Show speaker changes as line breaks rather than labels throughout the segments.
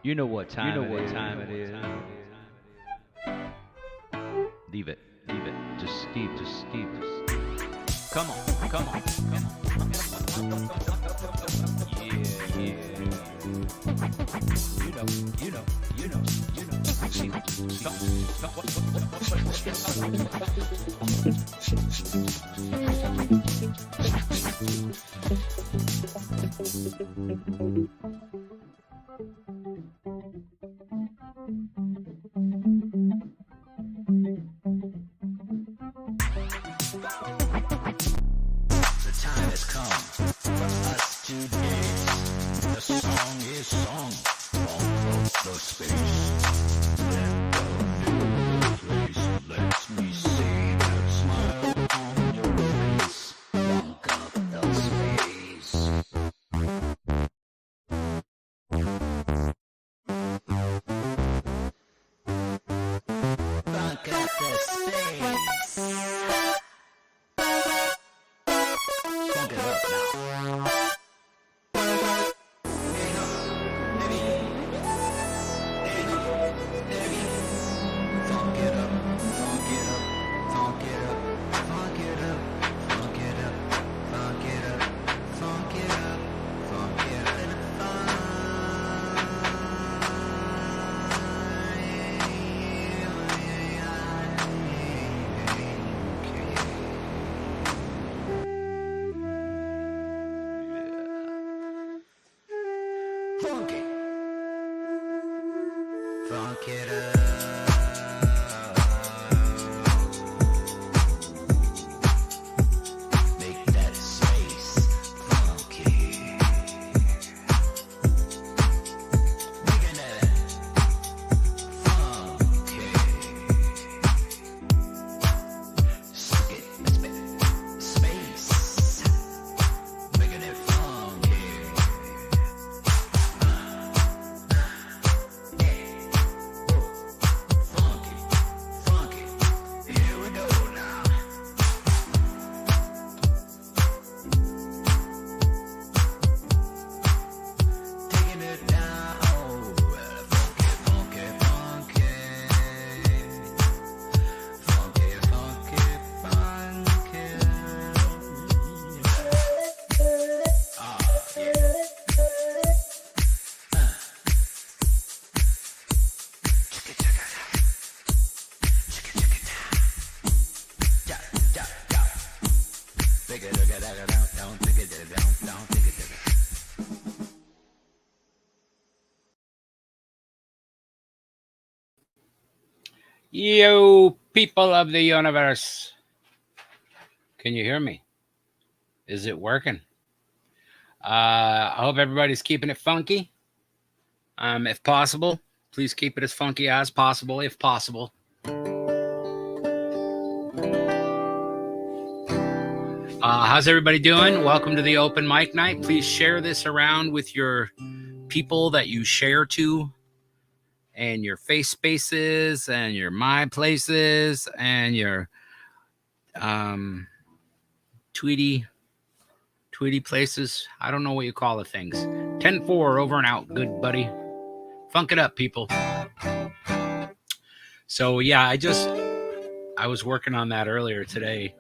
You know what time it is. Leave it. Just Steve. Come on. Yeah. You know.
You people of the universe. Can you hear me? Is it working? I hope everybody's keeping it funky. If possible, please keep it as funky as possible, if possible. How's everybody doing? Welcome to the open mic night. Please share this around with your people that you share to, and your face spaces, and your my places, and your tweety places. I don't know what you call the things. 10-4, over and out. Good buddy. Funk it up, people. So yeah, I was working on that earlier today,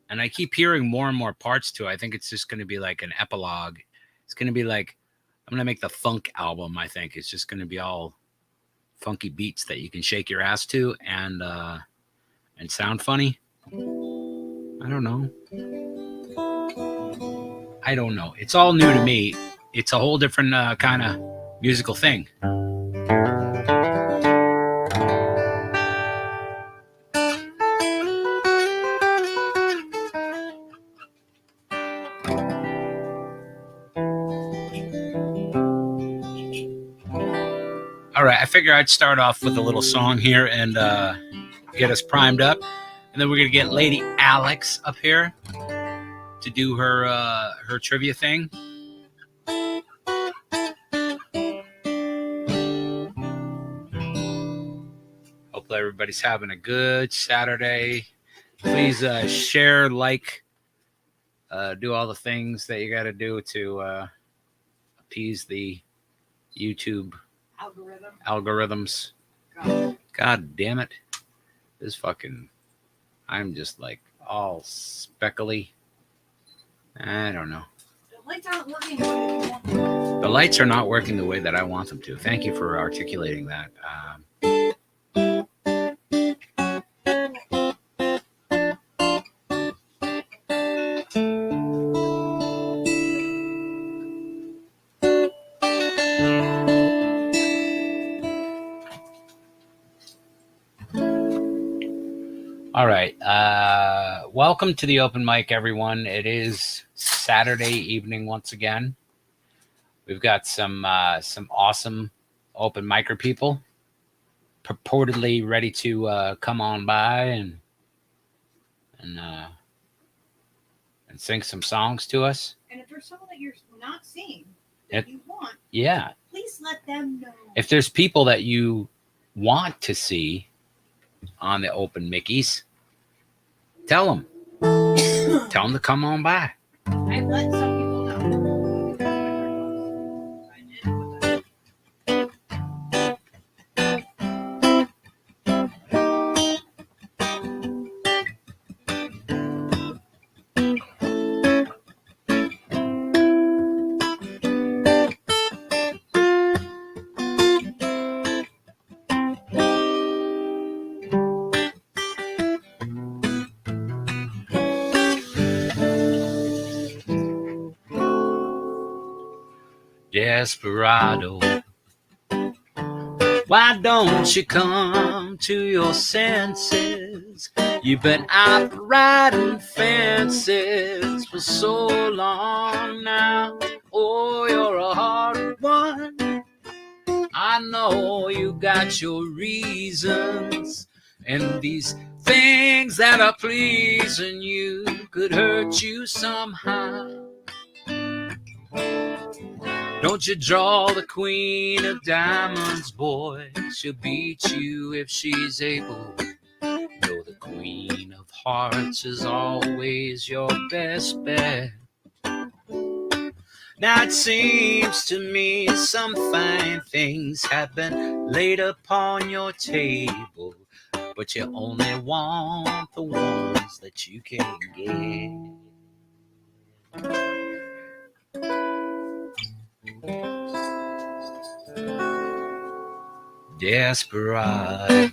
and I keep hearing more and more parts to it. I think it's just going to be like an epilogue. It's going to be like, I'm going to make the funk album. I think it's just going to be all funky beats that you can shake your ass to and sound funny. I don't know. It's all new to me. It's a whole different kind of musical thing. All right, I figure I'd start off with a little song here and get us primed up. And then we're going to get Lady Alex up here. to do her trivia thing. Hopefully everybody's having a good Saturday. Please share, like, do all the things that you got to do to appease the YouTube algorithms. God damn it. This fucking, I'm just like all speckly. I don't know.
The lights aren't working the way that you want them to.
The lights are not working the way that I want them to. Thank you for articulating that. All right. Welcome to the open mic, everyone. It is Saturday evening once again. We've got some awesome open micer people purportedly ready to come on by and sing some songs to us.
And if there's someone that you're not seeing that you want,
yeah,
please let them know.
If there's people that you want to see on the open mickeys, tell them. Tell them to come on by.
I let some people know.
Desperado, why don't you come to your senses? You've been out riding fences for so long now. Oh, you're a hard one. I know you got your reasons, and these things that are pleasing you could hurt you somehow. Don't you draw the queen of diamonds, boy. She'll beat you if she's able. Though the queen of hearts is always your best bet. Now it seems to me some fine things have been laid upon your table, but you only want the ones that you can get. Desperado,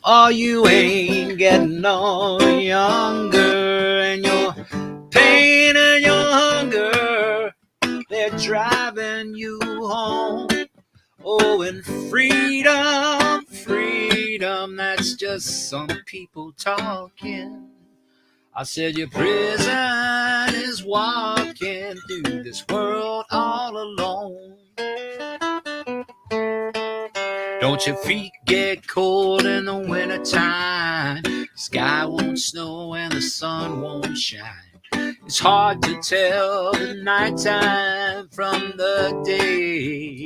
oh, you ain't getting no younger, and your pain and your hunger, they're driving you home. Oh, and freedom, freedom, that's just some people talking. I said your prison is walking through this world all alone. Don't your feet get cold in the wintertime? Sky won't snow and the sun won't shine. It's hard to tell the nighttime from the day.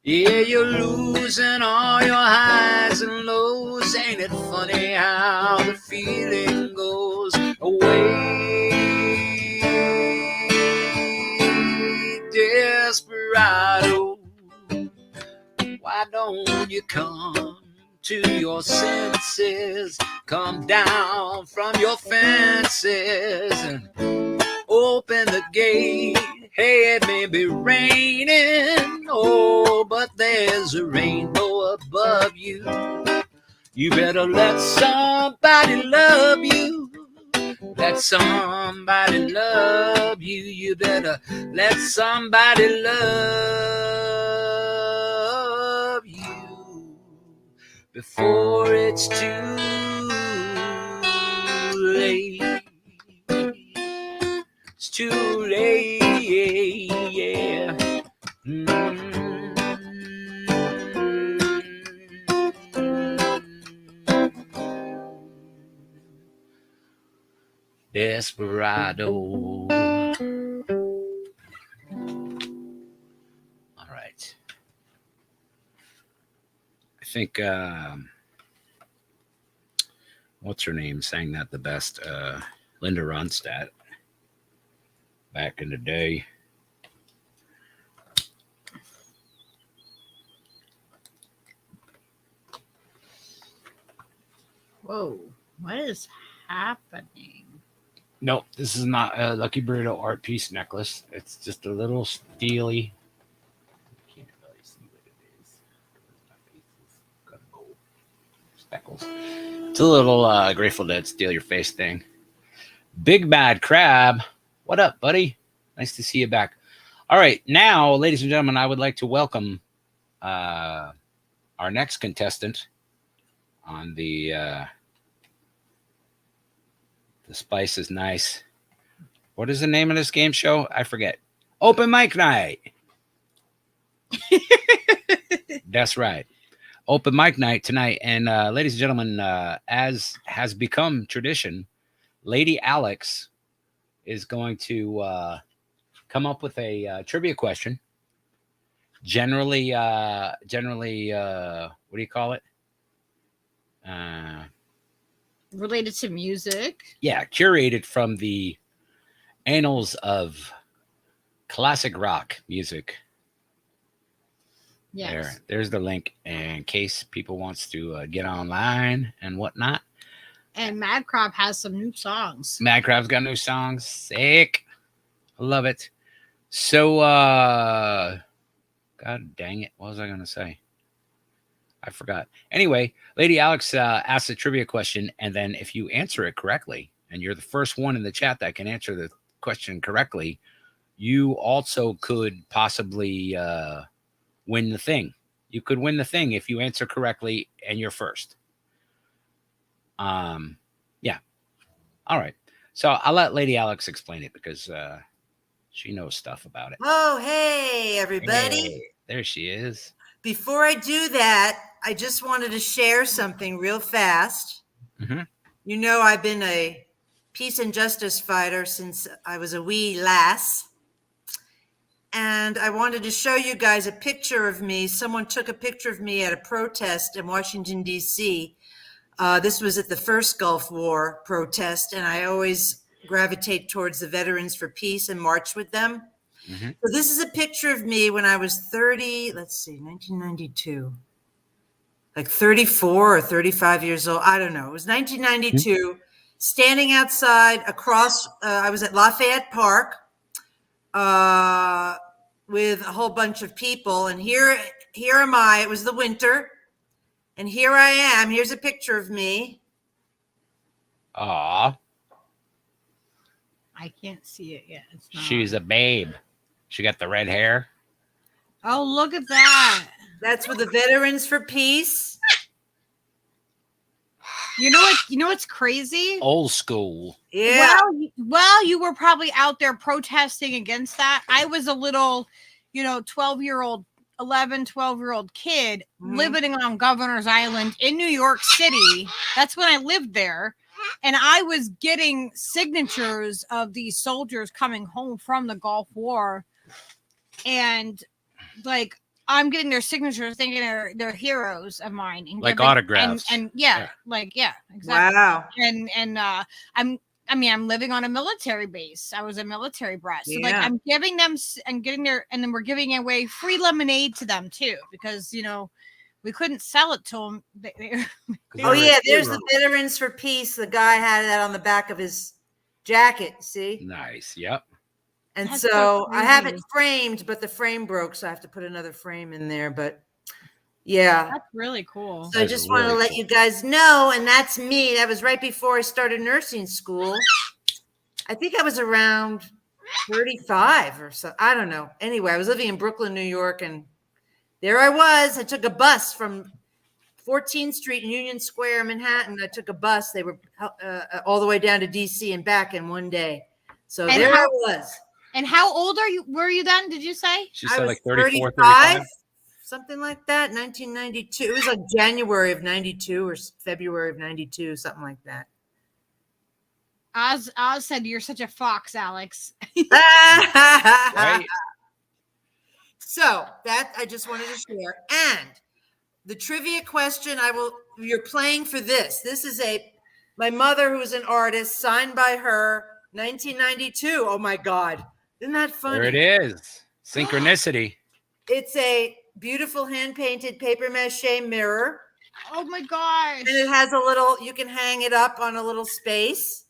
Yeah, you're losing all your highs and lows. Ain't it funny how the feeling goes away? Desperado, why don't you come to your senses? Come down from your fences and open the gate. Hey, it may be raining, oh, but there's a rainbow above you. You better let somebody love you. Let somebody love you. You better let somebody love you before it's too late. It's too late, yeah. Desperado. All right. I think what's her name sang that the best? Linda Ronstadt back in the day.
Whoa, what is happening?
No, this is not a Lucky Burrito art piece necklace. It's just a little steely. Can't really see what it is. My face is gonna go speckles. It's a little Grateful Dead steal your face thing. Big Bad Crab, what up, buddy? Nice to see you back. All right, now, ladies and gentlemen, I would like to welcome our next contestant on the Spice is Nice. What is the name of this game show? I forget. Open Mic Night. That's right. Open Mic Night tonight. And ladies and gentlemen, as has become tradition, Lady Alex is going to come up with a trivia question. Generally, what do you call it?
Related to music?
Yeah, curated from the annals of classic rock music.
Yes.
There's the link in case people wants to get online and whatnot.
And Mad Crop has some new songs.
Mad Crab's got new songs. Sick. I love it. So, God dang it. What was I going to say? I forgot. Anyway, Lady Alex asks a trivia question, and then if you answer it correctly, and you're the first one in the chat that can answer the question correctly, you also could possibly win the thing. You could win the thing if you answer correctly and you're first. Yeah. All right. So I'll let Lady Alex explain it because she knows stuff about it.
Oh, hey, everybody.
Hey, there she is.
Before I do that, I just wanted to share something real fast.
Mm-hmm.
You know, I've been a peace and justice fighter since I was a wee lass. And I wanted to show you guys a picture of me. Someone took a picture of me at a protest in Washington, D.C. This was at the first Gulf War protest, and I always gravitate towards the Veterans for Peace and march with them.
Mm-hmm.
So this is a picture of me when I was 30, let's see, 1992. Like 34 or 35 years old. I don't know. It was 1992, standing outside across, I was at Lafayette Park with a whole bunch of people. And here am I. It was the winter. And here I am. Here's a picture of me.
Aw.
I can't see it yet. It's not.
She's a babe. She got the red hair.
Oh, look at that.
That's with the Veterans for Peace.
You know what? You know what's crazy?
Old school.
Yeah.
Well, you were probably out there protesting against that. I was a little, 12-year-old, 12-year-old kid living on Governor's Island in New York City. That's when I lived there. And I was getting signatures of these soldiers coming home from the Gulf War. And like, I'm getting their signatures thinking they're heroes of mine. And
like autographs.
And exactly.
Wow.
And I'm living on a military base. I was a military brat. So like I'm giving them and getting their, and then we're giving away free lemonade to them too, because, we couldn't sell it to them.
Oh, yeah. There's the Veterans for Peace. The guy had that on the back of his jacket. See?
Nice. Yep.
And
That's
so
so
I have it
crazy.
framed, but the frame broke. So I have to put another frame in there. But yeah.
That's really cool.
So I
That's
just want to
really
let
cool.
you guys know. And that's me. That was right before I started nursing school. I think I was around 35 or so. I don't know. Anyway, I was living in Brooklyn, New York. And there I was. I took a bus from 14th Street in Union Square, Manhattan. I took a bus. They were all the way down to DC and back in one day. So
And
there
how-
I was.
And how old were you then? Did you say?
She
I
said
was
like 34, 35.
something like that. 1992. It was like January of 92 or February of 92, something like that.
Oz said you're such a fox, Alex.
Right?
So that I just wanted to share. And the trivia question you're playing for this. This is my mother, who's an artist, signed by her, 1992. Oh my God. Isn't that funny?
There it is. Synchronicity.
It's a beautiful hand-painted paper mache mirror.
Oh my gosh.
And it has you can hang it up on a little space.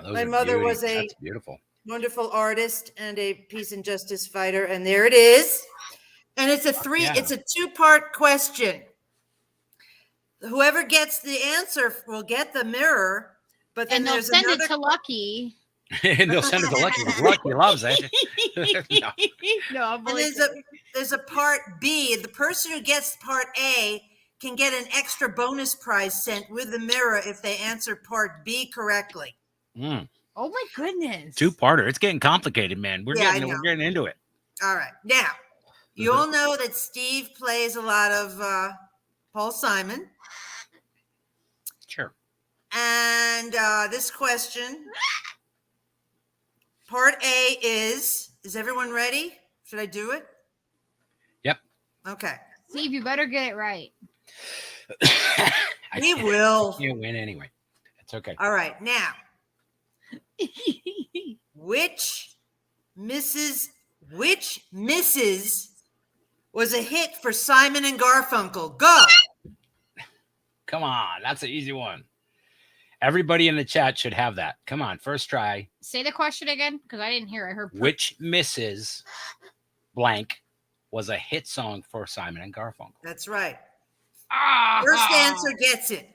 My mother was
That's beautiful.
Wonderful artist and a peace and justice fighter. And there it is. And it's it's a 2-part question. Whoever gets the answer will get the mirror, but then
they'll send it to Lucky.
And they'll send it to Lucky because Lucky loves it.
No,
and there's a part B. The person who gets part A can get an extra bonus prize sent with the mirror if they answer part B correctly.
Mm.
Oh my goodness.
2-parter. It's getting complicated, man. We're getting into it.
All right. Now, you all know that Steve plays a lot of Paul Simon.
Sure.
And this question, part A is everyone ready? Should I do it?
Yep.
Okay.
Steve, you better get it right.
He will.
You win anyway. It's okay.
All right. Now, which Mrs. was a hit for Simon and Garfunkel? Go.
Come on. That's an easy one. Everybody in the chat should have that. Come on. First try.
Say the question again because I didn't hear. I heard.
Which Mrs. Blank was a hit song for Simon and Garfunkel?
That's right. First answer gets it.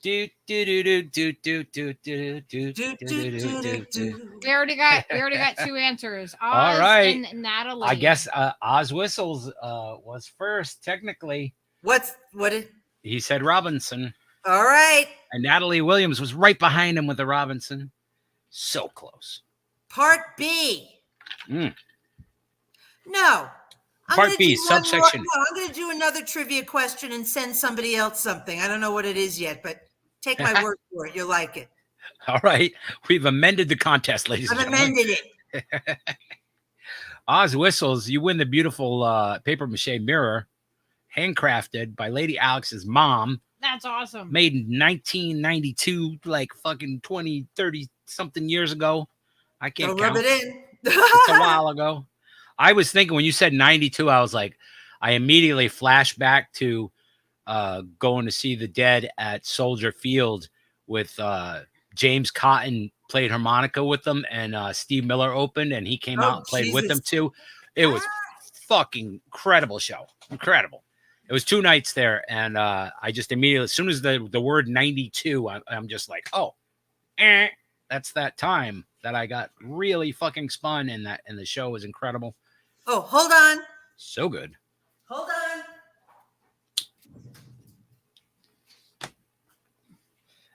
Do do do do do do do do do do do.
We already got 2 answers. Oz
All right.
and Natalie.
I guess Oz Whistles was first technically.
What
He said Robinson.
All right.
And Natalie Williams was right behind him with the Robinson. So close.
Part B.
Mm.
No.
Part B, subsection.
I'm going to do another trivia question and send somebody else something. I don't know what it is yet, but take my word for it. You'll like it.
All right. We've amended the contest, ladies and
I've
gentlemen.
amended it.
Oz Whistles, you win the beautiful paper mache mirror, handcrafted by Lady Alex's mom.
That's awesome.
Made in 1992, like fucking 20, 30 something years ago. I can't count.
Rub it in.
It's a while ago. I was thinking when you said 92, I was like, I immediately flashed back to going to see the Dead at Soldier Field with James Cotton played harmonica with them, and Steve Miller opened, and he came out and played with them too. It was fucking incredible show. Incredible. It was 2 nights there, and I just immediately, as soon as the word 92, I'm just like, oh, that's that time that I got really fucking spun, and the show was incredible.
Oh, hold on.
So good.
Hold on.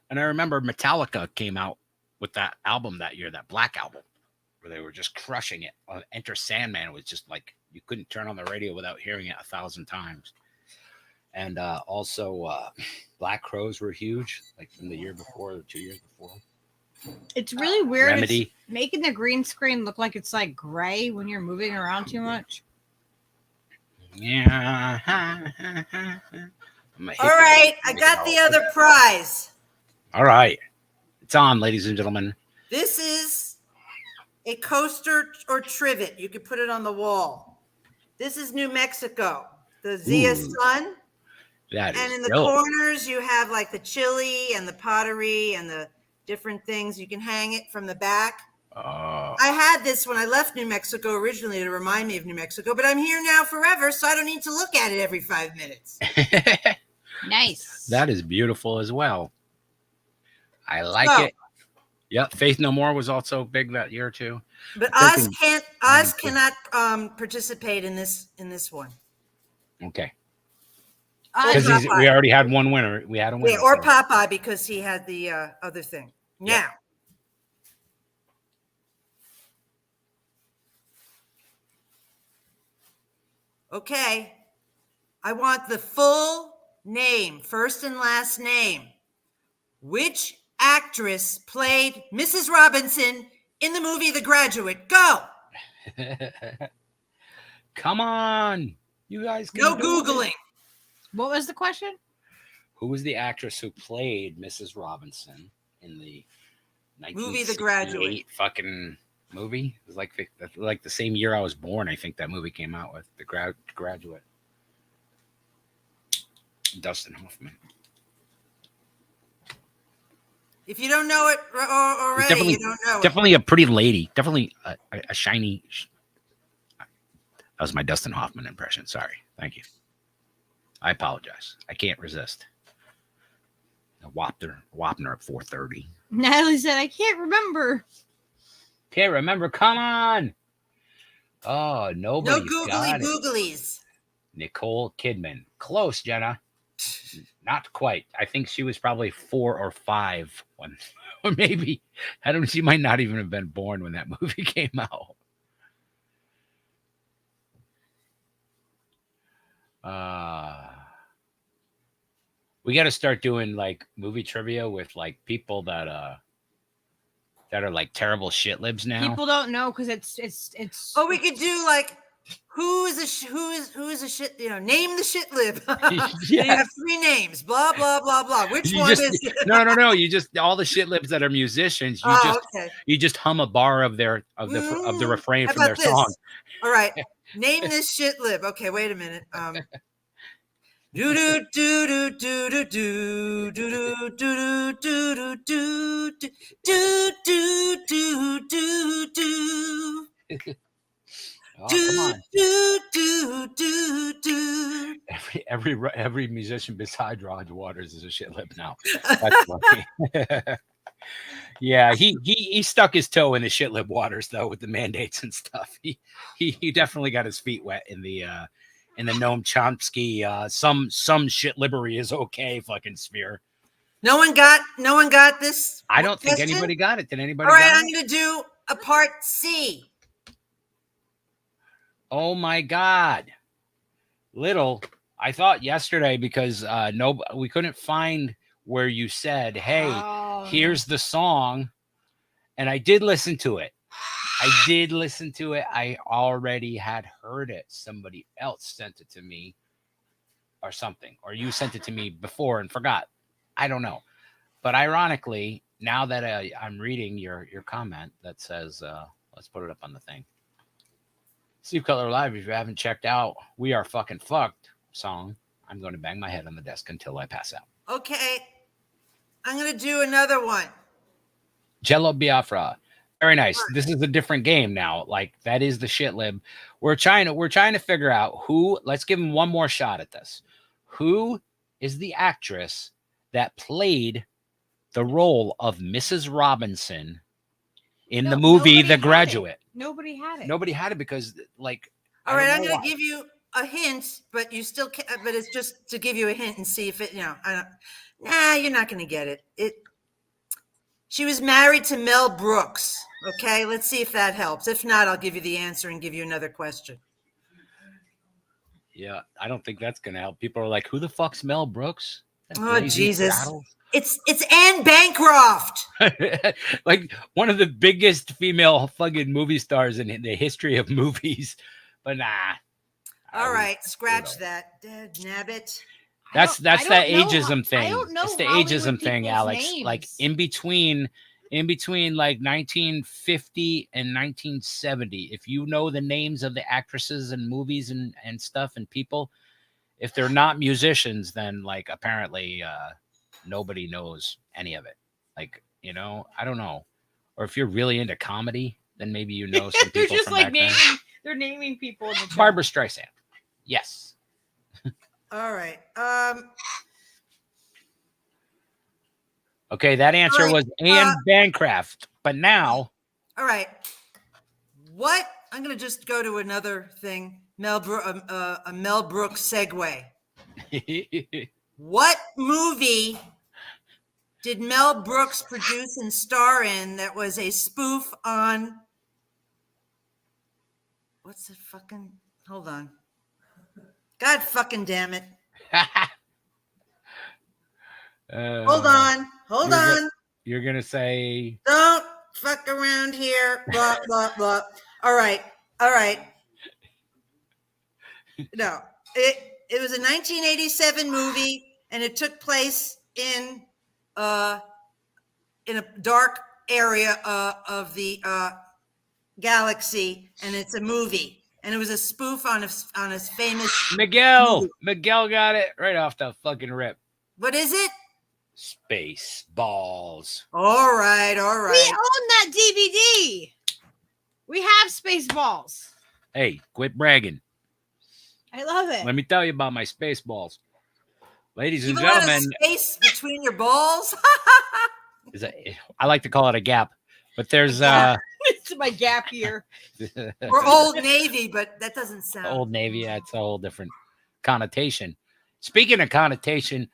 And I remember Metallica came out with that album that year, that Black Album, where they were just crushing it. Enter Sandman was just like, you couldn't turn on the radio without hearing it 1,000 times. And also Black Crowes were huge, like from the year before or 2 years before.
It's really weird.
Remedy.
It's making the green screen look like it's like gray when you're moving around too much.
Yeah.
All right. I got the other prize.
All right. It's on, ladies and gentlemen.
This is a coaster or trivet. You could put it on the wall. This is New Mexico, the Zia Sun.
That is
and in the
dope.
corners, you have like the chili and the pottery and the different things. You can hang it from the back.
Oh.
I had this when I left New Mexico originally to remind me of New Mexico, but I'm here now forever, so I don't need to look at it every 5 minutes.
Nice.
That is beautiful as well. I like it. Yep. Faith No More was also big that year too.
But Oz cannot participate in this one.
Okay.
Because
we already had one winner. We had a winner.
Yeah, or Popeye because he had the other thing. Now. Okay. I want the full name, first and last name. Which actress played Mrs. Robinson in the movie The Graduate? Go.
Come on. You guys can
No
do
Googling.
it.
What was the question?
Who was the actress who played Mrs. Robinson in the
Movie The Graduate?
1968 fucking movie? It was like the same year I was born. I think that movie came out with The Graduate. Dustin Hoffman.
If you don't know it already, you don't know it.
Definitely a pretty lady. Definitely a shiny. That was my Dustin Hoffman impression. Sorry. Thank you. I apologize. I can't resist. A Wapner at 4:30.
Natalie said, I can't remember.
Can't remember. Come on. Oh, nobody.
No googly booglies.
Nicole Kidman. Close, Jenna. Not quite. I think she was probably 4 or 5 when, or maybe, I don't know. She might not even have been born when that movie came out. We got to start doing like movie trivia with like people that are like terrible shit libs now.
People don't know because it's.
Oh, we could do like who is a shit? Name the shit lib. You have 3 names. Blah blah blah blah. Which one is it?
No. You just all the shit libs that are musicians. You just hum a bar of the refrain from their song.
All right. Name this shit lib. Okay, wait a minute. Do do do do do do do do do do do do do do do do.
Oh, come on.
Do do do.
Every musician besides Roger Waters is a shit lip now. That's funny. Yeah, he stuck his toe in the shit lip waters though with the mandates and stuff. He definitely got his feet wet in the Noam Chomsky some shit liberty is okay fucking sphere.
No one got this.
I don't think anybody got it. Did anybody?
All right, I'm going to do a part C.
Oh my God. Little, I thought yesterday because we couldn't find where you said, hey, here's the song. And I did listen to it. I already had heard it. Somebody else sent it to me or something. Or you sent it to me before and forgot. I don't know. But ironically, now that I'm reading your comment that says, let's put it up on the thing. Steve Cutler Live, if you haven't checked out We Are Fucking Fucked song, I'm going to bang my head on the desk until I pass out.
Okay. I'm going to do another one.
Jello Biafra. Very nice. This is a different game now. Like, that is the shit lib. We're trying to figure out who, let's give him one more shot at this. Who is the actress that played the role of Mrs. Robinson in the movie The Graduate?
Nobody had it.
Nobody had it because, like,
all right, I'm going to give you a hint, but you still can't, but it's just to give you a hint and see if it, you're not going to get it. She was married to Mel Brooks. Okay, let's see if that helps. If not, I'll give you the answer and give you another question.
Yeah, I don't think that's going to help. People are like, who the fuck's Mel Brooks?
Oh, Jesus. It's Anne Bancroft.
Like one of the biggest female fucking movie stars in the history of movies. But nah.
All right, scratch that. Nabbit.
That's that ageism thing. It's the ageism thing, Alex.
Names.
Like in between like 1950 and 1970, if you know the names of the actresses and movies and stuff and people, if they're not musicians, then like apparently nobody knows any of it. Like, I don't know. Or if you're really into comedy, then maybe you know some people.
They're just
from
like
back
they're naming people in the
Barbara Streisand. Yes.
All right.
Okay, that answer was Anne Bancroft. But now.
All right. What? I'm going to just go to another thing. A Mel Brooks segue. What movie did Mel Brooks produce and star in that was a spoof on? What's it fucking? Hold on. God fucking damn it. Hold on.
You're gonna say
Don't fuck around here. Blah blah blah. All right. No, it was a 1987 movie, and it took place in a dark area of the galaxy, and it's a movie, and it was a spoof on a famous
Miguel.
movie.
Miguel got it right off the fucking rip.
What is it?
Space balls.
All right.
We own that DVD. We have Spaceballs.
Hey, quit bragging.
I love it.
Let me tell you about my space balls. Ladies and
Leave a lot of
gentlemen,
space between your balls.
I like to call it a gap, but there's
It's my gap year.
We're Old Navy, but that doesn't sound.
Old Navy. That's a whole different connotation. Speaking of connotation,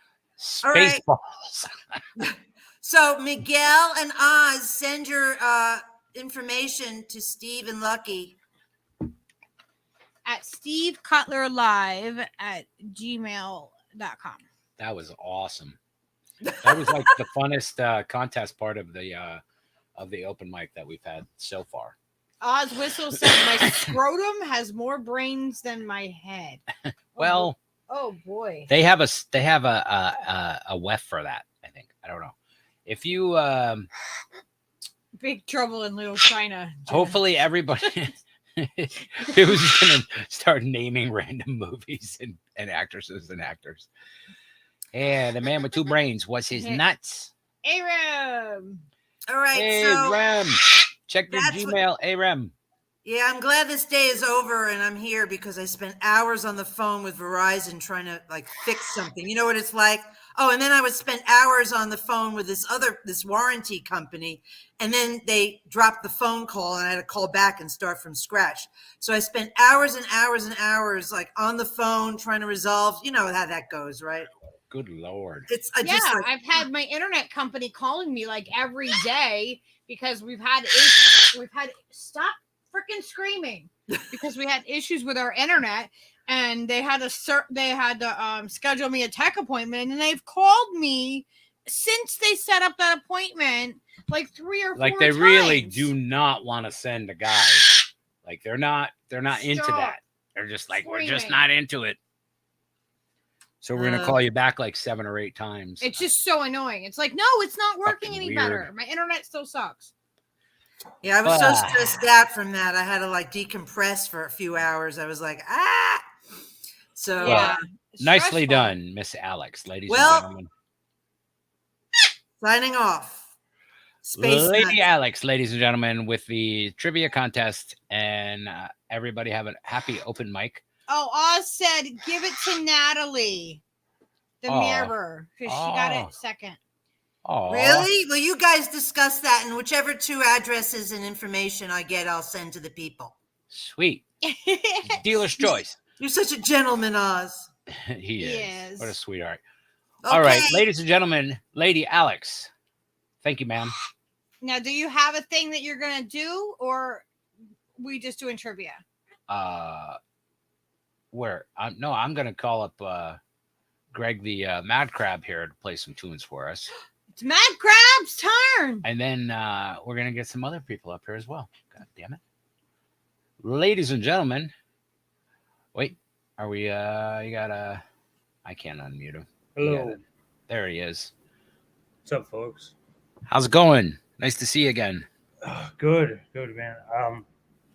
All right.
space balls.
So Miguel and Oz, send your information to Steve and Lucky.
At stevecutlerlive@gmail.com.
That was awesome. That was like the funnest contest part of the open mic that we've had so far.
Oz Whistle said my scrotum has more brains than my head.
Well,
oh boy.
they have a WEF for that. I think. I don't know. If you
Big Trouble in Little China.
hopefully everybody it was just gonna start naming random movies and actresses and actors. And the man with two brains was his nuts.
Aram.
All right.
Hey,
So
Rem, check your
that's
Gmail. Hey, Rem.
yeah, I'm glad this day is over and I'm here because I spent hours on the phone with Verizon trying to like fix something. You know what it's like? Oh, and then I would spend hours on the phone with this warranty company, and then they dropped the phone call and I had to call back and start from scratch. So I spent hours and hours and hours like on the phone trying to resolve, you know how that goes, right?
Good Lord.
It's
I've had my internet company calling me like every day because we've had stop freaking screaming because we had issues with our internet, and they had to schedule me a tech appointment, and they've called me since they set up that appointment like 3 or 4
Like they
times.
really do not want to send a guy. Like they're not into
Stop
that. They're just like, we're just
screaming.
not into it. So we're gonna call you back like 7 or 8 times.
It's just so annoying. It's like, no, it's not working
Fucking
any
weird.
better. My internet still sucks.
Yeah, I was so stressed out from that. I had to like decompress for a few hours. I was like, ah. So
Yeah.
Nicely
Stressful.
done, Miss Alex, ladies
Well,
and gentlemen.
signing off. Space
Lady
Nuts.
Alex, ladies and gentlemen, with the trivia contest, and everybody have a happy open mic.
Oh, Oz said, give it to Natalie, the
Oh.
mirror, because she got
Oh.
it second.
Oh,
Really? Well, you guys discuss that, and whichever 2 addresses and information I get, I'll send to the people.
Sweet. Dealer's choice.
You're such a gentleman, Oz.
He is.
Yes.
What a sweetheart.
Okay.
All right, ladies and gentlemen, Lady Alex. Thank you, ma'am.
Now, do you have a thing that you're going to do, or we just doing trivia?
Where? I'm going to call up Greg the Mad Crab here to play some tunes for us.
It's Mad Crab's turn.
And then we're going to get some other people up here as well. God damn it. Ladies and gentlemen. Wait, are we, I can't unmute him.
Hello.
There he is.
What's up, folks?
How's it going? Nice to see you again.
Good, man.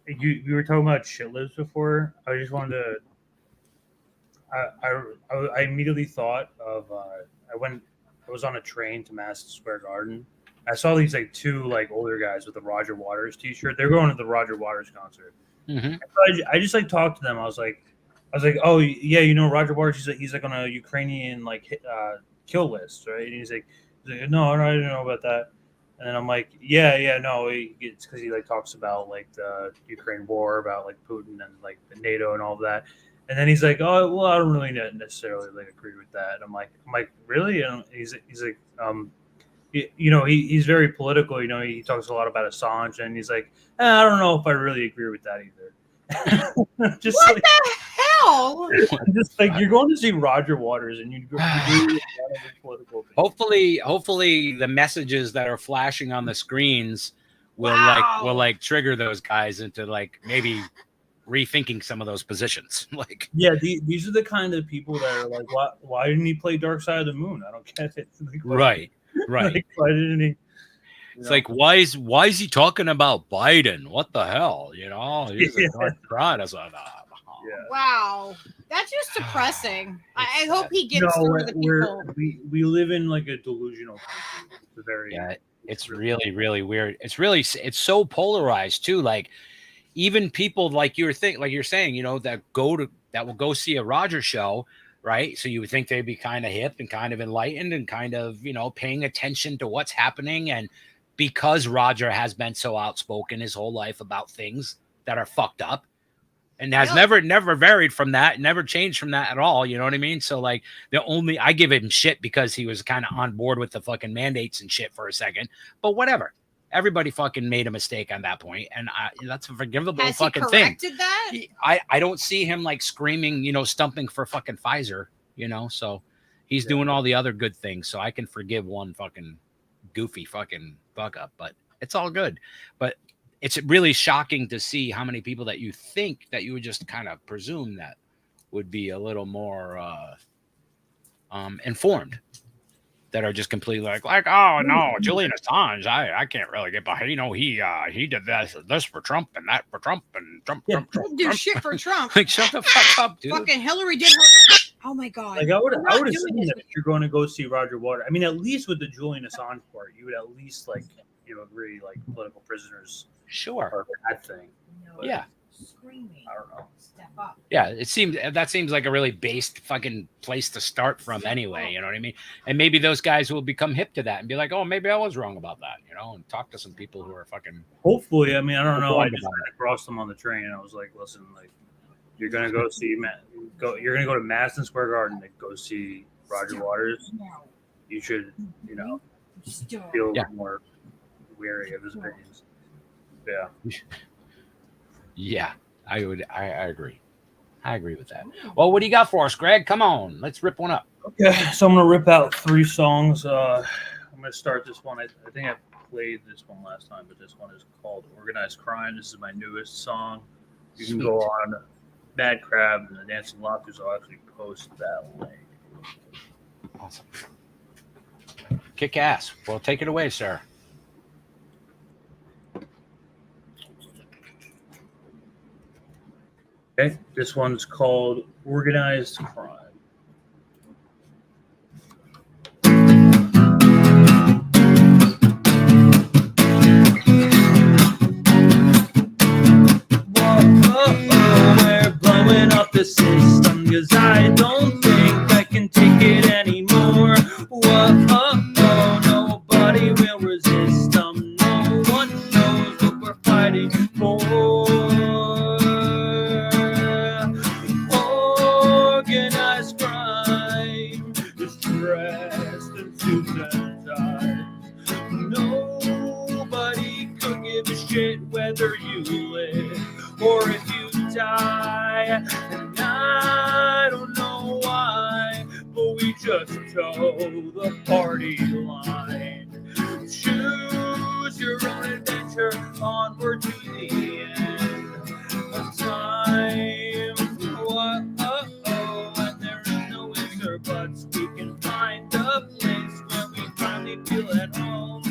We were talking about shit lists before. I just wanted to. I immediately thought of. I was on a train to Madison Square Garden. I saw these like 2 like older guys with the Roger Waters T-shirt. They're going to the Roger Waters concert.
Mm-hmm.
I just like talked to them. I was like, oh yeah, you know Roger Waters. He's like on a Ukrainian like kill list, right? And he's like no, I didn't know about that. And then I'm like, yeah, no, it's because he like talks about like the Ukraine war, about like Putin and like the NATO and all of that. And then he's like, oh well, I don't really necessarily like agree with that. I'm like, really? And he's like, he's very political. You know, he talks a lot about Assange, and he's like, I don't know if I really agree with that either. Just
What
like,
the No.
Just like you're going to see Roger Waters, and you go political.
Hopefully, the messages that are flashing on the screens will like trigger those guys into like maybe rethinking some of those positions. Like,
yeah, these are the kind of people that are like, why didn't he play Dark Side of the Moon? I don't get it. Like,
right.
Like, why didn't he?
It's like, why is he talking about Biden? What the hell? You know, he's a dark god.
Wow, that's just depressing. I hope he gets through the people.
We live in like a delusional country. It's a very
it's really weird. It's so polarized too. Like even people like you're saying, you know, that will go see a Roger show, right? So you would think they'd be kind of hip and kind of enlightened and kind of, you know, paying attention to what's happening. And because Roger has been so outspoken his whole life about things that are fucked up and has never varied from that, never changed from that at all. You know what I mean? So like I give him shit because he was kind of on board with the fucking mandates and shit for a second, but whatever. Everybody fucking made a mistake on that point, and that's a forgivable fucking thing.
That?
I don't see him like screaming, you know, stumping for fucking Pfizer, you know. So he's doing all the other good things, so I can forgive one fucking goofy fucking fuck up, but it's all good. But it's really shocking to see how many people that you think that you would just kind of presume that would be a little more informed. That are just completely like, oh no, Julian Assange, I can't really get behind. You know, he did this for Trump and that for Trump and Trump.
Do shit for Trump.
Like, shut the fuck up, dude.
Fucking Hillary did her. Oh my god.
Like I would assume that if you're going to go see Roger Waters, I mean, at least with the Julian Assange part, you would at least like, you know, agree like political prisoners.
Sure.
Are a bad thing.
But, yeah.
Screaming.
I don't know.
Step up.
Yeah, that seems like a really based fucking place to start from anyway. You know what I mean? And maybe those guys will become hip to that and be like, oh, maybe I was wrong about that, you know, and talk to some people who are fucking.
Hopefully, I mean, I don't know. I just crossed them on the train, and I was like, listen, like, you're gonna go see you're gonna go to Madison Square Garden to go see Roger Waters. You should, you know, feel more wary of his opinions. Yeah.
Yeah, I agree. I agree with that. Well, what do you got for us, Greg? Come on, let's rip one up.
Okay, so I'm gonna rip out 3 songs. I'm gonna start this one. I think I played this one last time, but this one is called "Organized Crime." This is my newest song. You can go on Mad Crab and the Dancing Lobsters. I'll actually post that link.
Awesome. Kick ass. Well, take it away, sir.
Okay, this one's called Organized Crime. Whoa, we're blowing up the system, 'cause I don't think I can take it anymore. Whoa, nobody will resist them. No one knows what we're fighting for. Organized crime is dressed in suits and ties. Nobody could give a shit whether you live or if you die. And I don't know why, but we just toe the party line. Choose your own adventure, onward to the end of time. And there is no answer, but we can find a place where we finally feel at home.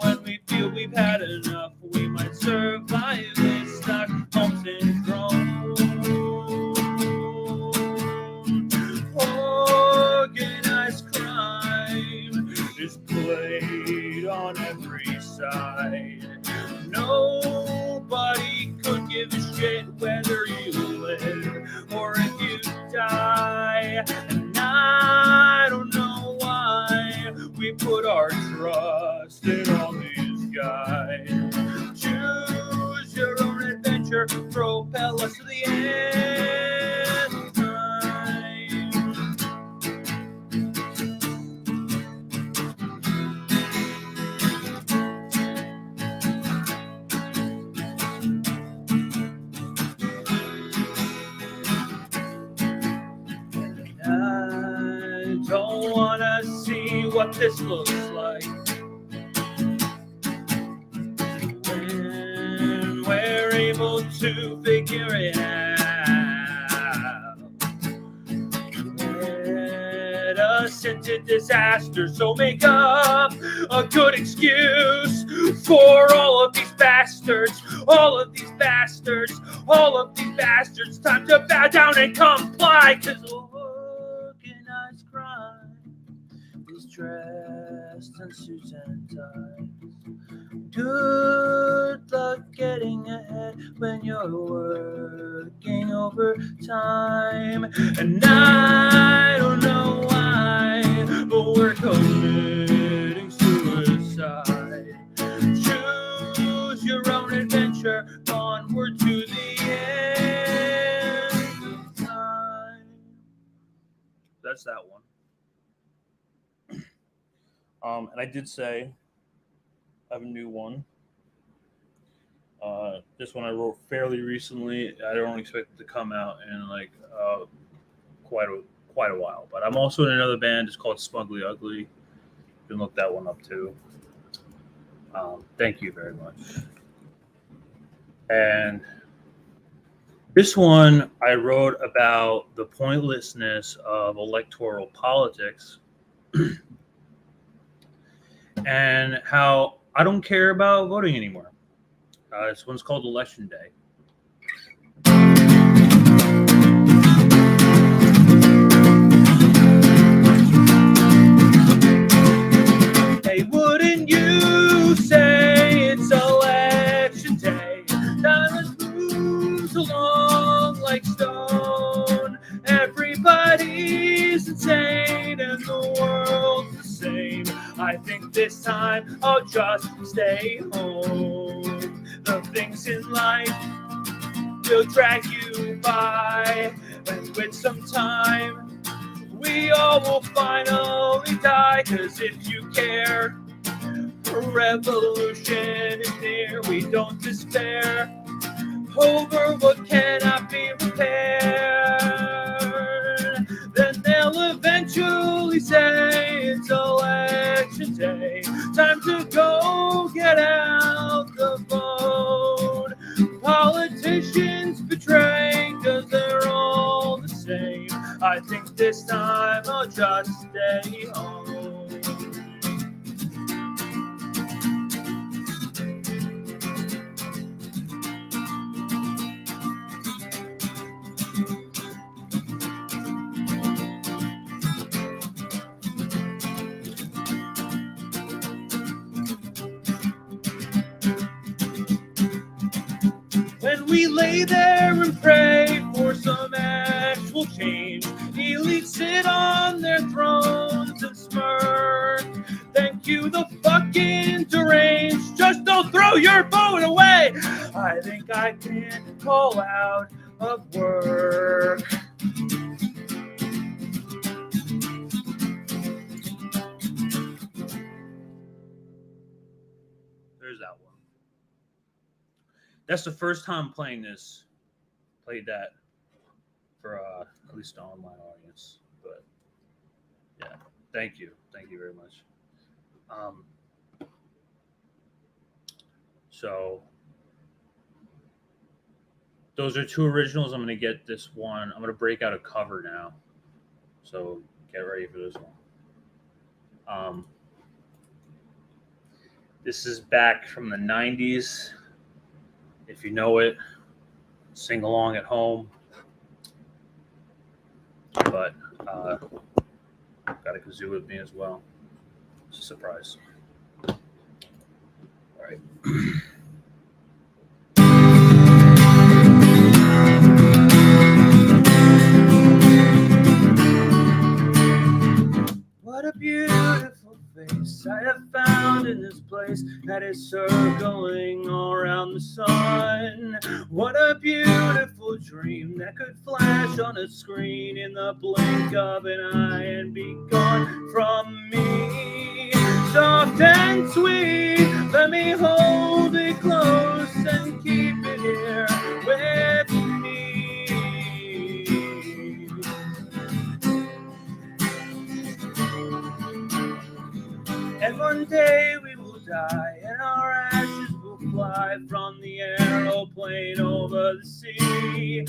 When we feel we've had enough, we might survive this Stockholm syndrome. Organized crime is played on every side. Nobody could give a shit whether you live or if you die. And I don't know why we put our trust in all these guys. Choose your own adventure, propel us to the end of time. what this looks like. When we're able to figure it out, get us into disaster, so make up a good excuse for all of these bastards, all of these bastards, all of these bastards. Time to bow down and comply, 'cause organized crime is dressed in suits and ties. Good luck getting ahead when you're working overtime. And I don't know why, but we're committing suicide. Choose your own adventure, onward to the end of time. That's that one. And I did say I have a new one. This one I wrote fairly recently. I don't expect it to come out in like quite a while. But I'm also in another band. It's called Smugly Ugly. You can look that one up too. Thank you very much. And this one I wrote about the pointlessness of electoral politics and how I don't care about voting anymore. This one's called Election Day. Hey, wouldn't you say it's Election Day? Time moves along like stone. Everybody's insane and the world's the same. I think this time I'll just stay home. The things in life will drag you by, and with some time we all will finally die. 'Cause if you care, a revolution is near. We don't despair over what cannot be repaired. Then they'll eventually say it's Election Day. Time to go get out the vote. Politicians betray, 'cause they're all the same. I think this time I'll just stay home. When we lay there and pray for some actual change, elites sit on their thrones and smirk. Thank you, the fucking deranged. Just don't throw your vote away. I think I can call out of work. There's that one. That's the first time playing this. Played that for at least the online audience. But yeah, thank you very much. So those are two originals. I'm gonna get this one. I'm gonna break out a cover now. So get ready for this one. This is back from the 90s. If you know it, sing along at home. But got a kazoo with me as well. It's a surprise. All right. What a beautiful face I have found in this place that is circling all around the sun. What a beautiful dream that could flash on a screen in the blink of an eye and be gone from me. Soft and sweet, let me hold it close and keep it here with me. the aeroplane over the sea.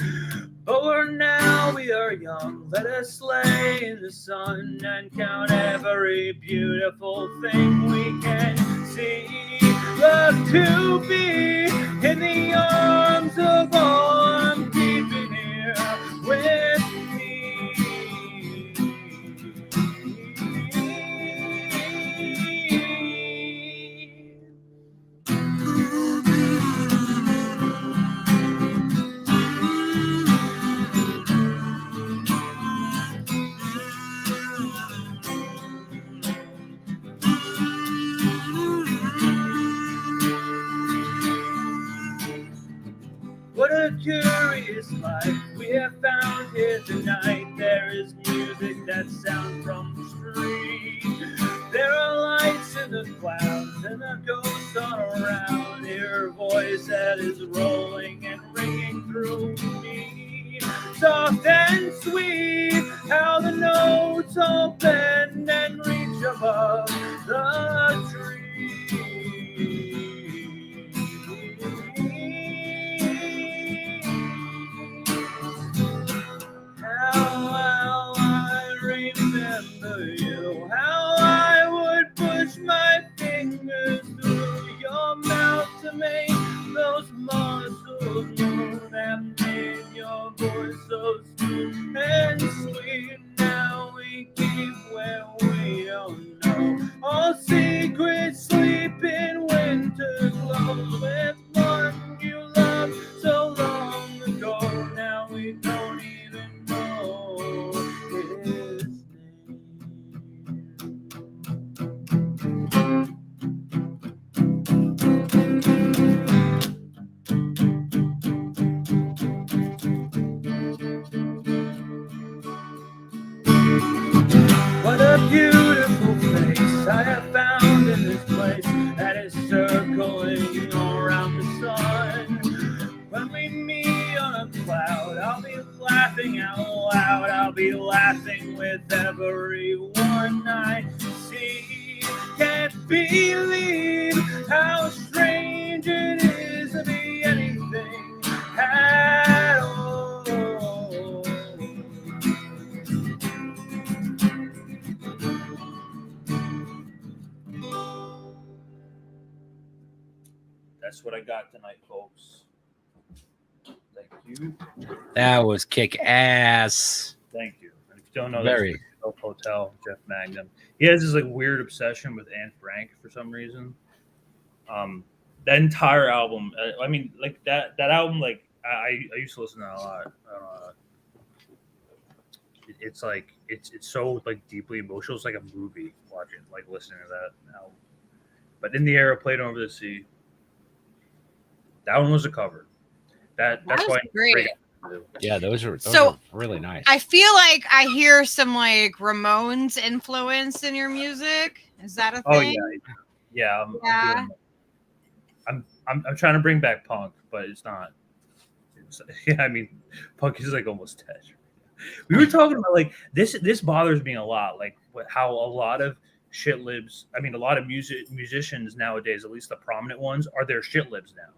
But now we are young, let us lay in the sun and count every beautiful thing we can see. Love to be in the arms of all I'm keeping here with me. What a curious life we have found here tonight. There is music that sounds from the street. There are lights in the clouds and a ghost all around. Hear a voice that is rolling and ringing through me. Soft and sweet, how the notes all bend and reach above the tree. How I remember you, how I would push my fingers through your mouth to make those muscles move and made your voice so smooth and sweet. Now we keep where we don't know, all secrets sleep in winter clothes with one you loved so long ago. Now we don't even know his name. What a beautiful face I have found in this place that is circling around the sun. When we meet on a cloud, I'll be laughing out loud. I'll be laughing with everyone I see. Can't believe how strange it is to be anything at all. That's what I got tonight, folks. Thank you.
That was kick ass.
Thank you. And if you don't know,
Very.
that's Elf Hotel, Jeff Magnum. He has this like weird obsession with Anne Frank for some reason. That entire album, I mean, like that album, like I used to listen to that a lot. It's like it's so like deeply emotional. It's like a movie watching, like listening to that album. But In the Aeroplane Over the Sea, that one was a cover. That's why
great.
Yeah, those are really nice.
I feel like I hear some like Ramones influence in your music. Is that a thing?
Oh yeah. I'm trying to bring back punk, but it's not. Yeah, I mean, punk is like almost dead. We were talking about like this bothers me a lot, like how a lot of shit libs. I mean, a lot of musicians nowadays, at least the prominent ones, are their shit libs now.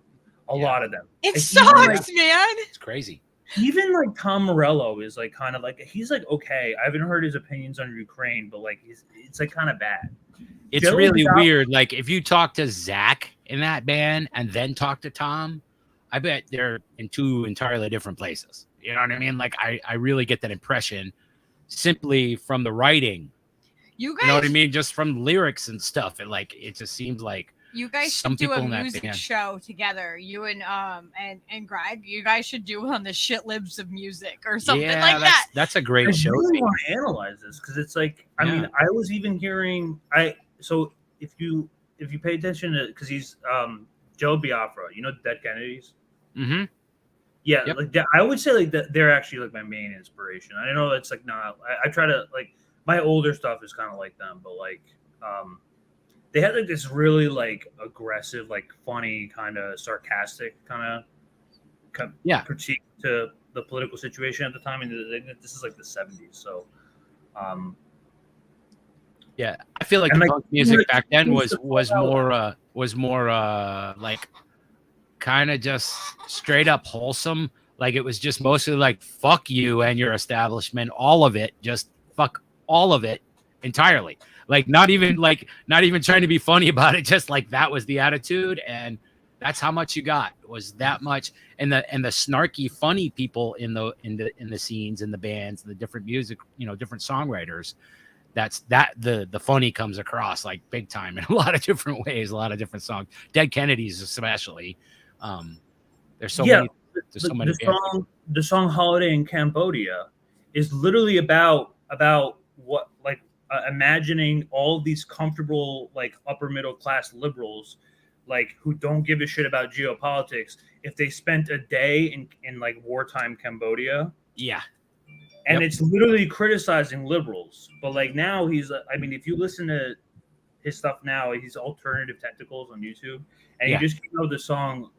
A lot of them.
It sucks, man.
It's crazy.
Even like Tom Morello is like kind of like he's like okay. I haven't heard his opinions on Ukraine, but like it's like kind of bad.
It's really weird. Like if you talk to Zach in that band and then talk to Tom, I bet they're in two entirely different places. You know what I mean? Like I really get that impression simply from the writing.
You
know what I mean? Just from lyrics and stuff. And like it just seems like
you guys should do a music show together. You and Greg. You guys should do on the shit libs of music or something like that.
That's a great show.
I really want to analyze this because it's like I mean I was even hearing so if you pay attention to because he's Joe Biafra, you know Dead Kennedys.
Mm-hmm.
Yeah, like I would say like they're actually like my main inspiration. I know that's like not. I try to like my older stuff is kind of like them, but like they had like this really like aggressive, like funny, kind of sarcastic kind of critique to the political situation at the time, and this is like the 70s. So,
yeah, I feel like the punk music back then was more like kind of just straight up wholesome. Like it was just mostly like fuck you and your establishment, all of it, just fuck all of it entirely. Like not even trying to be funny about it, just like that was the attitude, and that's how much you got, was that much. And the snarky funny people in the scenes, in the bands, the different music, different songwriters, the funny comes across like big time in a lot of different ways, a lot of different songs. Dead Kennedys especially. There's so many. There's so many.
The song "Holiday in Cambodia" is literally about what, like, imagining all these comfortable, like, upper middle class liberals, like, who don't give a shit about geopolitics, if they spent a day in like wartime Cambodia.
Yeah.
And it's literally criticizing liberals. But like now he's, I mean, if you listen to his stuff now, he's alternative technicals on YouTube, and he just came out with a song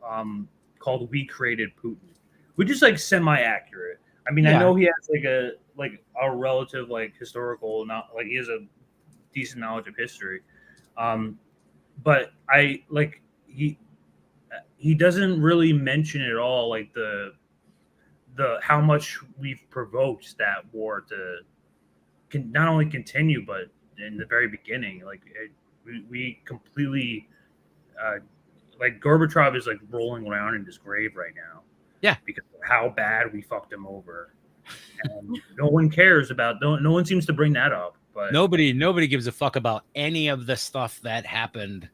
called "We Created Putin," which is like semi-accurate. I mean, I know he has like a relative, like, historical, not like, he has a decent knowledge of history, but I like he doesn't really mention at all like the how much we've provoked that war to not only continue, but in the very beginning, like we completely like Gorbachev is like rolling around in his grave right now.
Yeah,
because of how bad we fucked him over, and no one cares about. No one seems to bring that up. But
nobody gives a fuck about any of the stuff that happened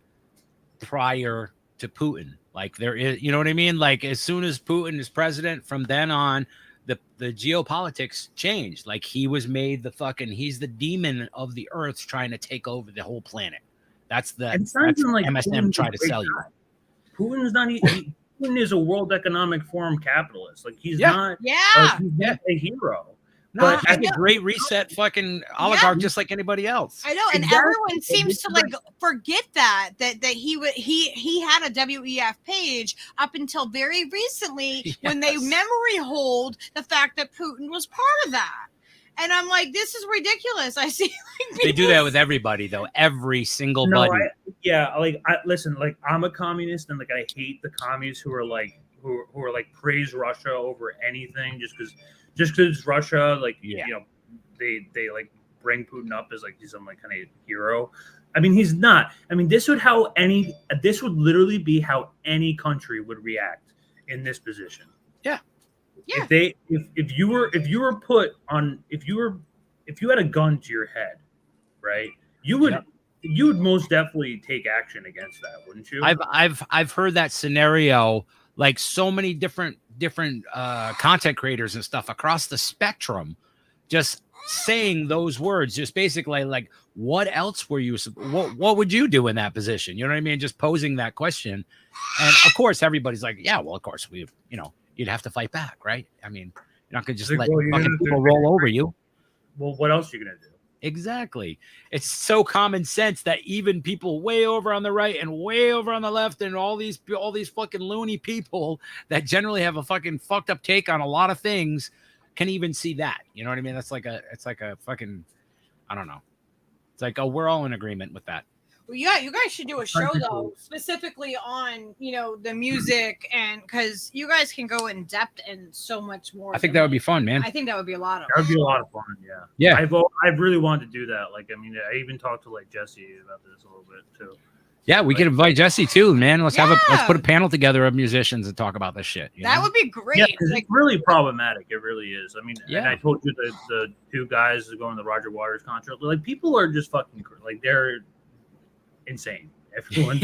prior to Putin. Like there is, you know what I mean? Like as soon as Putin is president, from then on, the geopolitics changed. Like he was made he's the demon of the earth trying to take over the whole planet. That's like MSM trying to sell you.
Putin is not. Putin is a World Economic Forum capitalist. Like he's not.
Yeah.
He's not a hero.
But he's a great reset fucking oligarch, just like anybody else.
I know, and everyone seems to like forget that he had a WEF page up until very recently when they memory hold the fact that Putin was part of that. And I'm like, this is ridiculous. I see like
they do that with everybody though, every single buddy.
Listen, like I'm a communist, and like I hate the communists who are like praise Russia over anything just because Russia, like, you know, they like bring Putin up as like he's some like kind of hero. I mean, he's not. I mean, this would literally be how any country would react in this position.
Yeah.
Yeah.
If you had a gun to your head, right? You would most definitely take action against that, wouldn't you?
I've heard that scenario, like so many different content creators and stuff across the spectrum, just saying those words, just basically like, what else were you, what would you do in that position? You know what I mean? Just posing that question. And of course, everybody's like, yeah, well, of course you'd have to fight back, right? I mean, you're not going to just let fucking people roll over you.
Well, what else are you going to do?
Exactly. It's so common sense that even people way over on the right and way over on the left and all these fucking loony people that generally have a fucking fucked up take on a lot of things can even see that. You know what I mean? It's like a fucking, I don't know. It's like, oh, we're all in agreement with that.
Well, yeah, you guys should do a show though, specifically on, you know, the music, and because you guys can go in depth and so much more.
I think that would be fun, man.
I think that would be a lot of.
That would be a lot of fun. Yeah.
Yeah.
I've really wanted to do that. Like, I mean, I even talked to like Jesse about this a little bit too.
Yeah, we can invite Jesse too, man. Let's put a panel together of musicians and talk about this shit.
That would be great.
Yeah, because it's really problematic. It really is. I mean, and I told you the two guys who go in the Roger Waters concert, like, people are just fucking like, they're insane. Everyone,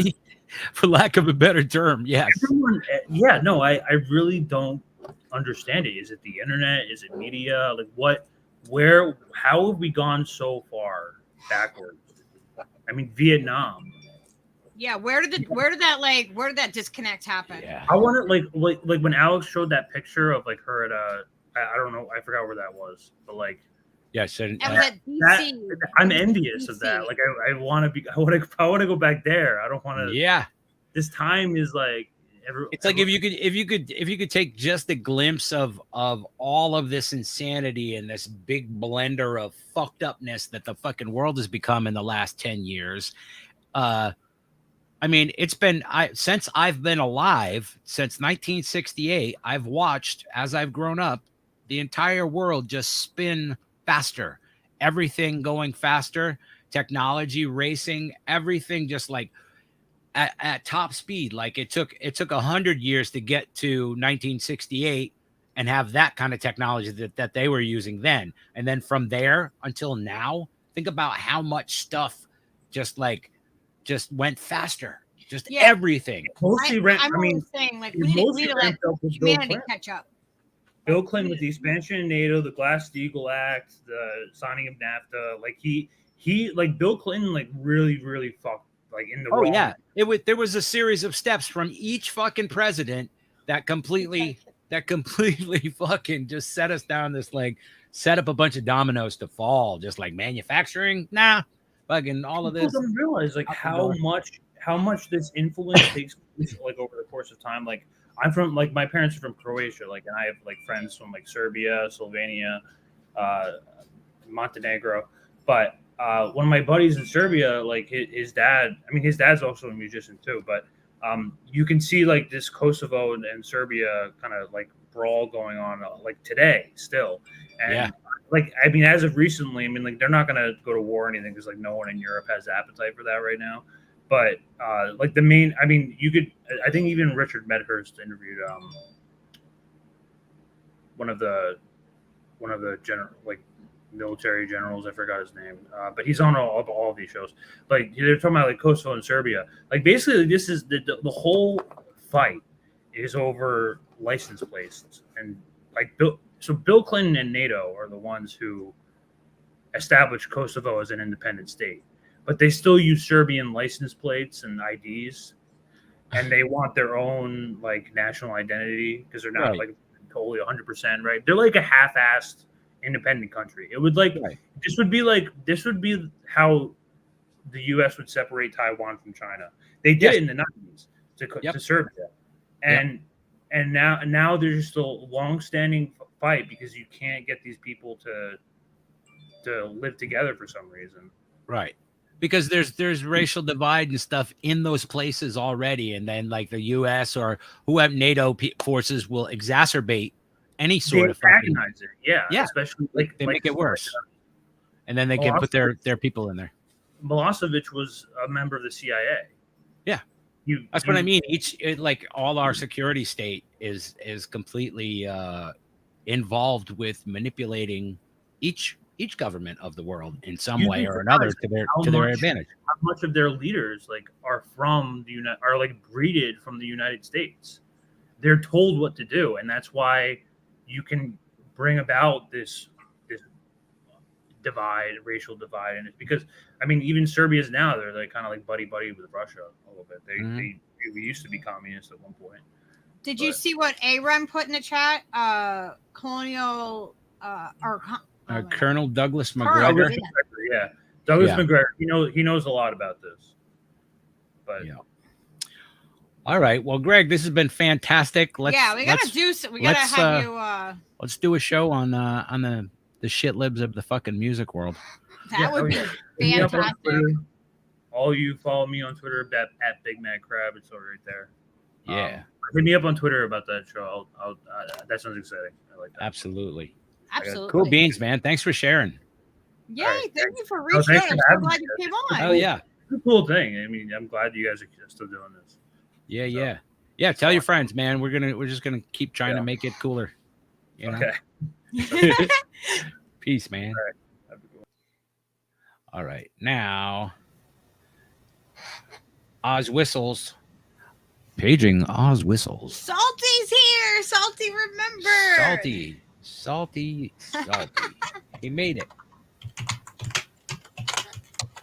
for lack of a better term, yes.
I really don't understand it. Is it the internet? Is it media? Like, how have we gone so far backwards? I mean, Vietnam.
Yeah, where did that disconnect happen?
Yeah.
I want to like when Alex showed that picture of like her at I don't know, I forgot where that was, but like,
yeah, so
I'm envious of that. Like, I want to go back there. I don't want to.
Yeah,
this time is like.
It's like if you could take just a glimpse of all of this insanity and this big blender of fucked upness that the fucking world has become in the last 10 years. I I mean, it's been since I've been alive, since 1968, I've watched as I've grown up, the entire world just spin faster. Everything going faster, technology, racing, everything just like at top speed. Like it took 100 years to get to 1968 and have that kind of technology that they were using then. And then from there until now, think about how much stuff just went faster. Just
Yeah.
everything.
Mostly
I'm always saying, like, we need to let humanity catch up.
Bill Clinton with the expansion of NATO, the Glass-Steagall Act, the signing of NAFTA, like he like Bill Clinton like really fucked like in the wrong.
Yeah, there was a series of steps from each fucking president that completely fucking just set us down this like set up a bunch of dominoes to fall. Just like manufacturing, nah, fucking all of this.
People don't realize like how much this influence takes place like over the course of time. Like I'm from like my parents are from Croatia, like, and I have like friends from like Serbia, Slovenia, Montenegro. But one of my buddies in Serbia, like his dad's also a musician too. But you can see like this Kosovo and Serbia kind of like brawl going on like today still. And like, I mean, as of recently, I mean, like they're not going to go to war or anything because like no one in Europe has the appetite for that right now. But like the main, I mean, I think even Richard Medhurst interviewed one of the general like military generals. I forgot his name, but he's on all of these shows. Like they're talking about like Kosovo and Serbia. Like basically, this is the whole fight is over license plates and like Bill Clinton and NATO are the ones who established Kosovo as an independent state. But they still use Serbian license plates and IDs, and they want their own like national identity because they're not like totally 100% right. They're like a half-assed independent country. It would like this would be how the U.S. would separate Taiwan from China. They did it in the 90s to Serbia, and now there's just a long-standing fight because you can't get these people to live together for some reason.
Right. Because there's racial divide and stuff in those places already, and then like the U.S. or whoever NATO forces will exacerbate any sort of fucking,
especially like
they make it worse, and then they can put their people in there.
Milosevic was a member of the CIA. Yeah,
that's what I mean. Like all our security state is completely involved with manipulating each government of the world in some way or another to their advantage.
How much of their leaders like are from are like breeded from the United States? They're told what to do, and that's why you can bring about this racial divide, and it's because I mean even Serbia's now they're like kind of like buddy with Russia a little bit. They used to be communist at one point.
Did you see what Aaron put in the chat?
Colonel Douglas McGregor.
Douglas McGregor. He knows a lot about this. But
all right. Well, Greg, this has been fantastic.
We gotta have you.
Let's do a show on the shit libs of the fucking music world.
That would be fantastic.
All you follow me on Twitter at Big Mad Crab. It's all right there.
Yeah.
Hit me up on Twitter about that show. I'll that sounds exciting. I like that.
Absolutely.
Absolutely.
Cool beans, man. Thanks for sharing.
Yay, thank you for reaching out. I'm so glad you came on.
Oh, yeah.
It's a cool thing. I mean, I'm glad you guys are still doing this.
Yeah. Tell your friends, man. We're just gonna keep trying to make it cooler. You know?
Okay.
Peace, man. All right. Now, Oz Whistles. Paging Oz Whistles.
Salty's here. Salty, remember.
Salty. He made it.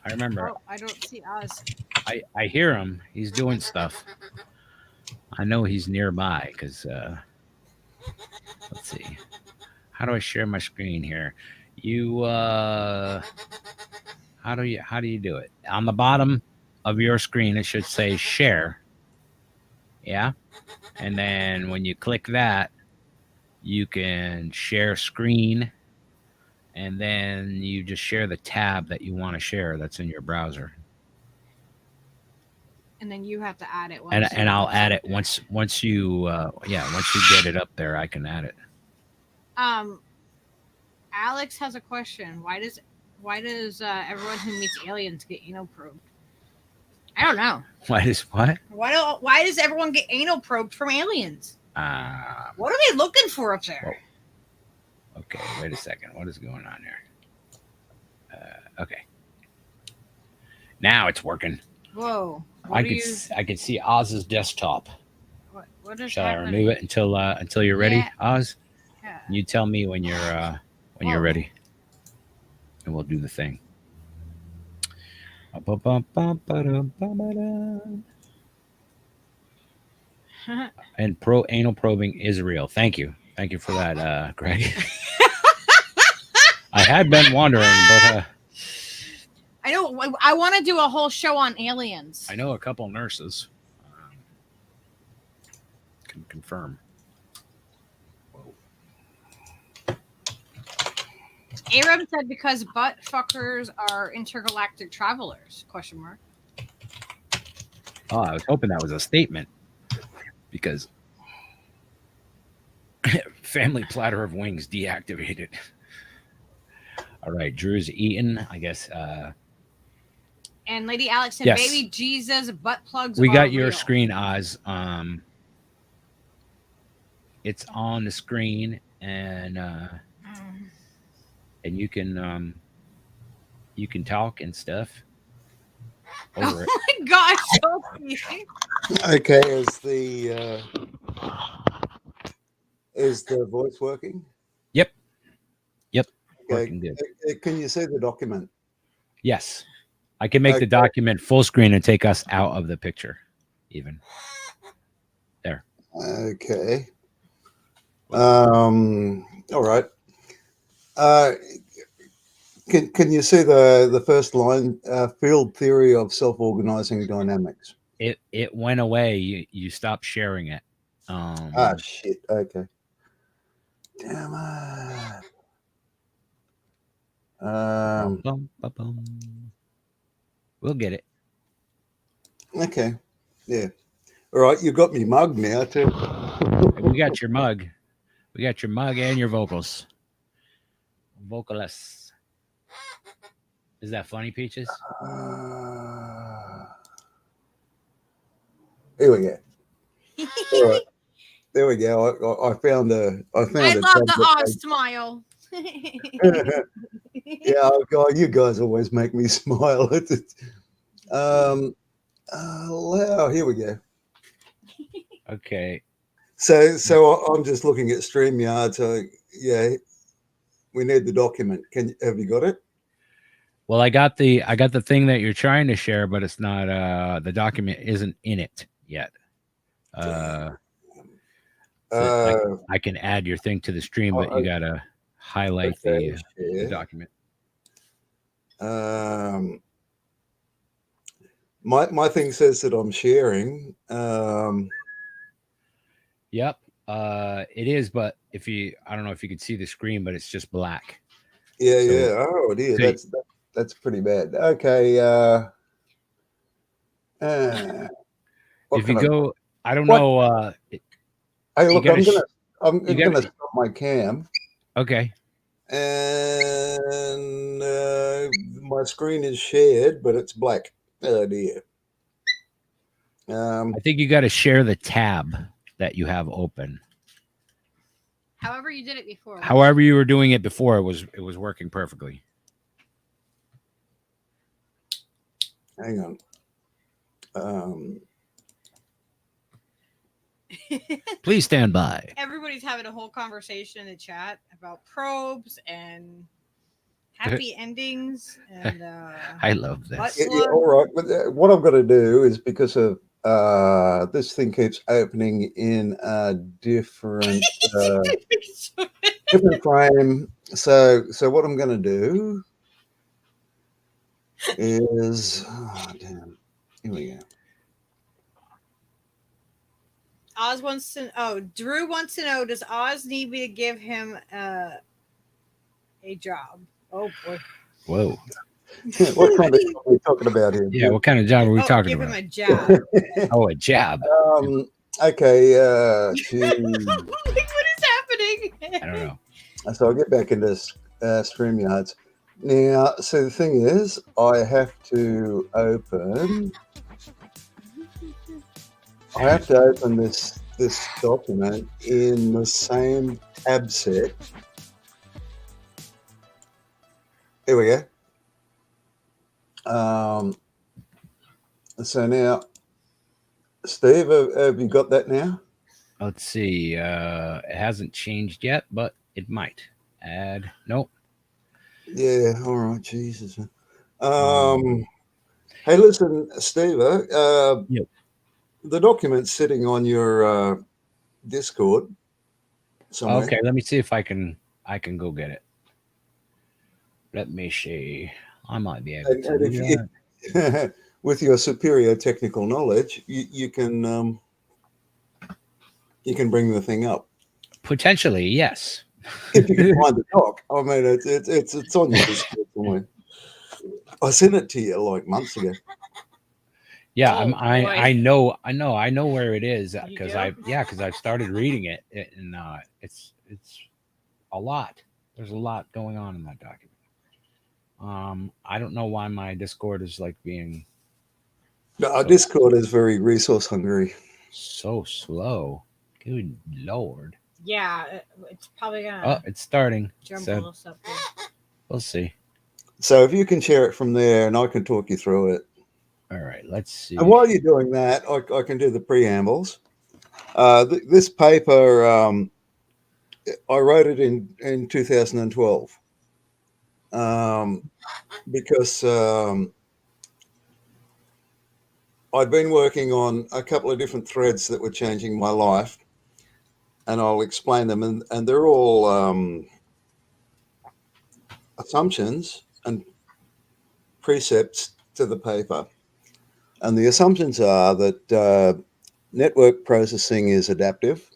I remember.
Oh, I don't see Oz.
I hear him. He's doing stuff. I know he's nearby because let's see. How do I share my screen here? How do you do it? On the bottom of your screen it should say share. Yeah. And then when you click that, you can share screen, and then you just share the tab that you want to share that's in your browser.
And then you have to add it.
And I'll add it once you get it up there, I can add it.
Alex has a question. Why does everyone who meets aliens get anal probed? I don't know.
Why does what?
Why does everyone get anal probed from aliens? What are they looking for up there?
Whoa. Okay, wait a second. What is going on there? Okay. Now it's working.
Whoa.
I can see Oz's desktop.
What is
Shall
happening?
I remove it until you're ready,
Yeah.
Oz?
Yeah.
You tell me when you're ready, and we'll do the thing. And anal probing is real. Thank you for that, Greg. I had been wondering, but
I know. I want to do a whole show on aliens.
I know a couple nurses can confirm.
Aram said because butt fuckers are intergalactic travelers? Question mark.
Oh, I was hoping that was a statement because family platter of wings deactivated. All right, Drew's eaten, I guess.
And Lady Alex said,
Yes.
"Baby Jesus, butt plugs."
We
are
got your
real.
screen, Oz. It's on the screen, and you can talk and stuff over it.
Oh my gosh, Sophie.
Okay, is the voice working?
Yep.
Okay.
Working good.
Can you see the document?
Yes, I can make the document full screen and take us out of the picture, even. There.
Okay. All right. Can you see the first line? Field theory of self-organizing dynamics.
It went away. You stopped sharing it.
Shit. Okay. Damn it.
We'll get it.
Okay. Yeah. All right. You got me mug now too.
We got your mug. We got your mug and your vocals. Vocalists. Is that funny, Peaches?
Here we go. All right. There we go. I found a.
I love the Oz smile.
Yeah, God, you guys always make me smile. Here we go.
Okay.
So I'm just looking at StreamYard. So yeah, we need the document. Have you got it?
Well, I got the thing that you're trying to share, but it's not. The document isn't in it yet. I can add your thing to the stream, but you gotta highlight the document.
My thing says that I'm sharing.
Yep, it is. But I don't know if you can see the screen, but it's just black.
Yeah, so, yeah. Oh, it is. That's pretty bad. Okay.
If you go, I don't know.
Hey, look, I'm gonna stop my cam.
Okay.
And my screen is shared, but it's black. Oh dear.
I think you got to share the tab that you have open.
However you did it before.
However you were doing it before, it was working perfectly.
Hang on.
Please stand by.
Everybody's having a whole conversation in the chat about probes and happy endings. And
I love this.
Yeah, all right, but what I've got to do is because of this thing keeps opening in a different different frame. So what I'm going to do is damn. Here we go.
Oz wants to. Drew wants to know: does Oz need me to give him a job? Oh boy.
Whoa.
What kind of stuff are we talking about here?
Yeah, what kind of job are we talking
give
about?
him a jab.
Oh, a jab.
Okay.
What is happening?
I don't know.
So I'll get back into StreamYards. Now, so the thing is, I have to open this document in the same tab set. Here we go. So now, Steve, have you got that now?
Let's see. It hasn't changed yet, but it might. Add. Nope.
Yeah. All right. Jesus. Hey, listen, Steve.
Yep.
The document's sitting on your Discord somewhere.
Okay, let me see if I can go get it. Let me see. I might be able to do that.
With your superior technical knowledge, you can bring the thing up.
Potentially, yes.
If you can find the doc. I mean, it's on your Discord somewhere. I sent it to you like months ago.
Yeah,
Oh,
I know where it is
You
because
do?
I've started reading it, and it's a lot. There's a lot going on in that document. I don't know why my Discord is like being
Our Discord is very resource hungry.
so slow. Good Lord.
Yeah, it's probably
Oh,
gonna
it's starting.
jumble
So
us up there.
we'll see.
So if you can share it from there, and I can talk you through it.
All right, let's see.
And while you're doing that, I can do the preambles. This paper, I wrote it in 2012 because I'd been working on a couple of different threads that were changing my life, and I'll explain them. And they're all assumptions and precepts to the paper. And the assumptions are that network processing is adaptive,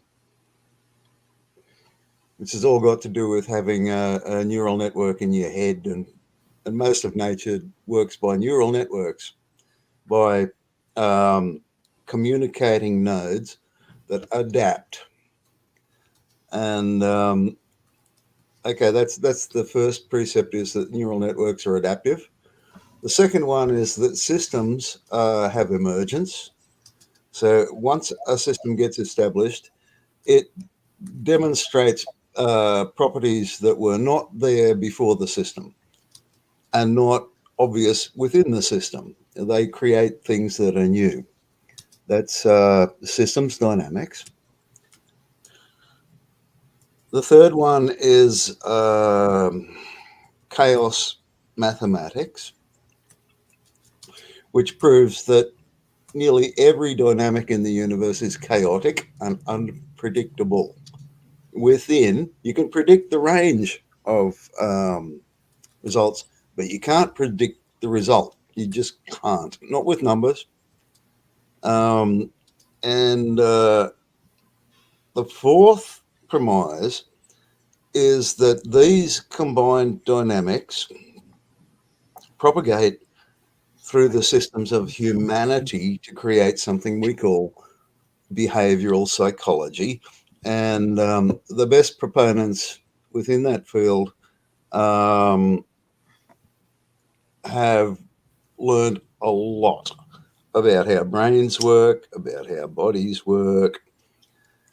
which has all got to do with having a neural network in your head. And most of nature works by neural networks, by communicating nodes that adapt. And okay, that's the first precept, is that neural networks are adaptive. The second one is that systems have emergence. So once a system gets established, it demonstrates properties that were not there before the system and not obvious within the system. They create things that are new. That's systems dynamics. The third one is chaos mathematics, which proves that nearly every dynamic in the universe is chaotic and unpredictable. Within, you can predict the range of results, but you can't predict the result. You just can't, not with numbers. And the fourth premise is that these combined dynamics propagate through the systems of humanity to create something we call behavioral psychology. And the best proponents within that field have learned a lot about how brains work, about how bodies work.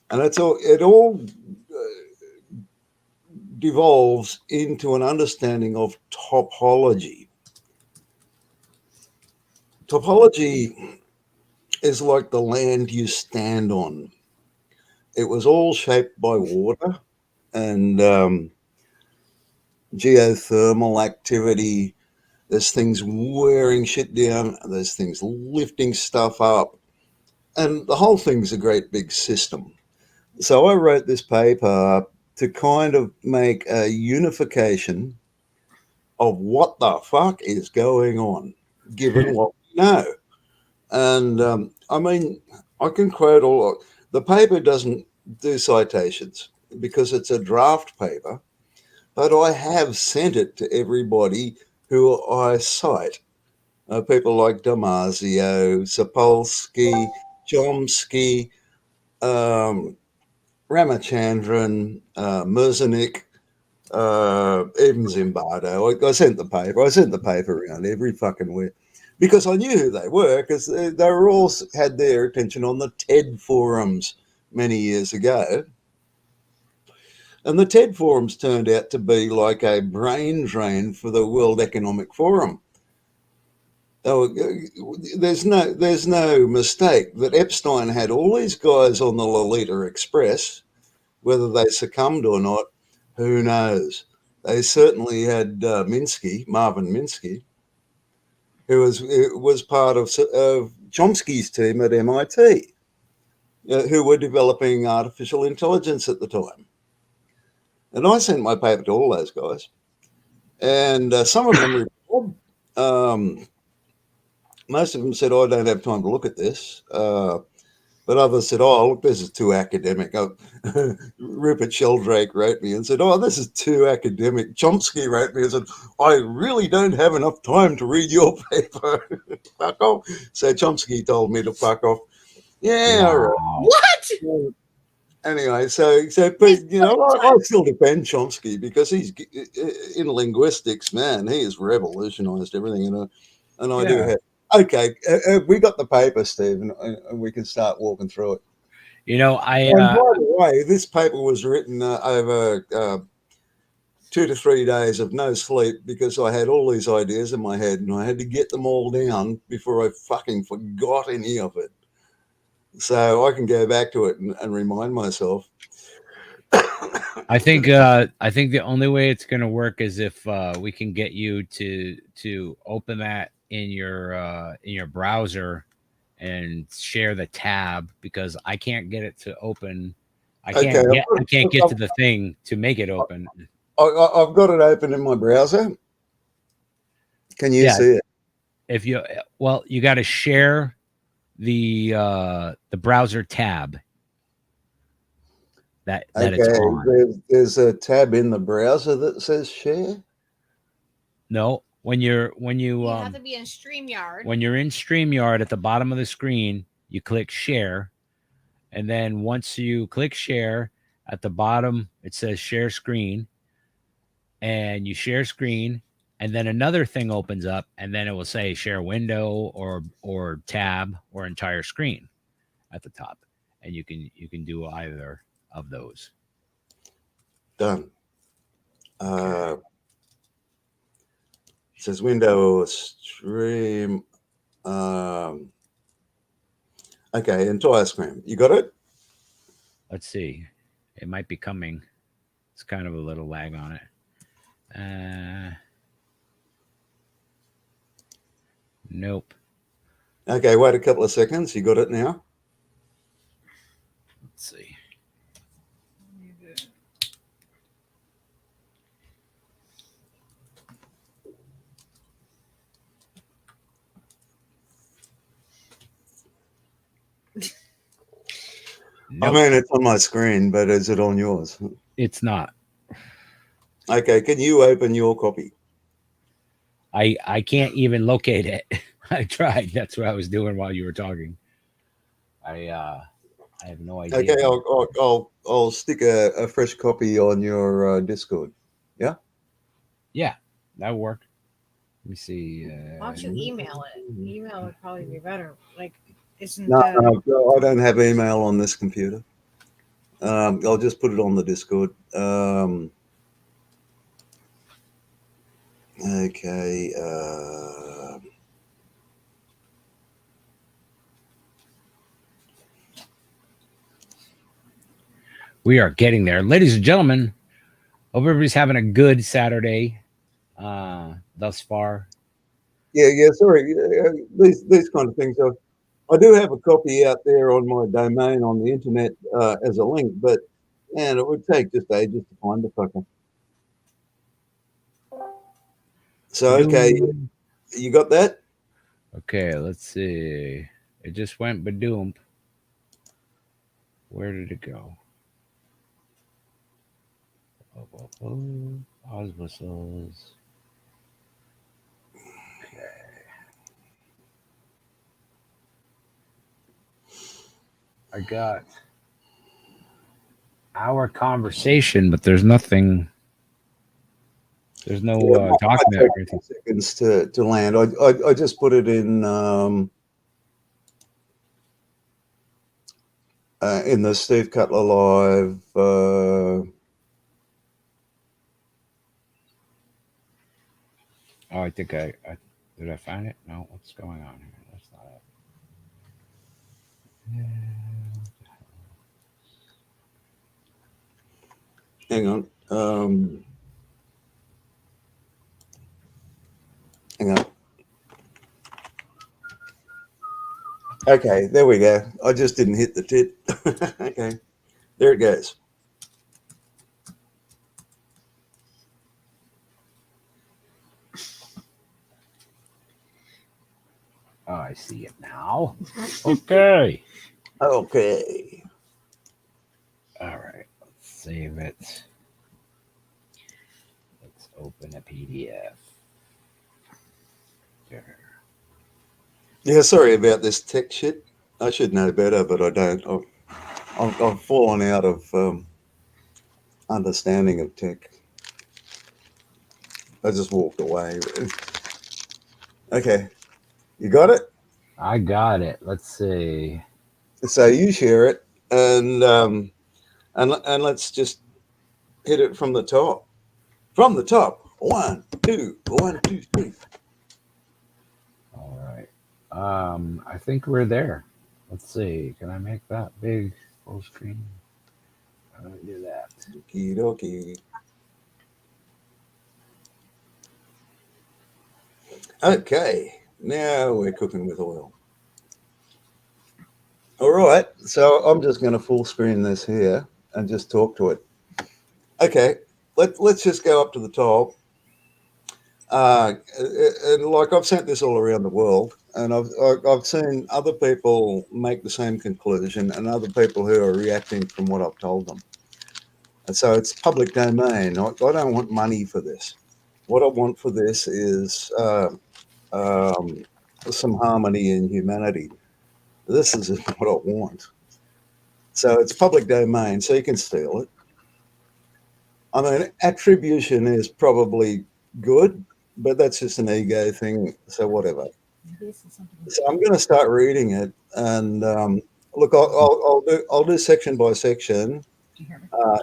And it all devolves into an understanding of topology. Topology is like the land you stand on. It was all shaped by water and geothermal activity. There's things wearing shit down, there's things lifting stuff up, and the whole thing's a great big system. So I wrote this paper to kind of make a unification of what the fuck is going on, given what we know. And I mean, I can quote all. The paper doesn't do citations because it's a draft paper, but I have sent it to everybody who I cite. People like Damasio, Sapolsky, Chomsky, Ramachandran, Merzenich, even Zimbardo. I sent the paper. I sent the paper around every fucking where because I knew who they were because they were all had their attention on the TED forums many years ago. And the TED forums turned out to be like a brain drain for the World Economic Forum. Oh, there's no mistake that Epstein had all these guys on the Lolita Express. Whether they succumbed or not, who knows? They certainly had Marvin Minsky, who was part of Chomsky's team at MIT, who were developing artificial intelligence at the time. And I sent my paper to all those guys, and some of them replied. Most of them said, "I don't have time to look at this." But others said, "Oh, look, this is too academic." Rupert Sheldrake wrote me and said, "Oh, this is too academic." Chomsky wrote me and said, "I really don't have enough time to read your paper." Fuck off. So Chomsky told me to fuck off. Yeah, all right.
What?
Anyway, but you know, I still defend Chomsky because he's in linguistics, man. He has revolutionized everything, and I do have. Okay, we got the paper, Steve, and we can start walking through it.
You know,
And by the way, this paper was written over 2 to 3 days of no sleep because I had all these ideas in my head and I had to get them all down before I fucking forgot any of it. So I can go back to it and remind myself.
I think the only way it's going to work is if we can get you to open that in your browser and share the tab, because I can't get it to open. I can't get to the thing to make it open.
I've got it open in my browser. Can you see it?
If you you got to share the browser tab. That it's on.
There's a tab in the browser that says share.
No, when you
have to be in StreamYard.
When you're in StreamYard, at the bottom of the screen, you click share, and then once you click share, at the bottom it says share screen, and you share screen, and then another thing opens up, and then it will say share window or tab or entire screen at the top, and you can do either of those.
Done. It says window stream. Okay, entire screen. You got it?
Let's see. It might be coming. It's kind of a little lag on it. Nope.
Okay, wait a couple of seconds. You got it now?
Let's see.
Nope. I mean, it's on my screen, but is it on yours?
It's not.
Okay, can you open your copy?
I can't even locate it. I tried. That's what I was doing while you were talking. I have no idea.
Okay, I'll stick a fresh copy on your Discord. Yeah.
Yeah, that'll work. Let me see.
Why don't you email it? Email would probably be better. Like, isn't
no, I don't have email on this computer. I'll just put it on the Discord. Okay.
We are getting there, ladies and gentlemen. Hope everybody's having a good Saturday thus far.
Yeah. Sorry, these kind of things. I do have a copy out there on my domain on the internet as a link, but man, it would take just ages to find the fucker. So okay, you got that?
Okay, let's see. It just went badoom. Where did it go? Pause whistles. I got our conversation, but there's nothing. There's no
Yeah, it might
document
take
or anything.
seconds to land. I just put it in the Steve Cutler Live.
Oh, I think I did. I find it? No. What's going on here? That's not it.
Hang on. Hang on. Okay, there we go. I just didn't hit the tit. Okay, there it goes.
Oh, I see it now. Okay.
Okay.
All right. Let's save it. Let's open a PDF. There.
Yeah, sorry about this tech shit. I should know better, but I don't. I've fallen out of understanding of tech. I just walked away. Okay, you got it?
I got it. Let's see.
So you share it, and let's just hit it from the top. From the top. 1, 2, 1, 2, 3.
All right. I think we're there. Let's see. Can I make that big full screen? How do I do that?
Okie dokie. Okay, now we're cooking with oil. All right, so I'm just going to full screen this here and just talk to it. Okay, let's just go up to the top. And like I've sent this all around the world, and I've seen other people make the same conclusion, and other people who are reacting from what I've told them. And so it's public domain. I don't want money for this. What I want for this is some harmony in humanity. This is what I want. So it's public domain, so you can steal it. I mean, attribution is probably good, but that's just an ego thing. So whatever. So I'm going to start reading it, and look, I'll do section by section.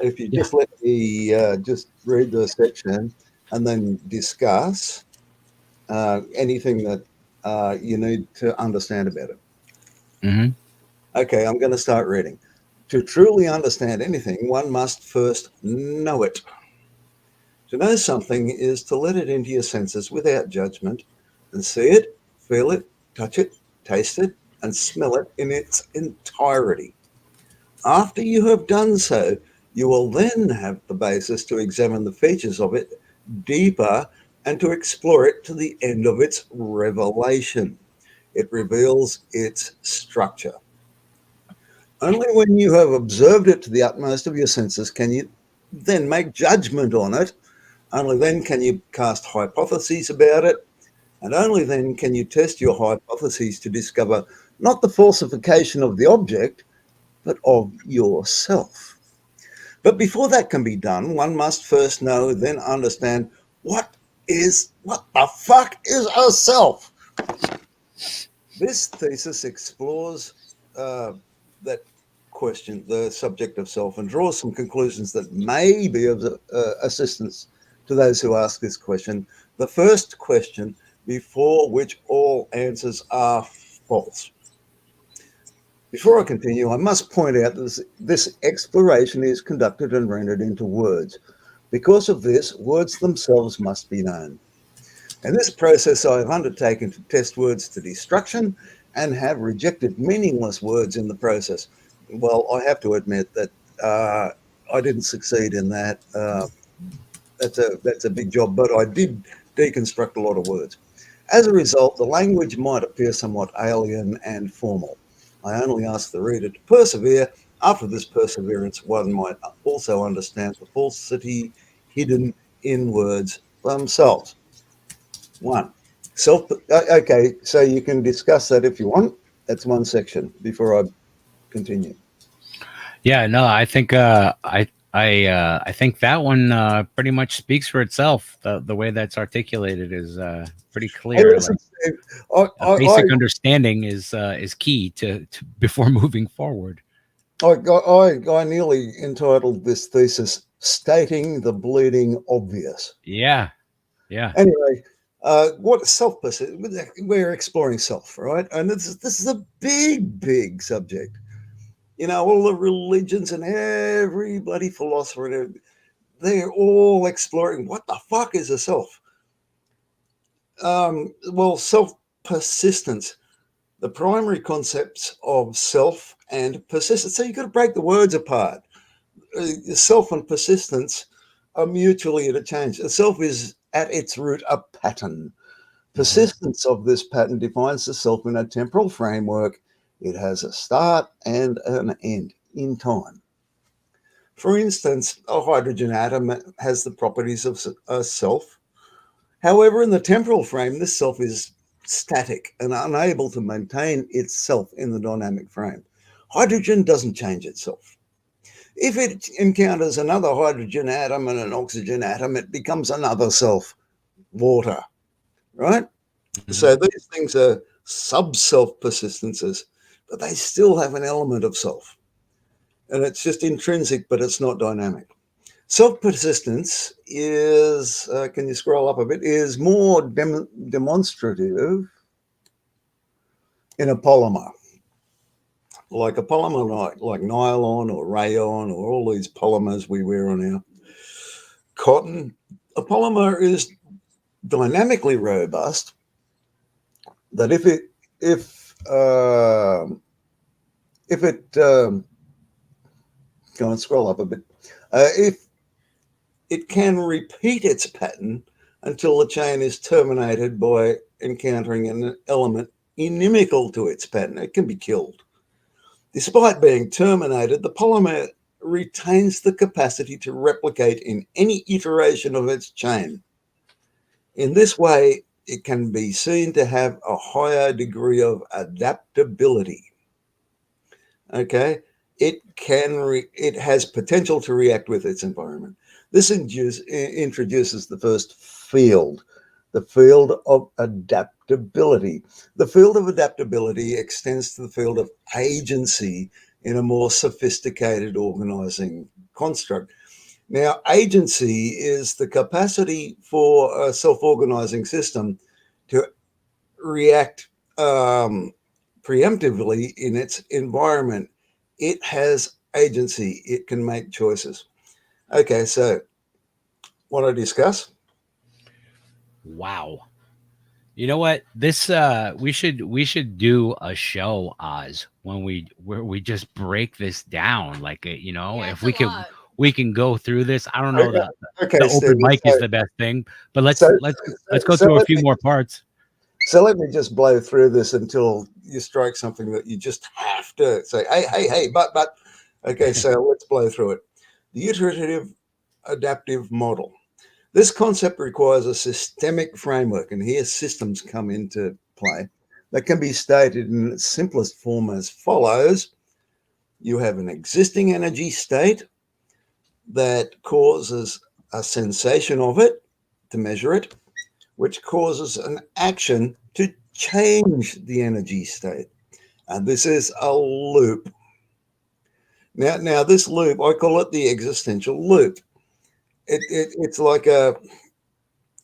If you just let me just read the section and then discuss anything that you need to understand about it.
Mm-hmm.
Okay, I'm going to start reading. To truly understand anything, one must first know it. To know something is to let it into your senses without judgment and see it, feel it, touch it, taste it, and smell it in its entirety. After you have done so, you will then have the basis to examine the features of it deeper and to explore it to the end of its revelation. It reveals its structure. Only when you have observed it to the utmost of your senses can you then make judgment on it. Only then can you cast hypotheses about it. And only then can you test your hypotheses to discover not the falsification of the object, but of yourself. But before that can be done, one must first know, then understand what the fuck is a self? This thesis explores that question, the subject of self, and draws some conclusions that may be of assistance to those who ask this question. The first question, before which all answers are false. Before I continue, I must point out that this exploration is conducted and rendered into words. Because of this, words themselves must be known. In this process, I have undertaken to test words to destruction and have rejected meaningless words in the process. Well, I have to admit that I didn't succeed in that. That's a big job, but I did deconstruct a lot of words. As a result, the language might appear somewhat alien and formal. I only ask the reader to persevere. After this perseverance, one might also understand the falsity hidden in words themselves. 1. Okay, so you can discuss that if you want. That's one section before I Continue.
Yeah, no, I think I think that one pretty much speaks for itself. The way that's articulated is pretty
Hey,
clear.
listen,
Like
Steve,
a basic understanding is key to before moving forward.
I nearly entitled this thesis "Stating the Bleeding Obvious."
Yeah, yeah.
Anyway, what self perception? We're exploring self, right? And this is a big subject. You know, all the religions and every bloody philosopher, they're all exploring what the fuck is a self. Well, self persistence. The primary concepts of self and persistence. So you've got to break the words apart. Self and persistence are mutually interchanged. A self is at its root a pattern. Persistence of this pattern defines the self in a temporal framework. It has a start and an end in time. For instance, a hydrogen atom has the properties of a self. However, in the temporal frame, this self is static and unable to maintain itself in the dynamic frame. Hydrogen doesn't change itself. If it encounters another hydrogen atom and an oxygen atom, it becomes another self, water, right? So these things are sub-self persistences, but they still have an element of self. And it's just intrinsic, but it's not dynamic. Self-persistence is, can you scroll up a bit, is more demonstrative in a polymer. Like a polymer like nylon or rayon or all these polymers we wear on our cotton. A polymer is dynamically robust that if it go and scroll up a bit, if it can repeat its pattern until the chain is terminated by encountering an element inimical to its pattern, it can be killed. Despite being terminated, the polymer retains the capacity to replicate in any iteration of its chain. In this way, it can be seen to have a higher degree of adaptability. Okay, it has potential to react with its environment. This introduces the first field, the field of adaptability. The field of adaptability extends to the field of agency in a more sophisticated organizing construct. Now, agency is the capacity for a self-organizing system to react preemptively in its environment. It has agency. It can make choices. Okay, so want to discuss?
Wow. You know what? This we should do a show, Oz, where we just break this down. Like
Yeah,
if
it's a lot.
we can go through this. I don't know that
Okay,
the open
Steve,
mic
so-
is the best thing, but let's
so-
go
so
through a
let
few
me-
more parts.
So let me just blow through this until you strike something that you just have to say, hey, but. Okay, so let's blow through it. The iterative adaptive model. This concept requires a systemic framework, and here systems come into play, that can be stated in its simplest form as follows. You have an existing energy state that causes a sensation of it, to measure it, which causes an action to change the energy state. And this is a loop. Now this loop, I call it the existential loop. It's like a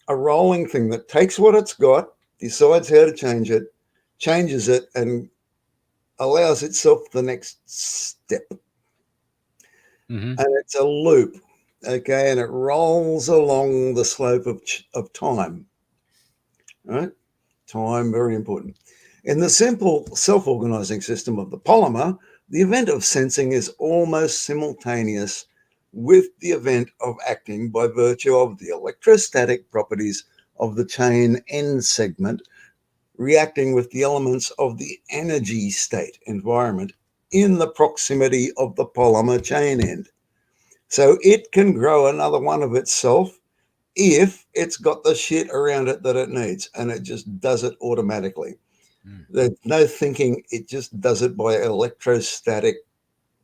rolling thing that takes what it's got, decides how to change it, changes it, and allows itself the next step.
Mm-hmm.
And it's a loop, okay? And it rolls along the slope of time, right? Time, very important. In the simple self-organizing system of the polymer, the event of sensing is almost simultaneous with the event of acting by virtue of the electrostatic properties of the chain end segment, reacting with the elements of the energy state environment in the proximity of the polymer chain end. So it can grow another one of itself if it's got the shit around it that it needs, and it just does it automatically. There's no thinking. It just does it by electrostatic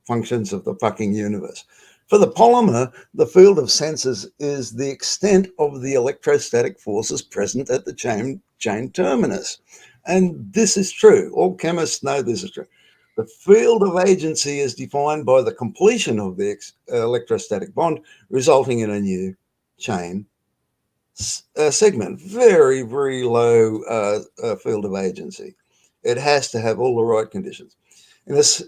functions of the fucking universe. For the polymer, the field of senses is the extent of the electrostatic forces present at the chain terminus. And this is true. All chemists know this is true. The field of agency is defined by the completion of the electrostatic bond, resulting in a new chain segment. Very, very low field of agency. It has to have all the right conditions.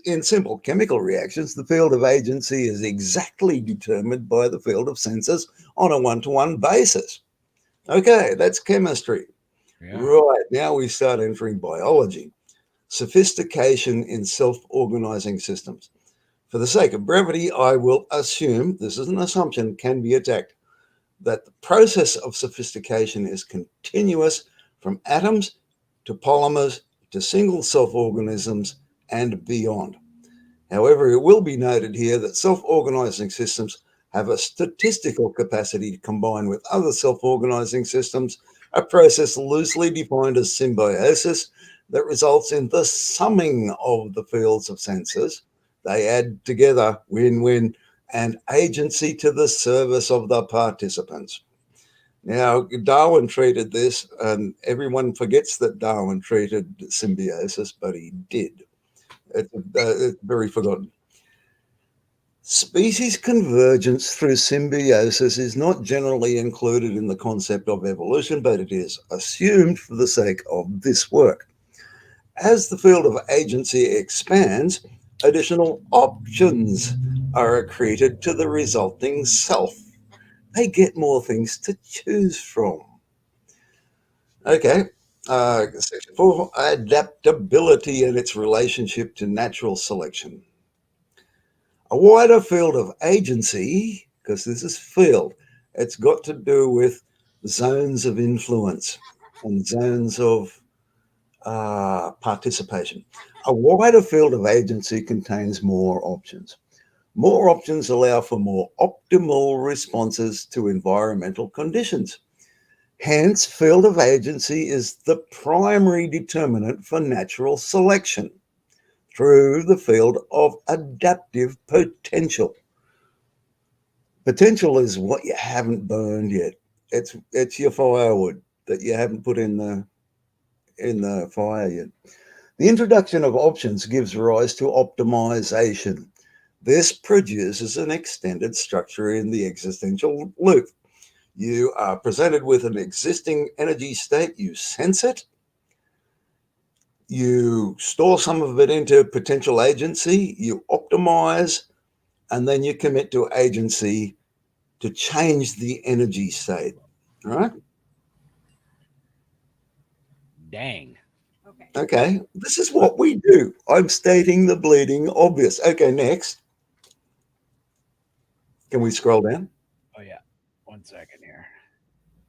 In simple chemical reactions, the field of agency is exactly determined by the field of senses on a one-to-one basis. Okay, that's chemistry.
Yeah.
Right, now we start entering biology. Sophistication in self-organizing systems. For the sake of brevity, I will assume, this is an assumption, can be attacked, that the process of sophistication is continuous from atoms to polymers to single self-organisms and beyond. However, it will be noted here that self-organizing systems have a statistical capacity to combine with other self-organizing systems, a process loosely defined as symbiosis that results in the summing of the fields of senses. They add together, win-win, and agency to the service of the participants. Now, Darwin treated this, and everyone forgets that Darwin treated symbiosis, but he did. It's very forgotten. Species convergence through symbiosis is not generally included in the concept of evolution, but it is assumed for the sake of this work. As the field of agency expands, additional options are accreted to the resulting self. They get more things to choose from. Okay, section 4, adaptability and its relationship to natural selection. A wider field of agency, because this is field, it's got to do with zones of influence and zones of participation. A wider field of agency contains more options. More options allow for more optimal responses to environmental conditions. Hence, field of agency is the primary determinant for natural selection through the field of adaptive potential. Potential is what you haven't burned yet. It's your firewood that you haven't put in the fire yet. The introduction of options gives rise to optimization. This produces an extended structure in the existential loop. You are presented with an existing energy state, you sense it, you store some of it into potential agency, you optimize, and then you commit to agency to change the energy state. All right?
Dang.
Okay, this is what we do. I'm stating the bleeding obvious. Okay, next. Can we scroll down?
Oh, yeah. 1 second here.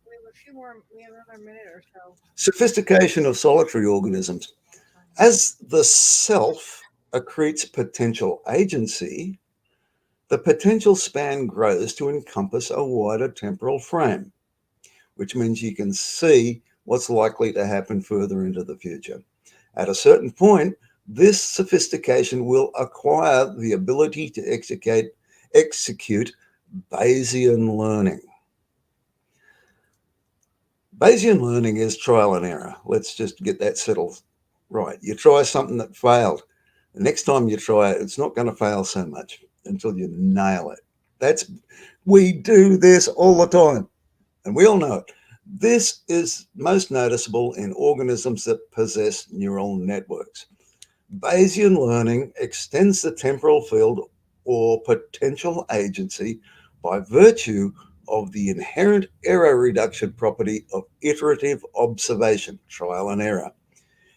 We have a few more. We have another minute or so.
Sophistication of solitary organisms. As the self accretes potential agency, the potential span grows to encompass a wider temporal frame, which means you can see what's likely to happen further into the future. At a certain point, this sophistication will acquire the ability to execute Bayesian learning. Bayesian learning is trial and error. Let's just get that settled right. You try something that failed. The next time you try it, it's not going to fail so much until you nail it. We do this all the time, and we all know it. This is most noticeable in organisms that possess neural networks. Bayesian learning extends the temporal field or potential agency by virtue of the inherent error reduction property of iterative observation, trial and error.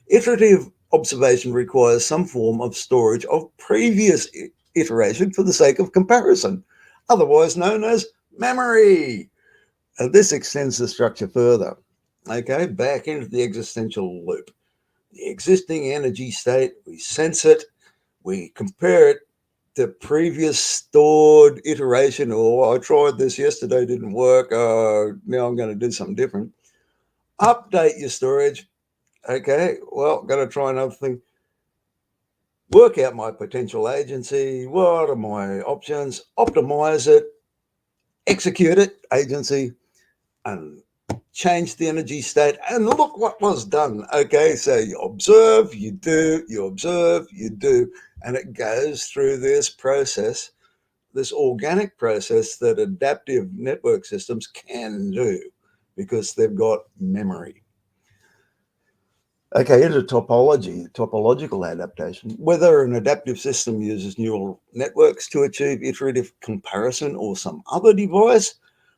Iterative observation requires some form of storage of previous iteration for the sake of comparison, otherwise known as memory. And this extends the structure further. Okay, back into the existential loop. The existing energy state, we sense it, we compare it to previous stored iteration. Oh, I tried this yesterday, didn't work. Now I'm going to do something different. Update your storage. Okay, well, got to try another thing. Work out my potential agency. What are my options? Optimize it, execute it, agency, and change the energy state. And look what was done. Okay, so you observe, you do, you observe, you do, and it goes through this process, this organic process that adaptive network systems can do because they've got memory. Okay, into topological adaptation. Whether an adaptive system uses neural networks to achieve iterative comparison or some other device,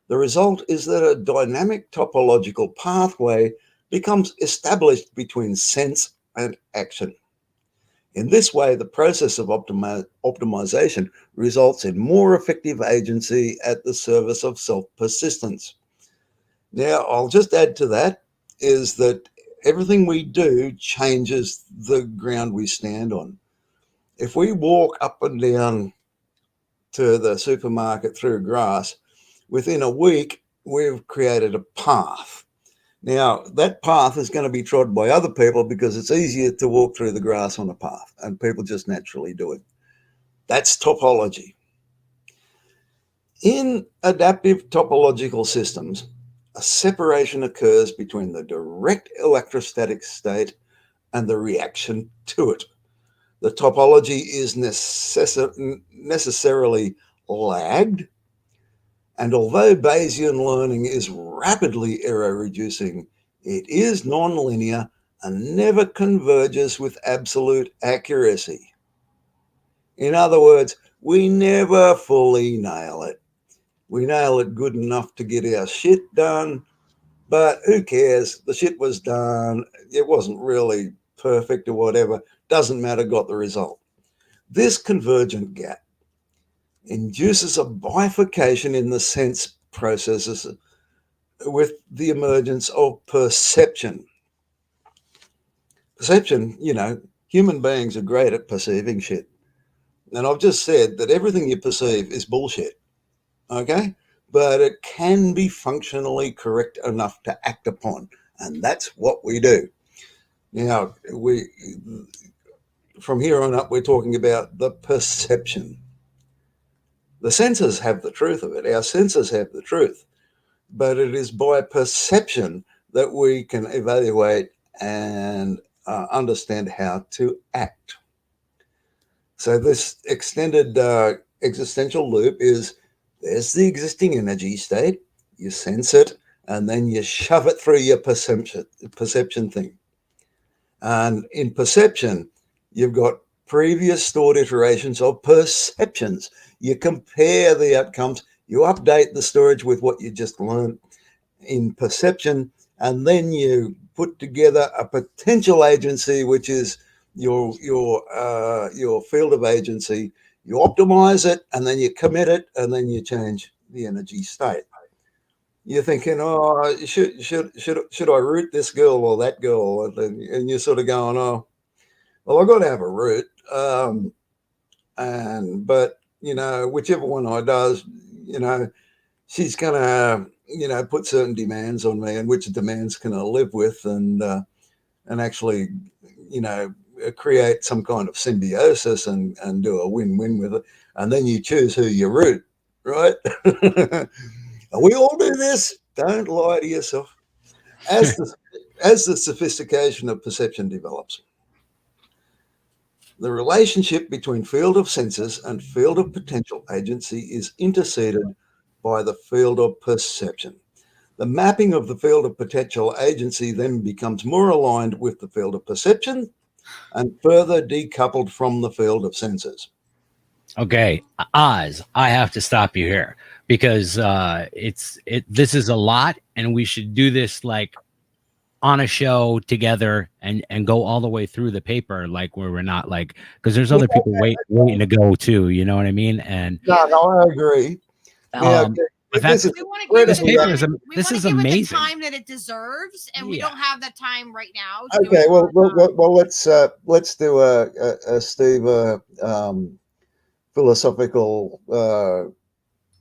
the result is that a dynamic topological pathway becomes established between sense and action. In this way, the process of optimization results in more effective agency at the service of self-persistence. Now, I'll just add to that is that everything we do changes the ground we stand on. If we walk up and down to the supermarket through grass, within a week, we've created a path. Now, that path is going to be trod by other people because it's easier to walk through the grass on a path, and people just naturally do it. That's topology. In adaptive topological systems, a separation occurs between the direct electrostatic state and the reaction to it. The topology is necessarily lagged, and although Bayesian learning is rapidly error-reducing, it is nonlinear and never converges with absolute accuracy. In other words, we never fully nail it. We nail it good enough to get our shit done, but who cares? The shit was done. It wasn't really perfect or whatever. Doesn't matter, got the result. This convergent gap induces a bifurcation in the sense processes with the emergence of perception. Perception, human beings are great at perceiving shit. And I've just said that everything you perceive is bullshit, okay? But it can be functionally correct enough to act upon, and that's what we do. Now, from here on up, we're talking about the perception. The senses have the truth of it. Our senses have the truth, but it is by perception that we can evaluate and understand how to act. So this extended existential loop is there's the existing energy state, you sense it, and then you shove it through your perception thing. And in perception, you've got previous thought iterations of perceptions. You compare the outcomes, you update the storage with what you just learned in perception, and then you put together a potential agency, which is your field of agency. You optimize it, and then you commit it, and then you change the energy state. You're thinking, oh, should I root this girl or that girl? And you're sort of going, oh, well, I've got to have a root. But whichever one I does, she's going to, put certain demands on me, and which demands can I live with, and actually, create some kind of symbiosis and do a win-win with it. And then you choose who you root, right? We all do this. Don't lie to yourself. As the sophistication of perception develops, the relationship between field of senses and field of potential agency is interceded by the field of perception. The mapping of the field of potential agency then becomes more aligned with the field of perception and further decoupled from the field of senses.
Okay, Oz, I have to stop you here because this is a lot, and we should do this like on a show together and go all the way through the paper, like where we're not like, because there's other people waiting to go too. You know what I mean? And
no, I agree.
But this is amazing.
It the time that it deserves, and we don't have that time right now.
Okay, well, let's do a Steve philosophical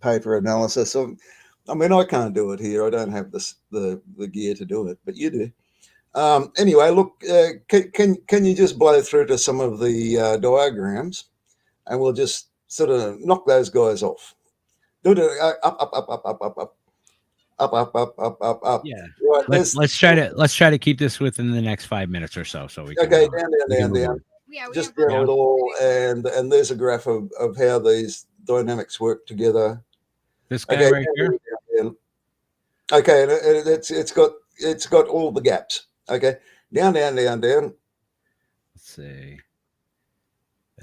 paper analysis. I mean, I can't do it here. I don't have the gear to do it, but you do. Anyway, look, can you just blow through to some of the diagrams, and we'll just sort of knock those guys off. Do it up.
Yeah.
Right,
Let's try to keep this within the next 5 minutes or so we can.
Okay,
we can move
down.
on.
Yeah, we
Just
have
down it all, and there's a graph of how these dynamics work together.
This guy right here.
Down. Okay, and it's got all the gaps. Okay, down.
Let's see.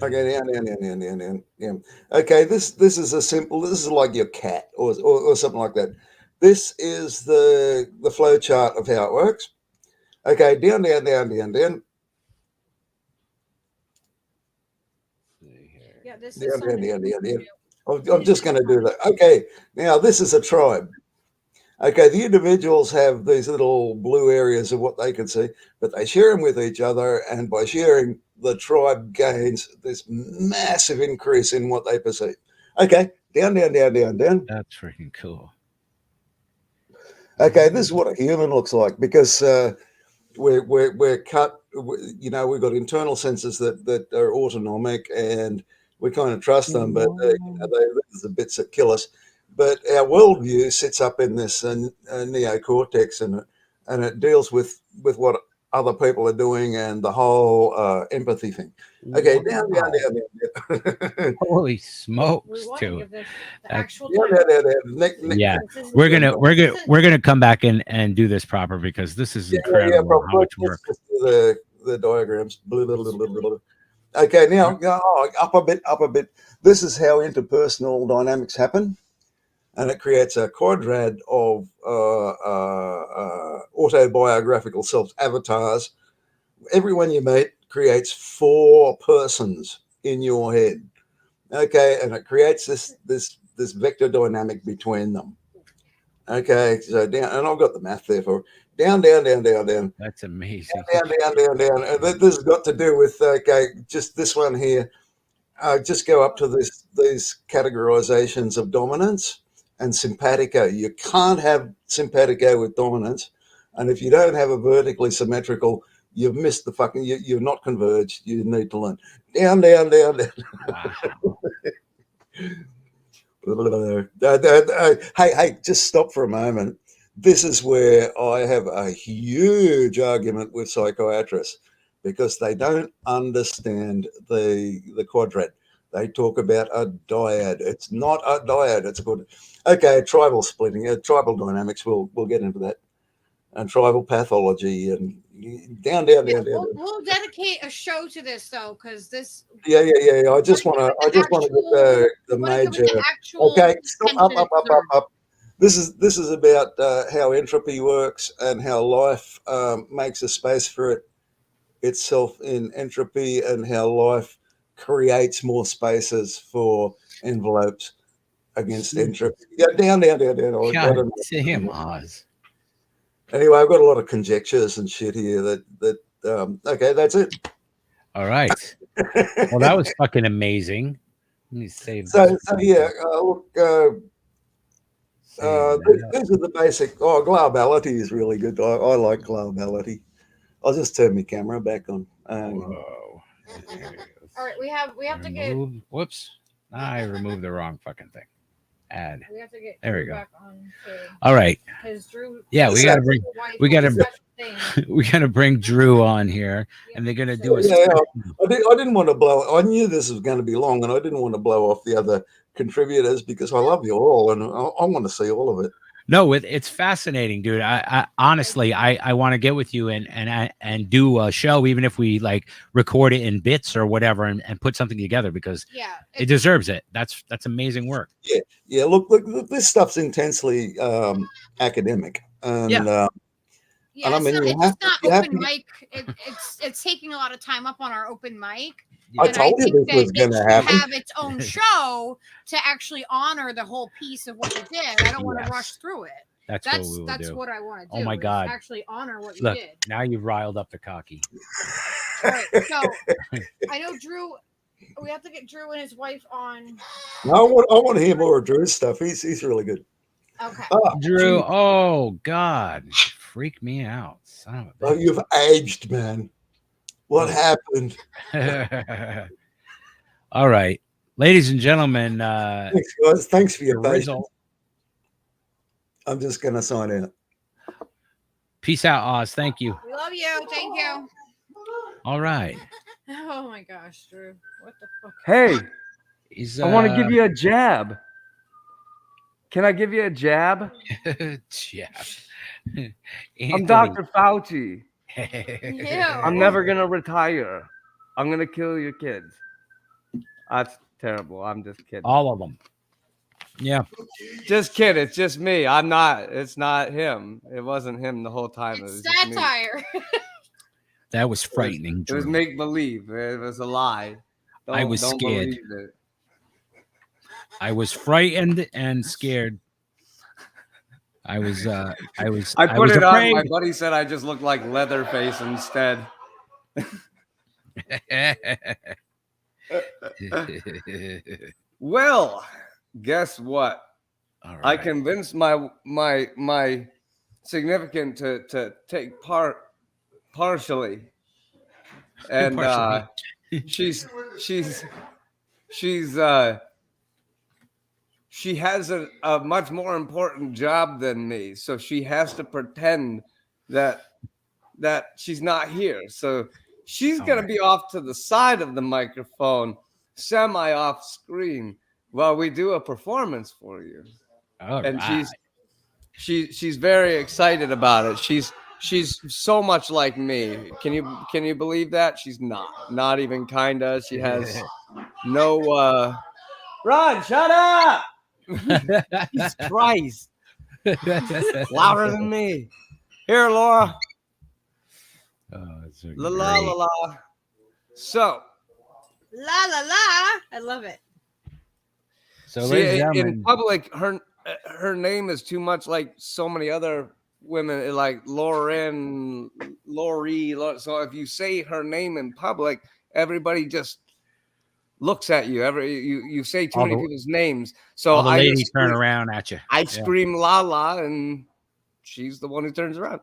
Okay, down. Yeah. Okay, this is a simple. This is like your cat or something like that. This is the flow chart of how it works. Okay, down.
Yeah, this
Down.
is
I'm just going to do that. Okay, now this is a tribe. Okay, the individuals have these little blue areas of what they can see, but they share them with each other, and by sharing, the tribe gains this massive increase in what they perceive. Okay, down.
That's freaking cool.
Okay, this is what a human looks like, because we're cut. We've got internal senses that are autonomic, and we kind of trust them, but there's the bits that kill us. But our worldview sits up in this neocortex, and it deals with what other people are doing and the whole empathy thing. Okay, down.
Holy smokes,
We want to
dude.
give this the actual
Down.
Yeah, we're gonna come back and do this proper, because this is incredible how much work.
Let's do the diagrams. Okay, now up a bit. This is how interpersonal dynamics happen, and it creates a quadrant of autobiographical self-avatars. Everyone you meet creates 4 persons in your head. Okay, and it creates this vector dynamic between them. Okay, so down, and I've got the math there for down.
That's amazing.
Down. And this has got to do with just this one here. Just go up to these categorizations of dominance and simpatico. You can't have simpatico with dominance, and if you don't have a vertically symmetrical, you've missed the fucking. You're not converged. You need to learn down.
Wow.
Hey, just stop for a moment. This is where I have a huge argument with psychiatrists, because they don't understand the quadrant. They talk about a dyad. It's not a dyad. It's called tribal splitting, tribal dynamics. We'll get into that, and tribal pathology, and down.
We'll dedicate a show to this, though, because this.
Yeah. I just want to get the major. Okay, stop. Up. This is about how entropy works and how life makes a space for itself in entropy, and how life creates more spaces for envelopes against entropy. Yeah, down.
God damn, Oz.
Anyway, I've got a lot of conjectures and shit here that okay, that's it.
All right. Well, that was fucking amazing. Let me save
So
this.
yeah, look, these are the basic. Globality is really good. I like globality. I'll just turn my camera back on.
Whoa.
All right, we have to get.
Whoops! I removed the wrong fucking thing. Add.
We have to get.
There we go.
Back on
all right.
Because Drew.
Yeah, we gotta bring Drew on here, and they're gonna do a.
Yeah, I didn't want to blow. I knew this was going to be long, and I didn't want to blow off the other contributors, because I love you all, and I want to see all of it.
No, it's fascinating, dude. I honestly, I want to get with you and do a show, even if we like record it in bits or whatever, and put something together, because it deserves it. That's amazing work.
Yeah. Look, this stuff's intensely academic, and
and I mean, it's not open mic. It's taking a lot of time up on our open mic.
I told you this was going to happen.
Have its own show to actually honor the whole piece of what you did. I don't want to rush through it.
That's
what I want to do.
Oh my God!
Actually honor what you
Look,
did.
now you've riled up the cocky.
All right, so I know Drew. We have to get Drew and his wife on.
No, I want to hear more of Drew's stuff. He's really good.
Okay.
Drew. Oh God. freak me out, son of a
Oh, you've aged, man. What happened?
bitch. All right, ladies and gentlemen,
Thanks, guys. Thanks for your
the
patience.
result.
I'm just going to sign out.
Peace out, Oz. Thank you.
We love you. Thank you.
All right.
Oh my gosh, Drew. What the fuck?
Hey,
He's,
I want to give you a jab. Can I give you a jab?
Jeff.
I'm Dr. Fauci.
Ew.
I'm never going to retire. I'm going to kill your kids. That's terrible. I'm just kidding.
All of them. Yeah.
Just kidding. It's just me. I'm not. It's not him. It wasn't him the whole time. It was
It's
just me.
satire.
That was frightening.
It was
Drew.
make believe. It was a lie.
I was
don't
scared.
believe it.
I was frightened and scared. I was
I
was
put it on.
afraid.
My buddy said I just looked like Leatherface instead. Well, guess what?
All
I
right.
convinced my significant to take part partially, and
Partially.
she's she has a much more important job than me, so she has to pretend that she's not here. So she's
All
gonna
right.
be off to the side of the microphone, semi off screen, while we do a performance for you.
All
And
right.
she's very excited about it. She's so much like me. Can you believe that? She's not even kinda. She has no Ron, shut up. Jesus Christ. Louder than me. Here, Laura.
Oh, it's so
La la la
great.
la. So
La la la. I love it.
So,
see,
ladies and
in
gentlemen,
public, her name is too much like so many other women, like Lauren, Lori. So if you say her name in public, everybody just looks at you. You say too
All
many
the-
people's names. So
all the
I
ladies
just
turn
scream-
around at you.
I
Yeah.
scream la la, and she's the one who turns around.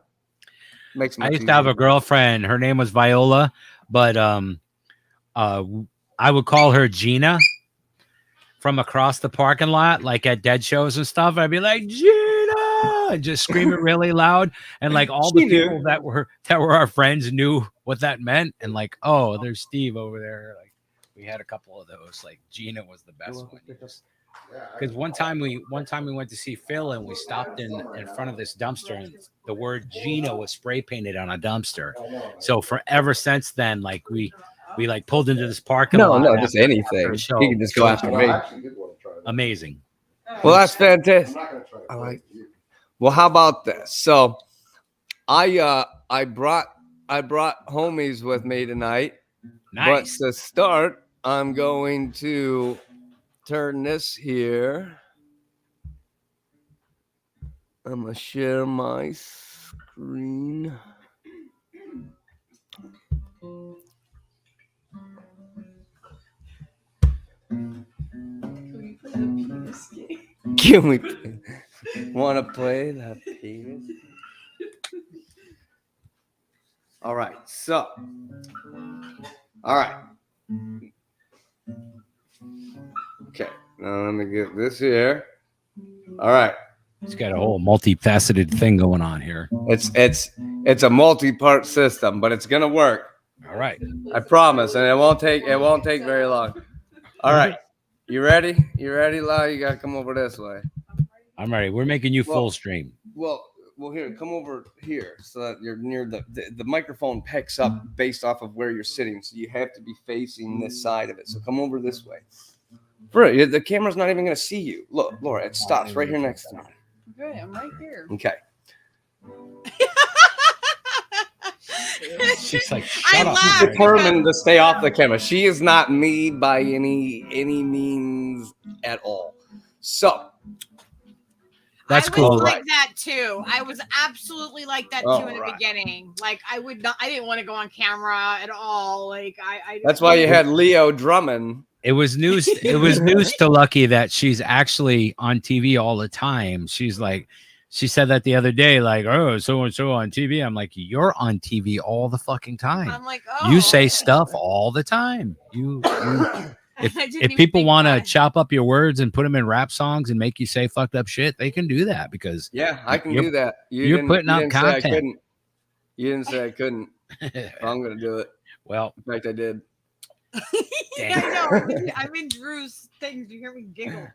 Makes
I
much
used to have a
easier.
girlfriend. Her name was Viola, but I would call her Gina from across the parking lot, like at dead shows and stuff. I'd be like, Gina, and just scream it really loud. And like all the
She knew.
people that were our friends knew what that meant. And like, oh, there's Steve over there. Like we had a couple of those. Like Gina was the best one. Because one time we went to see Phil and we stopped in front of this dumpster and the word Gina was spray painted on a dumpster. So forever since then, like we like pulled into this parking lot.
No, just
after
anything.
the show.
You can just go after me.
Amazing.
Well, that's fantastic. I like. Well, how about this? So, I brought homies with me tonight.
Nice.
But to start, I'm going to turn this here. I'm gonna share my screen. Can we want to play that penis? All right, so, all right. Okay, now let me get this here. All right,
It's got a whole multifaceted thing going on here.
it's a multi-part system, but it's gonna work.
All right.
I promise, and it won't take very long. All right, you ready? You ready, Lau? You gotta come over this way.
I'm ready. We're making you
Well-
full stream.
Well, here, come over here so that you're near the microphone picks up based off of where you're sitting. So you have to be facing this side of it. So come over this way. Bro, the camera's not even going to see you. Look, Laura, it stops right here next to me.
Okay, I'm right here.
Okay.
She's like,
I
shut up.
laughed.
Determined to stay off the camera. She is not me by any means at all. So
That's
I
cool.
was like
Right.
that too. I was absolutely like that too
All
in the
right.
beginning. Like I didn't want to go on camera at all. Like I
that's why you had Leo drumming.
It was news. It was news to Lucky that she's actually on TV all the time. She's like, She said that the other day, like, oh, so and so on TV. I'm like, you're on TV all the fucking time.
I'm like, oh,
You say stuff all the time. If
I didn't
if
even
people
think
want to
that.
chop up your words and put them in rap songs and make you say fucked up shit, they can do that because
Yeah, I can
You're-
do that.
you're putting out
say I
content.
couldn't. You didn't say I couldn't. I'm gonna do it.
well,
In fact, I did.
Yeah, I know. I'm in Drew's things. You hear me giggle.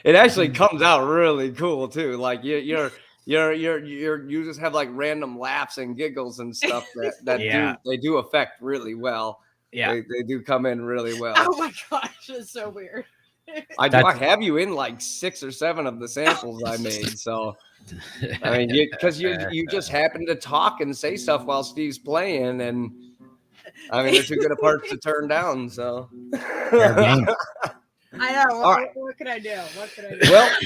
It actually comes out really cool too. Like you just have like random laughs and giggles and stuff that
Yeah.
they do affect really well.
yeah.
They do come in really well.
Oh my gosh, that's so weird.
I have you in like 6 or 7 of the samples I made. So I mean, because you just happen to talk and say stuff while Steve's playing, and I mean they're too good of parts to turn down. So
Fair game.
I know.
All right.
What can I do? What can I do?
well,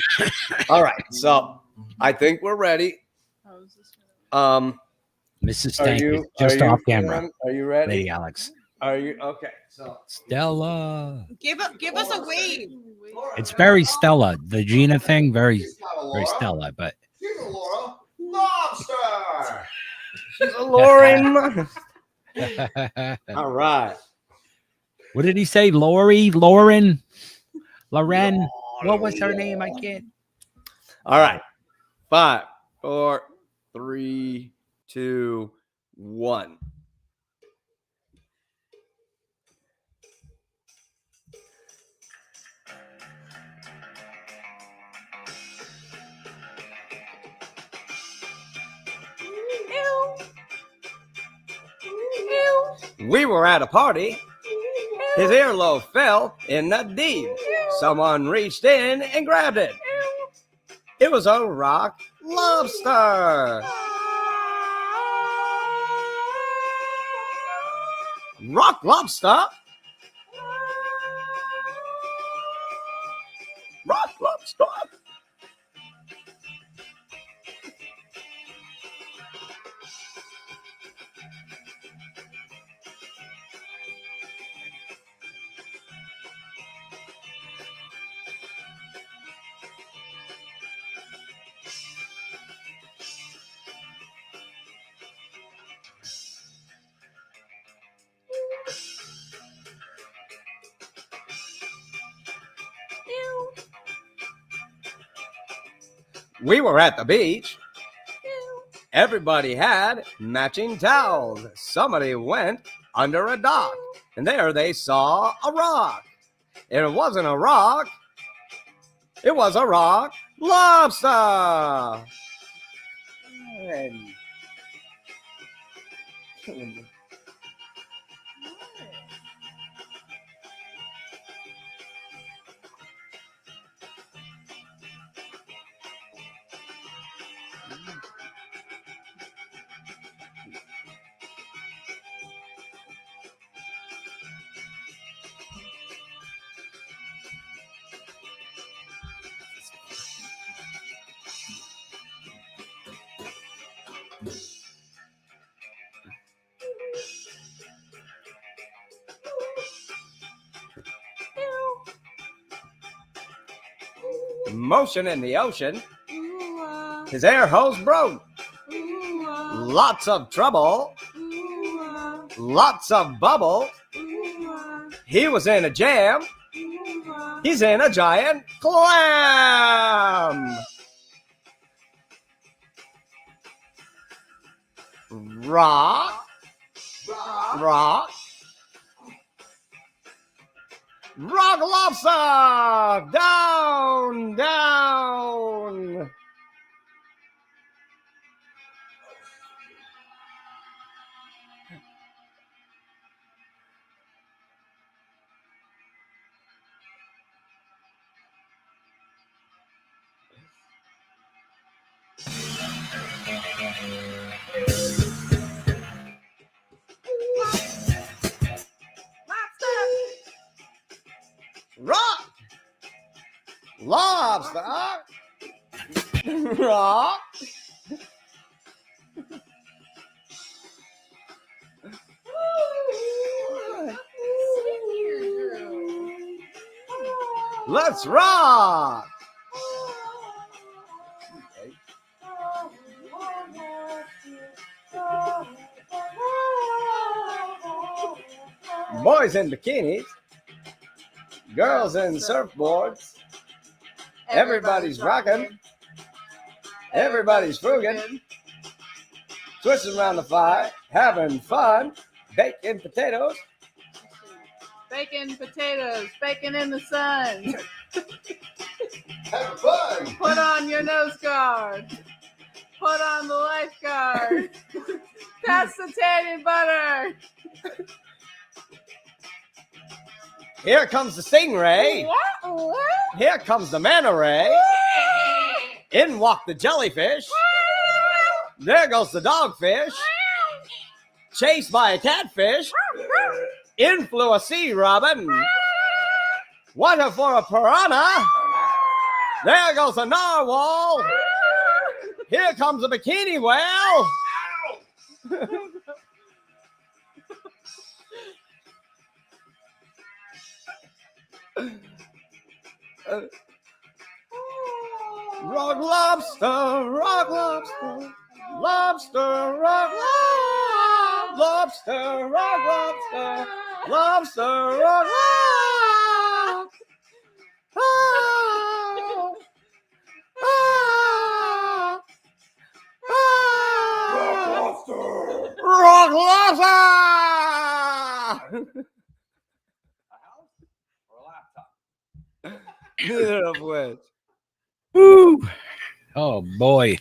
all right. So I think we're ready.
How is this
Mrs.
Are
Stank
you
is just
are you
off camera.
feeling- Are you ready?
Lady Alex.
Are you okay? So
Stella.
Give us a wave.
It's very Stella. The Gina thing, very Stella, but
She's a Laura Lobster.
she's a Lauren. All right.
what did he say? Lauren? What was her name? I can't.
All right. 5, 4, 3, 2, 1. We were at a party. His earlobe fell in the deed. Someone reached in and grabbed it. It was a rock lobster. Rock lobster. Rock lobster. We were at the beach. Everybody had matching towels. Somebody went under a dock, and there they saw a rock. It wasn't a rock. It was a rock lobster. Motion in the ocean. His air hose broke. Lots of trouble. Lots of bubble. He was in a jam. He's in a giant clam. Rock. Rock. Rock lobster! Down, down! Rock! Lobster! Rock! Let's rock! Boys in bikinis, girls in surfboards. Everybody's rocking. Everybody's frugging. Twisting around the fire, having fun. Baking potatoes.
Bacon, potatoes, bacon in the sun.
Have fun.
Put on your nose guard. Put on the lifeguard. Pass the tanning butter.
Here comes the stingray. Here comes the manta ray. In walk the jellyfish. There goes the dogfish. Chased by a catfish. In flew a sea robin. Water for a piranha. There goes a narwhal. Here comes a bikini whale. Rock lobster, rock lobster, lobster, rock lobster, rock lobster, lobster, rock lobster. Rock lobster. Neither of which.
Woo! Oh boy.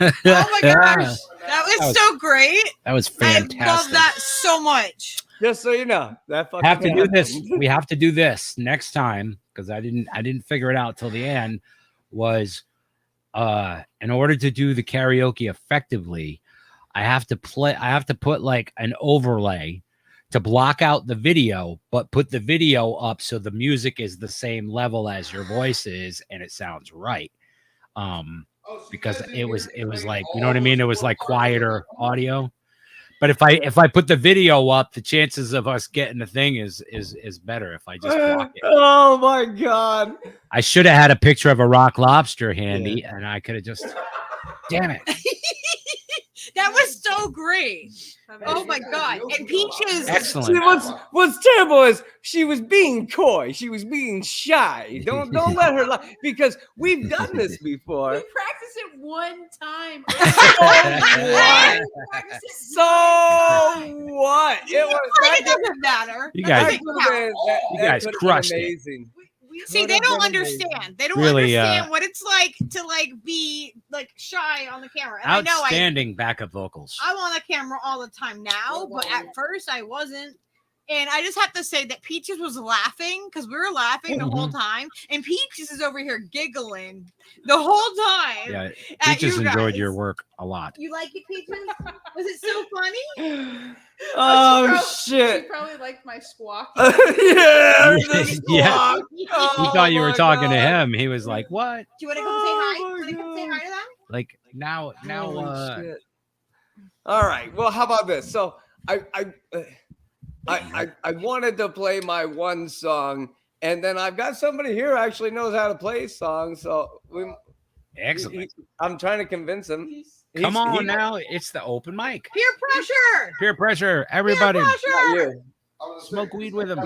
Oh my gosh, that was so great.
That was fantastic.
I love that so much.
Just so you know, that fucking
Have to do this.
happened.
We have to do this next time because I didn't figure it out till the end. Was in order to do the karaoke effectively, I have to put like an overlay to block out the video, but put the video up so the music is the same level as your voice is and it sounds right. Because it was like, you know what I mean? It was like quieter audio. But if I put the video up, the chances of us getting the thing is better if I just block it.
Oh my god.
I should have had a picture of a rock lobster handy, and I could have just. Damn it!
That was so great. Oh my god. And Peaches.
Excellent.
See, what's terrible is she was being coy. She was being shy. Don't let her lie, because we've done this before.
We practiced it one time.
So what? It was
It doesn't matter.
You guys-
That doesn't count.
You guys
could've been
crushed it.
amazing.
See, they don't understand. They don't
Really,
understand what it's like to be like shy on the camera. And I know
Outstanding backup vocals.
I'm on the camera all the time now, but at first I wasn't. And I just have to say that Peaches was laughing because we were laughing the whole time, and Peaches is over here giggling the whole time.
Yeah,
at
Peaches
you
enjoyed
guys.
your work a lot.
You like it, Peaches? Was it so funny?
Oh
She
shit.
probably liked my squawk.
Yeah, the
Yeah.
squawk.
He
Oh,
thought you were
my
talking to
God.
him. He was like, "What?"
Do you want to come say hi?
Oh,
Want to come say hi to them?
Like now.
Holy shit. All right. Well, how about this? So I wanted to play my one song, and then I've got somebody here who actually knows how to play songs. So
Excellent.
I'm trying to convince him.
Come on
He-
now, it's the open mic.
Peer pressure.
Peer pressure, everybody.
Peer pressure.
you.
Smoke weed with him.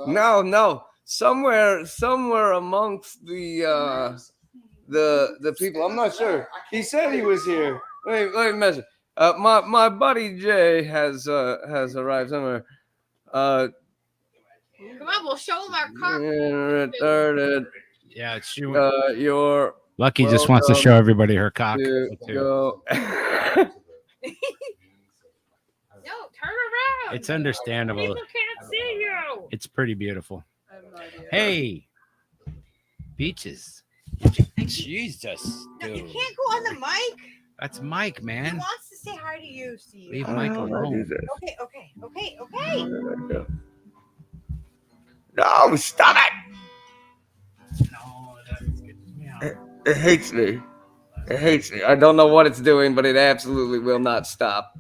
No. Somewhere amongst the people. I'm not sure. He said he was here. Let me measure. My buddy Jay has arrived somewhere.
Come on, we'll show them our car.
Retarded.
Yeah, it's you.
Your
Lucky just wants to
welcome
show everybody her cock.
to
too.
go.
No, turn around.
It's understandable.
People can't see you.
It's pretty beautiful.
I have no idea.
Hey, Peaches. Jesus,
No, you
dude.
can't go on the mic.
That's Mike,
He
man.
wants to say hi to you, Steve.
Leave Mike alone.
Okay.
No, stop it!
No, that's good. Yeah.
It hates me. It hates me. I don't know what it's doing, but it absolutely will not stop.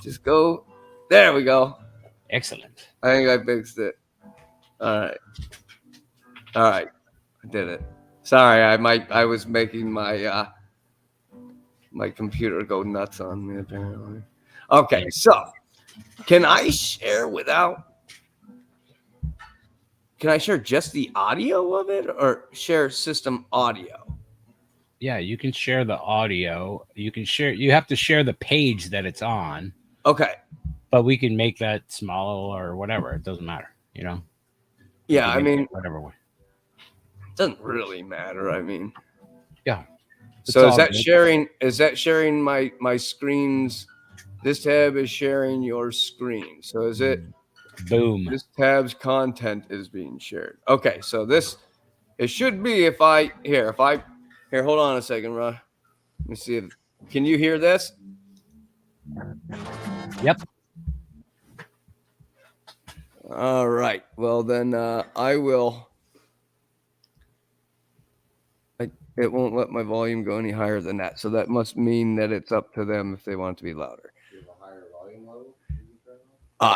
Just go. There we go.
Excellent.
I think I fixed it. All right. I did it. Sorry, I was making my my computer go nuts on me apparently. Okay, so Can I share without? Can I share just the audio of it or share system audio?
Yeah, you can share the audio. You can share. You have to share the page that it's on,
Okay.
but we can make that small or whatever. It doesn't matter, you know. We
Yeah,
can
I
make
mean,
it whatever way.
it doesn't really matter. I mean,
Yeah.
so
It's
is
all
that
good.
sharing? Is that sharing my screens? This tab is sharing your screen. So is it?
Boom.
This tab's content is being shared. Okay, so this it should be if I here hold on a second, Rod. Let me see if can you hear this?
Yep.
All right. Well then I will. It won't let my volume go any higher than that. So that must mean that it's up to them if they want it to be louder.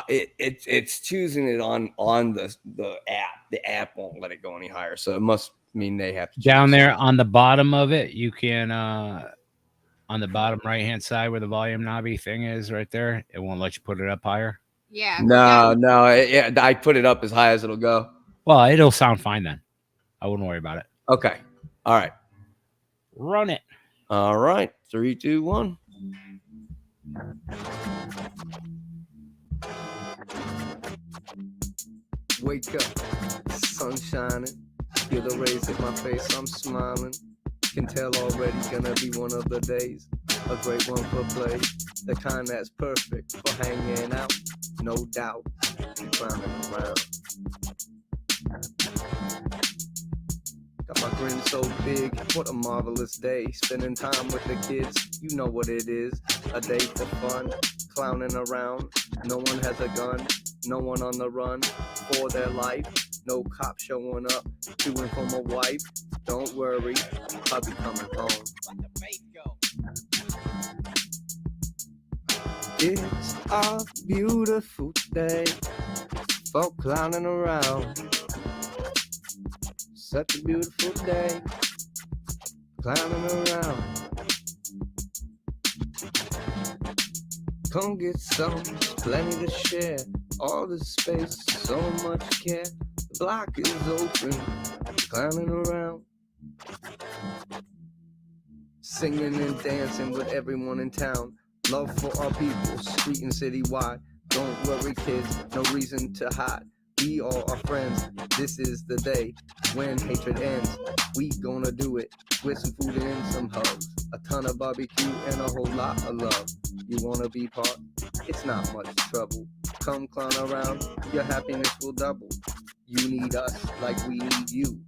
It's choosing it on the app. The app won't let it go any higher. So it must mean they have to
Down
choose.
there on the bottom of it, you can on the bottom right hand side where the volume knobby thing is right there, it won't let you put it up higher.
Yeah.
No. Yeah, I put it up as high as it'll go.
Well, it'll sound fine then. I wouldn't worry about it.
Okay. All right.
Run it.
All right. 3, 2, 1. Wake up, sun shining. Feel the rays hit my face, I'm smiling. Can tell already gonna be one of the days. A great one for play, the kind that's perfect for hanging out. No doubt, clowning around. Got my grin so big, what a marvelous day. Spending time with the kids, you know what it is. A day for fun, clowning around. No one has a gun, no one on the run for their life. No cop showing up to and from a wife. Don't worry, I'll be coming home. It's a beautiful day for clowning around. Such a beautiful day, clowning around. Come get some, plenty to share. All the space, so much care. The block is open, clowning around. Singing and dancing with everyone in town. Love for our people, street and citywide. Don't worry, kids, no reason to hide. We all are friends, this is the day when hatred ends. We gonna do it with some food and some hugs. A ton of barbecue and a whole lot of love. You wanna be part? It's not much trouble. Come clown around, your happiness will double. You need us like we need you.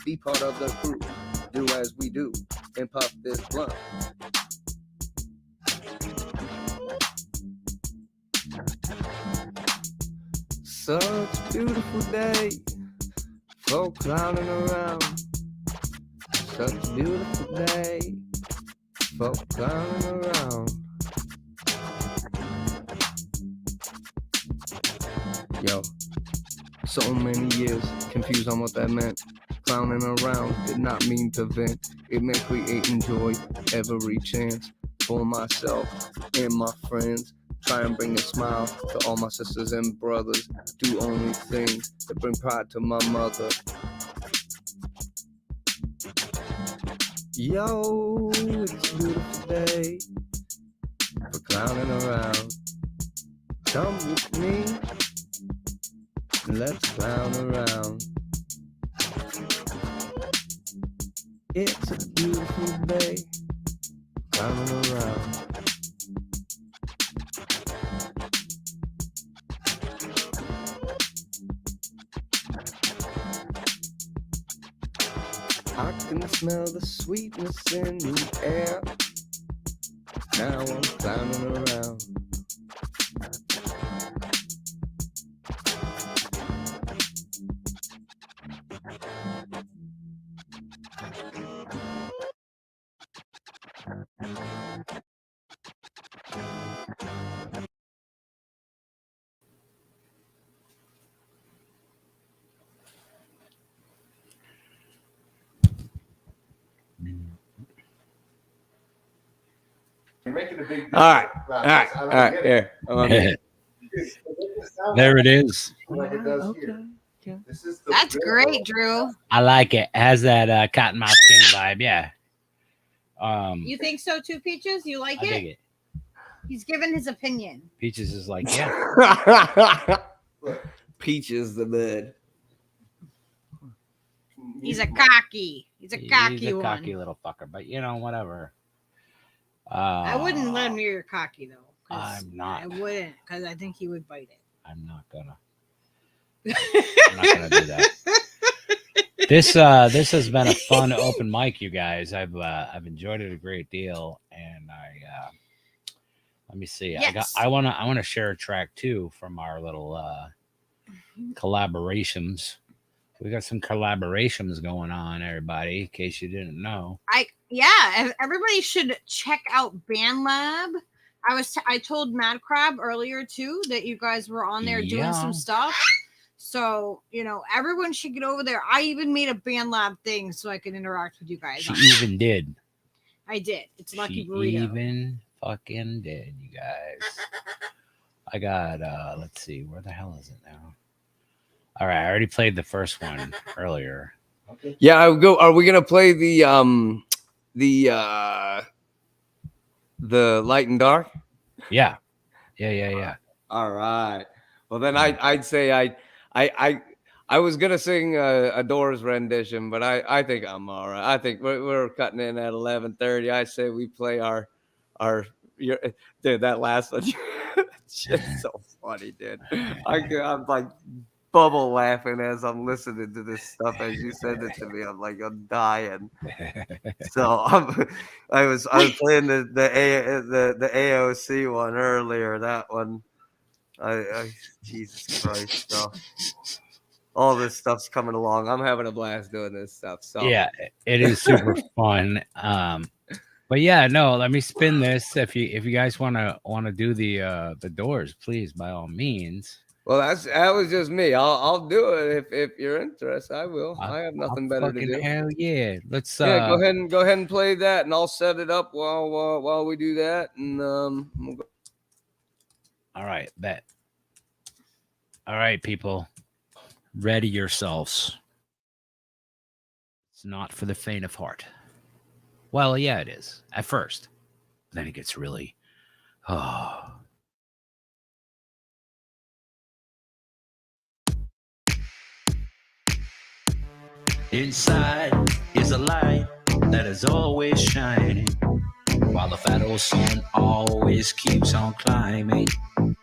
Be part of the crew, do as we do, and puff this blunt. Such a beautiful day for clowning around. Such a beautiful day for clowning around. Yo, so many years confused on what that meant. Clowning around did not mean to vent. It meant creating joy every chance for myself and my friends. Try and bring a smile to all my sisters and brothers. Do only things that bring pride to my mother. Yo, it's a beautiful day for clowning around. Come with me, let's clown around. It's a beautiful day, clowning around. I can smell the sweetness in the air. Now I'm clowning around. You're making a big deal. All right. Here.
There it is.
Like it does here. This is the
That's
real-
great, Drew.
I like it. Has that Cottonmouth King vibe. Yeah.
You think so too, Peaches? You like
I
it?
dig it.
He's given his opinion.
Peaches is like, yeah.
Peaches the bud.
He's a cocky. He's a cocky
He's a
one.
cocky little fucker, but you know, whatever.
I wouldn't let him near your cocky though. 'cause
I'm not.
I wouldn't, because I think he would bite it.
I'm not gonna. I'm not gonna do that. This has been a fun open mic, you guys. I've enjoyed it a great deal, and let me see.
Yes.
I wanna share a track too from our little collaborations. We got some collaborations going on, everybody, in case you didn't know.
Everybody should check out BandLab. I told Mad Crab earlier too that you guys were on there doing some stuff. So, everyone should get over there. I even made a BandLab thing so I could interact with you guys.
She even did.
I did. It's Lucky
She
Burrito.
even fucking did, you guys. I got let's see, where the hell is it now? All right, I already played the first one earlier.
Yeah, I would go. Are we gonna play the light and dark?
Yeah.
All right. Well, then I'd say I was gonna sing a Doors rendition, but I think I'm all right. I think we're cutting in at 11:30. I say we play our dude, that last one. Shit's so funny, dude. I'm like bubble laughing as I'm listening to this stuff as you send it to me. I'm dying. So I was playing the AOC one earlier. That one, I Jesus Christ. So all this stuff's coming along. I'm having a blast doing this stuff. So
Yeah, it is super fun. But yeah, no, let me spin this. If you guys wanna do the Doors, please, by all means.
Well, that was just me. I'll do it if you're interested. I will. I have nothing better to do.
Hell yeah. Let's
Yeah, go ahead and play that, and I'll set it up while we do that. And we'll go.
All right, bet. All right, people, ready yourselves. It's not for the faint of heart. Well, yeah, it is at first. Then it gets really, Inside is a light that is always shining, while the fat old sun always keeps on climbing.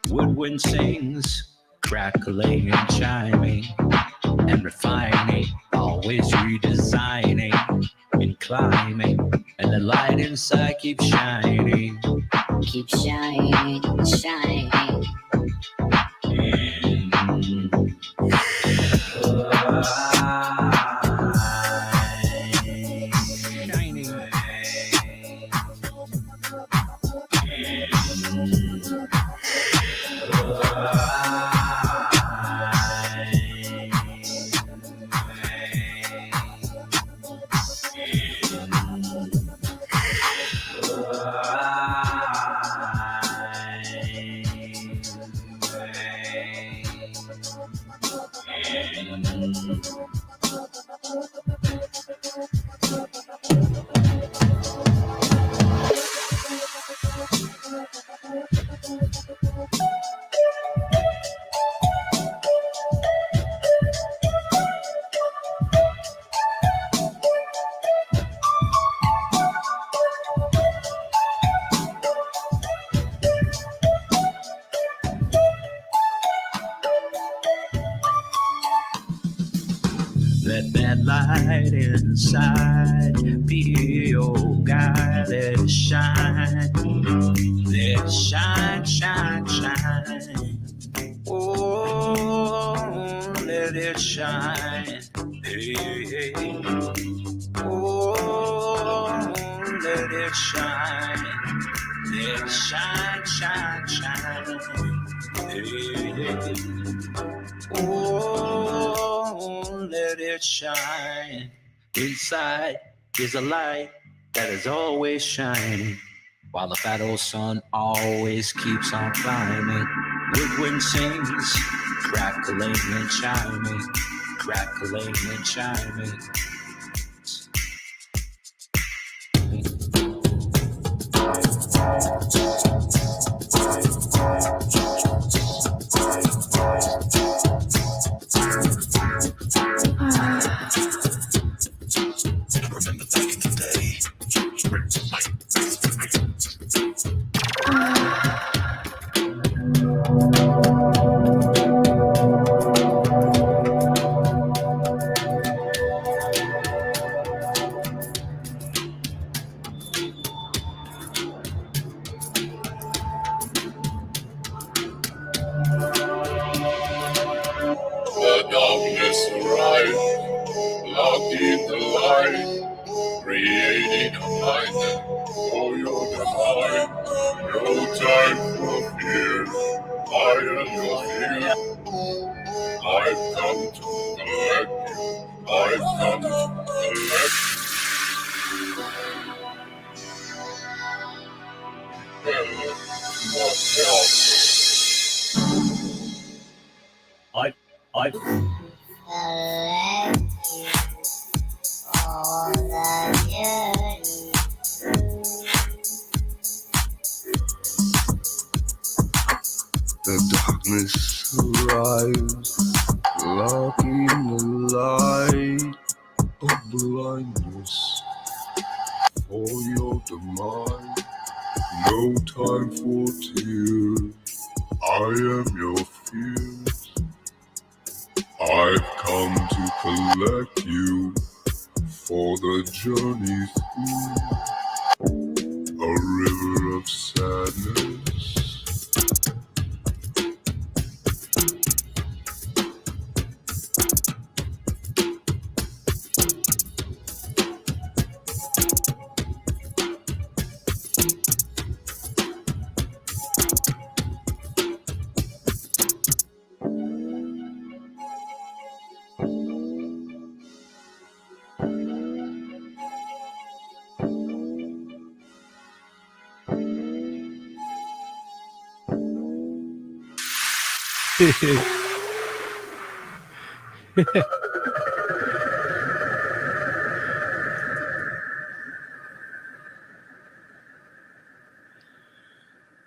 Woodwind sings, crackling and chiming, and refining, always redesigning and climbing, and the light inside keeps shining.
Keep shining, shining.
Let that light inside be your guide. Let it shine. Let it shine, shine, shine. Oh, let it shine. Hey, hey. Oh, let it shine. Let it shine, shine, shine. Hey, hey. Oh, let it shine. Inside is a light that is always shining, while the fat old sun always keeps on climbing. Woodwind sings, crackling and chiming, crackling and chiming. Remember back in the day.
The darkness arrived, blocking the light, creating a mind for your divine. No time for fear, I am your fear. I've come to collect you, I've come to collect you.
The darkness arrives, blocking the light of blindness for your demise. No time for tears, I am your fears. I've come to collect you for the journey through a river of sadness.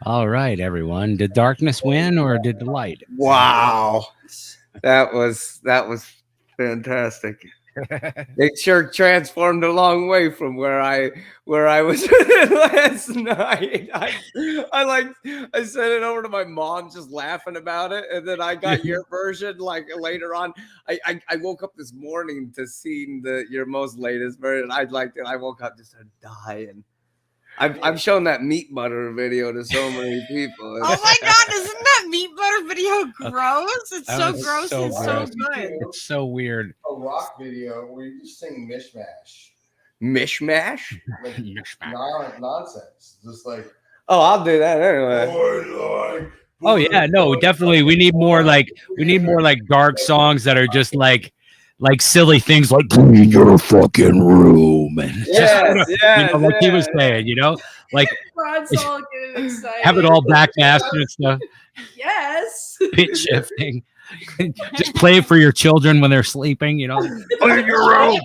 All right, everyone. Did darkness win or did the light?
Wow, that was fantastic. It sure transformed a long way from where I was last night. I sent it over to my mom, just laughing about it, and then I got your version like later on. I woke up this morning to see your most latest version. I liked it. I woke up just dying. I've shown that meat butter video to so many people.
Oh my god, isn't that meat butter video gross? It's so gross and so good.
It's so weird.
A rock video where you just sing mishmash.
Mishmash?
Like nonsense. Just like,
oh, I'll do that anyway.
Oh yeah, no, definitely. We need more like dark songs that are just like silly things like clean your fucking room and like he was saying, like
Rod's all getting excited.
have it all backmastered and stuff.
Yes.
Pitch shifting. Just play it for your children when they're sleeping, Clean your room.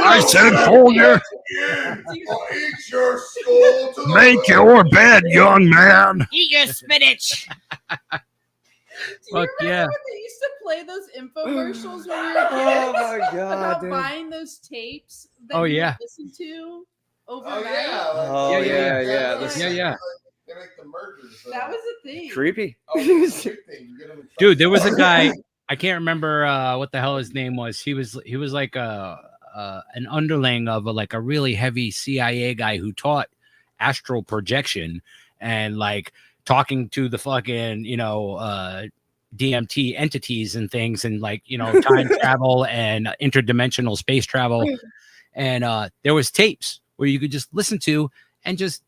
I said hold your make your bed, young man.
Eat your spinach.
Do you remember when they used to play those infomercials when we were kids?
Oh my god,
About
dude.
buying those tapes that you would listen to overnight.
Yeah.
They make the mergers.
That was a thing.
Creepy.
Dude, there was a guy, I can't remember what the hell his name was. He was like an underling of a really heavy CIA guy who taught astral projection and like talking to the fucking, DMT entities and things and time travel and interdimensional space travel. And there was tapes where you could just listen to and just,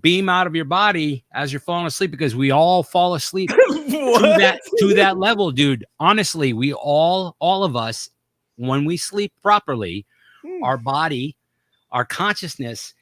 beam out of your body as you're falling asleep, because we all fall asleep to that level, dude. Honestly, we all of us, when we sleep properly, our body, our consciousness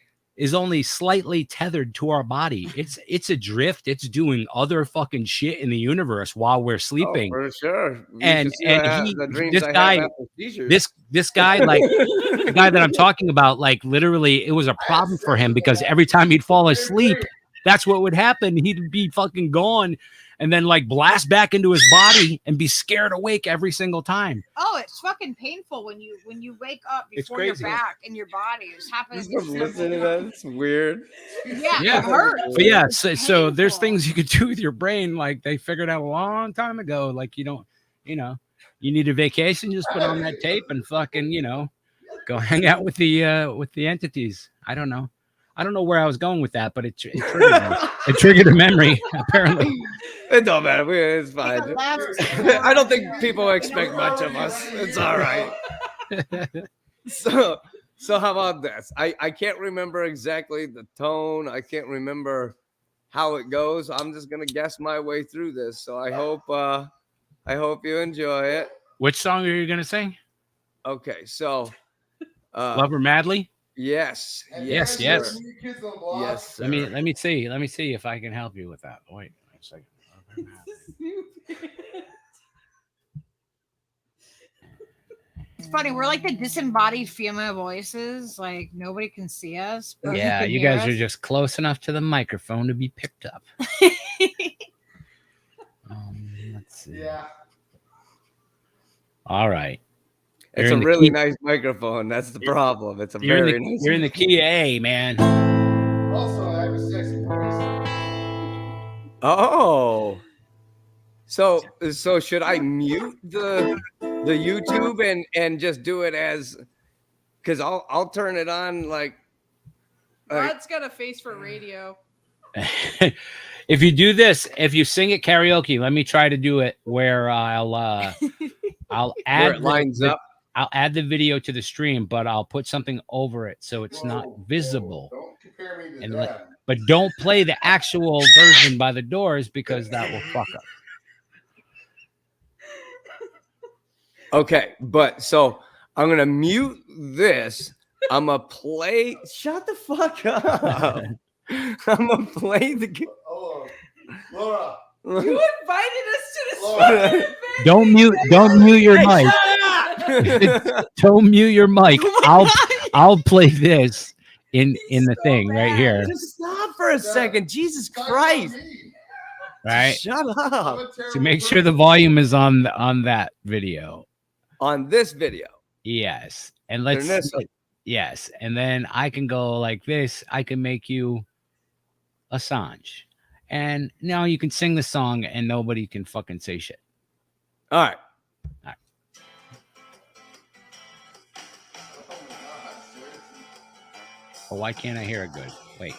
is only slightly tethered to our body. It's adrift. It's doing other fucking shit in the universe while we're
Oh,
sleeping.
for sure. You
And
should see what
he,
the dreams
this
I
guy,
have after seizures.
this guy, like the guy that I'm talking about, like literally, it was a problem for him because every time he'd fall asleep, that's what would happen. He'd be fucking gone, and then like blast back into his body and be scared awake every single time.
Oh, it's fucking painful when you wake up
It's
before you're
crazy.
back in your body. It's happening.
Just from listening to that, it's weird.
Yeah, it hurts.
But yeah, so there's
Painful.
things you could do with your brain, like they figured out a long time ago. Like you need a vacation, just put on that tape and fucking, go hang out with the entities. I don't know where I was going with that, but it triggered a memory apparently.
It don't matter. It's fine.
Take a left.
I don't think people expect much of us. It's all right. So how about this? I can't remember exactly the tone. I can't remember how it goes. I'm just gonna guess my way through this. So I hope you enjoy it.
Which song are you gonna sing?
Okay, so
Love Her Madly?
yes.
Yes.
sir. Yes. Sir.
Let me see if I can help you with that. Wait a second. Love Her Madly.
It's funny. We're like the disembodied female voices. Like nobody can see us. But
Yeah,
can
you
hear
guys are
us.
just close enough to the microphone to be picked up. Let's see.
Yeah.
All right.
It's
You're
a
in the
really
key-
nice microphone. That's the problem. It's a
You're
very
in the,
nice.
you're in the key A, man.
Also, I have a sexy voice.
Oh. So should I mute the YouTube and just do it as, because I'll turn it on like
Rod's got a face for radio.
If you do this, if you sing it karaoke, let me try to do it where I'll
where
add
it lines up.
I'll add the video to the stream, but I'll put something over it so it's not visible.
Don't compare me to
And
that.
But don't play the actual version by the Doors because that will fuck up.
Okay, but so I'm gonna mute this. I'm gonna play. Shut the fuck up. I'm gonna play the.
Oh, Laura.
You invited us to this
Laura.
fucking
Don't mute your mic. Don't mute your mic. I'll play this in the thing right here.
Just stop for a second. Jesus Christ.
Right?
Shut up.
So make sure the volume is on that video.
On this video.
Yes. And
Turn this up.
yes. And then I can go like this. I can make you Assange. And now you can sing the song and nobody can fucking say shit.
All right.
Oh, why can't I hear it good? Wait.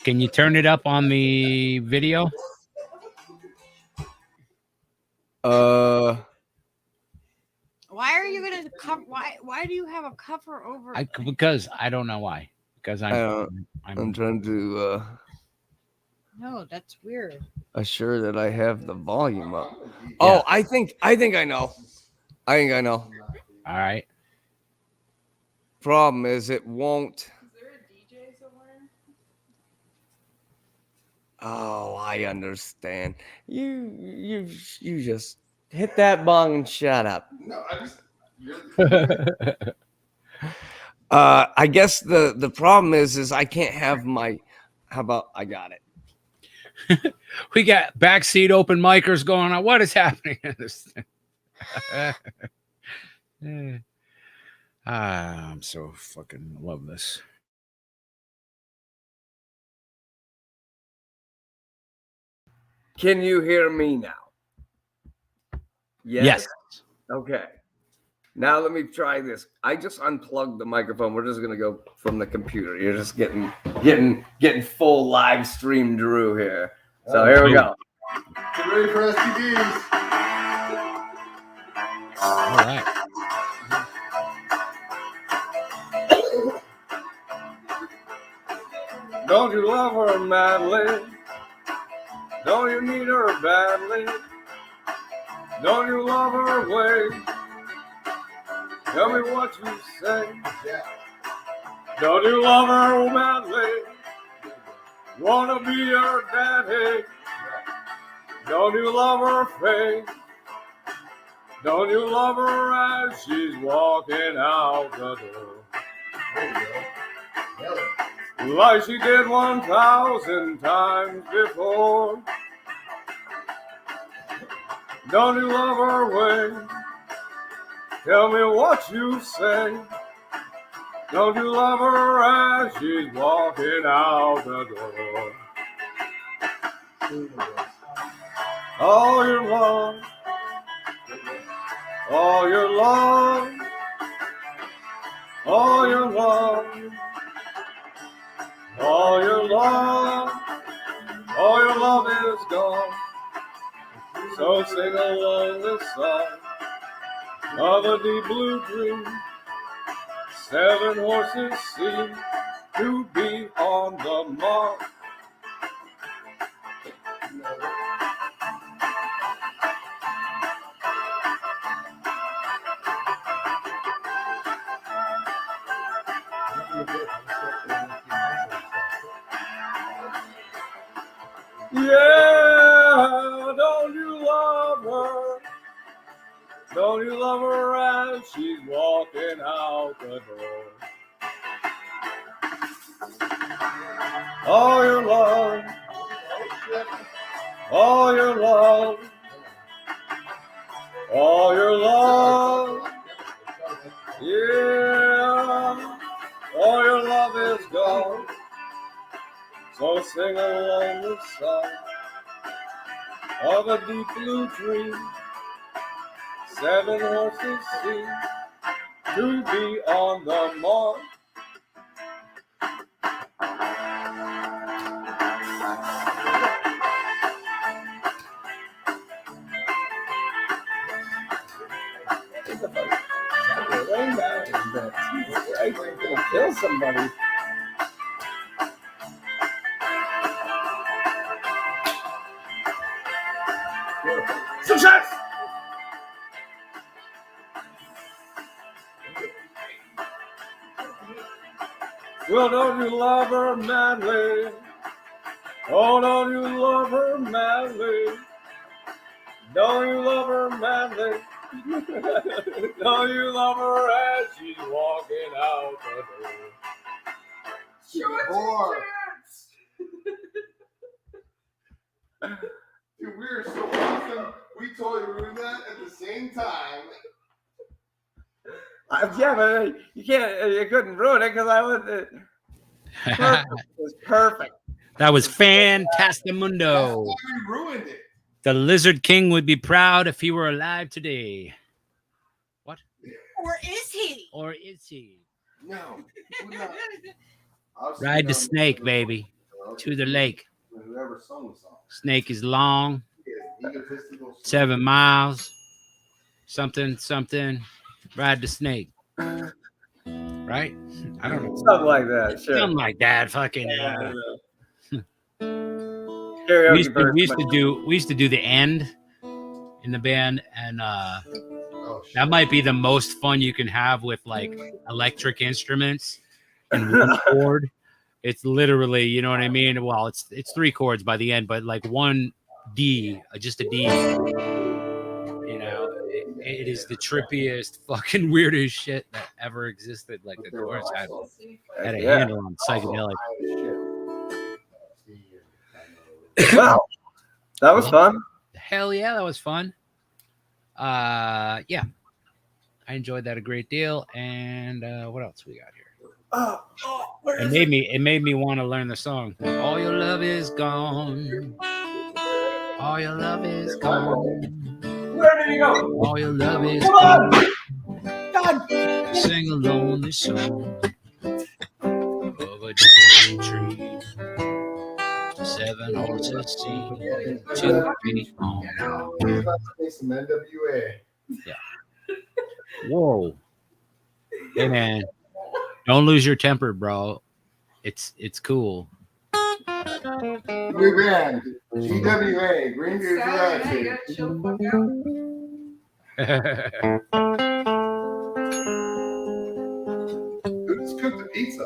Can you turn it up on the video?
Why are you gonna cover? Why do you have a cover over?
Because I don't know why. Because
I'm trying to
No, that's weird.
assure that I have the volume up.
Yeah.
Oh, I think I know. I think I know.
All right.
Problem is it won't.
Is there a DJ somewhere?
Oh, I understand. You just hit that bong and shut up.
No, I just.
I guess the problem is I can't have my. How about I got it?
We got backseat open micers going on. What is happening in this thing? I'm so fucking love this.
Can you hear me now?
Yes.
Okay. Now let me try this. I just unplugged the microphone. We're just gonna go from the computer. You're just getting full live stream Drew here. So here we go.
Get ready for STDs.
All right.
Don't you love her madly? Don't you need her badly? Don't you love her way? Tell me what you say.
Don't you love her madly? Wanna be her daddy? Don't you love her face? Don't you love her as she's walking out the door? Like she did 1,000 times before. Don't you love her way? Tell me what you say. Don't you love her as she's walking out the door? All your love, all your love, all your love, all your love, all your love is gone. So sing along this song of a deep blue dream. 7 horses seem to be on the mark. Yeah, don't you love her? Don't you love her as she's walking out the door? All your love, all your love, all your love, yeah, all your love is gone. So sing along the song of a deep blue dream. 7 horses seem to be on the mark. I'm gonna kill somebody. Success! Well, don't you love her madly? Oh, don't you love her madly? Don't you love her madly? Don't you love her as she's walking out the door?
Sure. Dude, we are so awesome. We told you we were doing that at the same time.
Yeah, but you can't. You couldn't ruin it because I was. Perfect. It was perfect.
That was fantastimundo.
We ruined it.
The Lizard King would be proud if he were alive today. What?
Or is he?
Or is he?
No.
Ride the snake, baby, to the lake.
Whoever sung the song.
Snake is long, 7 miles, something. Ride the snake. Right? I don't know.
Something like that. Sure.
Something like that. Fucking.
We
We used to do the end in the band, and that might be the most fun you can have with like electric instruments and one chord. It's literally, you know what I mean? Well, it's 3 chords by the end, but like one D, just a D. You know, it is the trippiest, fucking weirdest shit that ever existed. Like the chorus had a handle on psychedelic.
Wow, that was fun.
Hell yeah, that was fun. Yeah, I enjoyed that a great deal. And what else we got here? It made me want to learn the song. All your love is gone. All your love is gone.
Where did he go?
All your love is
Come
gone.
on.
Sing a lonely song of a dead tree. 7 horses seem to be on.
He's about to play some NWA.
Yeah. Whoa. Hey man, don't lose your temper, bro. It's cool.
New band, GWA, Greenbeard Variety. Who just cooked the pizza?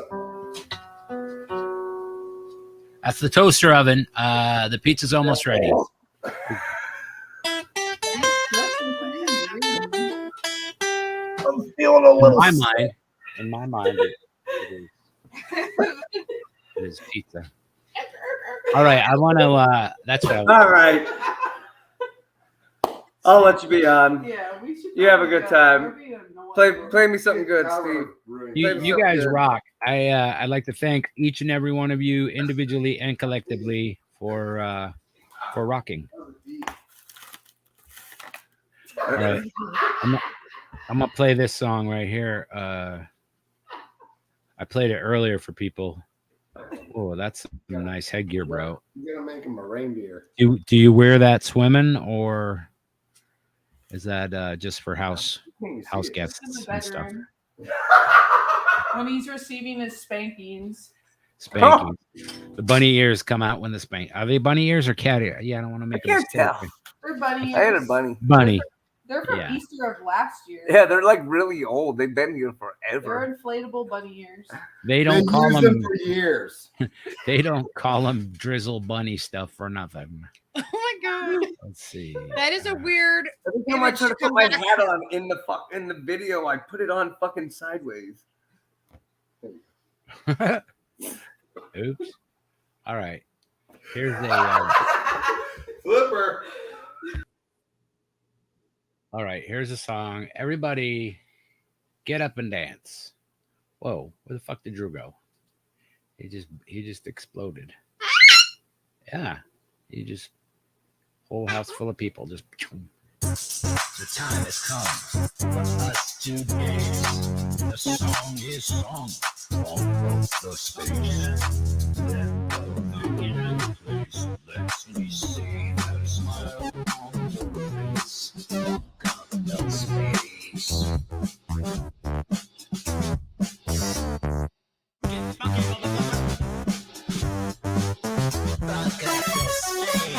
That's the toaster oven. The pizza's almost ready.
I'm feeling a little.
In my mind, it is pizza. All right, I want to. That's what I was.
All right. I'll let you be on.
Yeah, we should.
You have a good time.
We're being annoying.
Play me something good, Steve.
You guys rock. I'd like to thank each and every one of you individually and collectively for rocking. All right. I'm gonna play this song right here. I played it earlier for people. Oh, that's some nice headgear, bro.
You're gonna make him a reindeer.
Do you wear that swimming, or is that just for house guests and stuff?
When he's receiving his spankings.
Spanking. The bunny ears come out when the spank. Are they bunny ears or cat ears? Yeah, I don't want to make a mistake.
They're bunny
I had a
ears.
bunny.
Bunny.
They're from
Yeah.
Easter of last year.
Yeah, they're like really old. They've been here
They're
forever.
inflatable bunny ears.
They don't
Been
call
using
them
for years.
They don't call them drizzle bunny stuff for nothing.
Oh my god,
Let's see.
that is a weird.
Every time I try to put my hat on in the video, I put it on fucking sideways.
Oops. All right. Here's a
Flipper.
all right, here's a song. Everybody get up and dance. Whoa, where the fuck did Drew go? He just exploded. Yeah. He just whole house full of people just
The time has come for us to dance. The song is sung on the stage. Let the music place. Let me see that smile on your face. Got no space. Get funky, motherfucker. Back at the stage.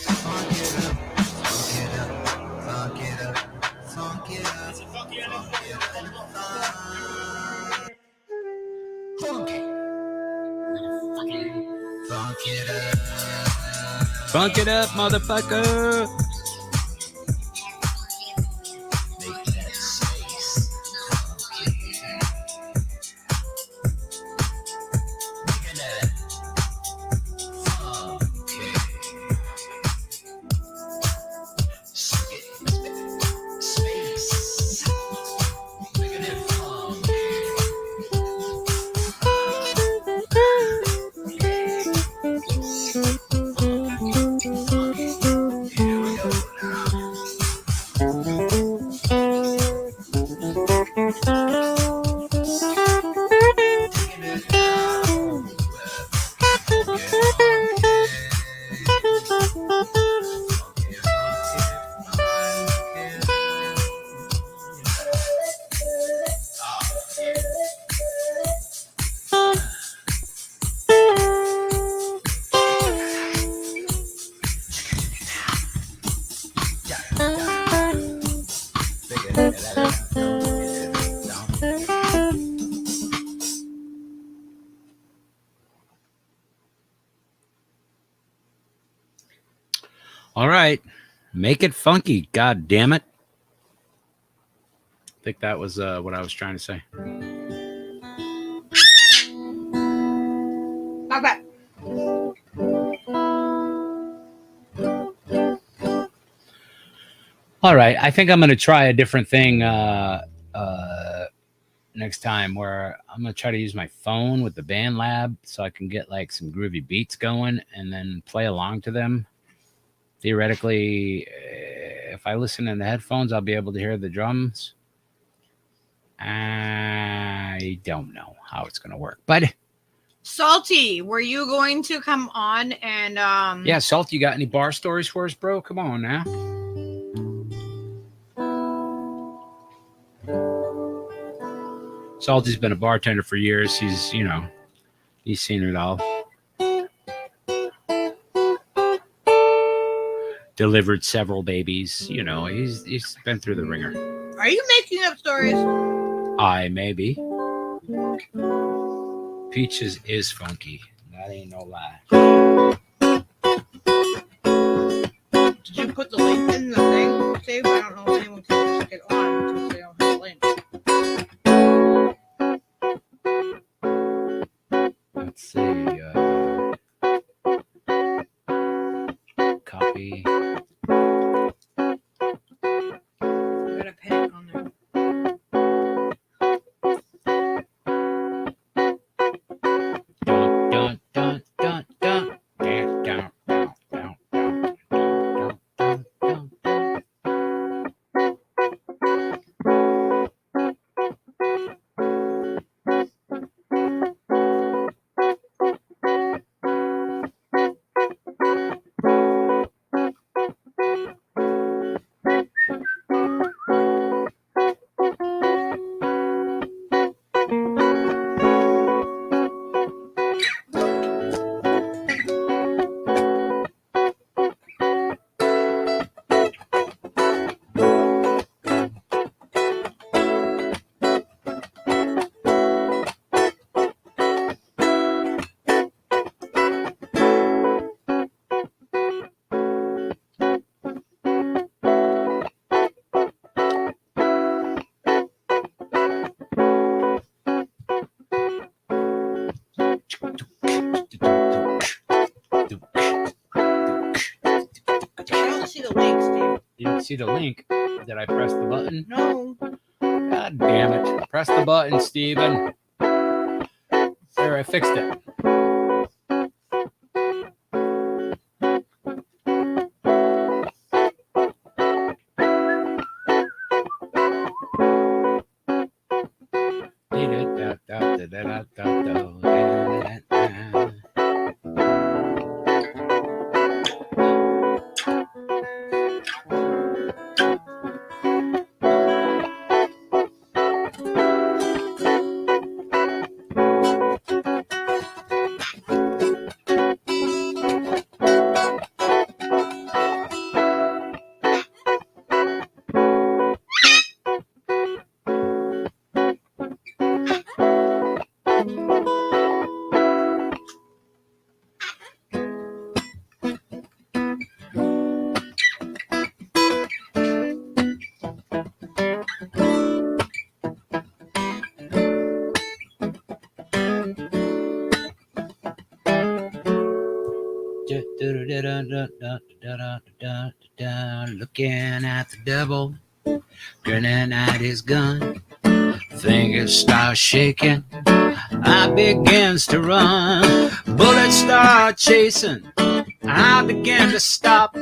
Funk it up now.
funk it up, motherfucker.
Make that space. Making that funky. Space. Making it funky. Here we go now. Taking it down.
All right. Make it funky. God damn it. I think that was what I was trying to say.
Not bad.
All right. I think I'm going to try a different thing next time, where I'm going to try to use my phone with the band lab so I can get like some groovy beats going and then play along to them. Theoretically, if I listen in the headphones, I'll be able to hear the drums. I don't know how it's going to work, but
Salty, were you going to come on and
yeah, Salt, you got any bar stories for us, bro? Come on now. Salty's been a bartender for years. He's seen it all. delivered several babies. You know, he's been through the ringer.
Are you making up stories?
I maybe. Peaches is funky. That ain't no lie.
Did you put the link in the thing? Save? I don't know if anyone can just get on since they don't have the link.
Let's see. Copy.
I'm gonna pin it on there.
Dun, dun, dun, dun, dun, dun, dun, dun, dun, dun, dun, dun.
I don't see the link, Steve.
You didn't see the link? Did I press the button?
No.
God damn it. Press the button, Steven. There, I fixed it. Looking at the devil, grinning at his gun. Fingers start shaking, I begins to run. Bullets start chasing, I begin to stop.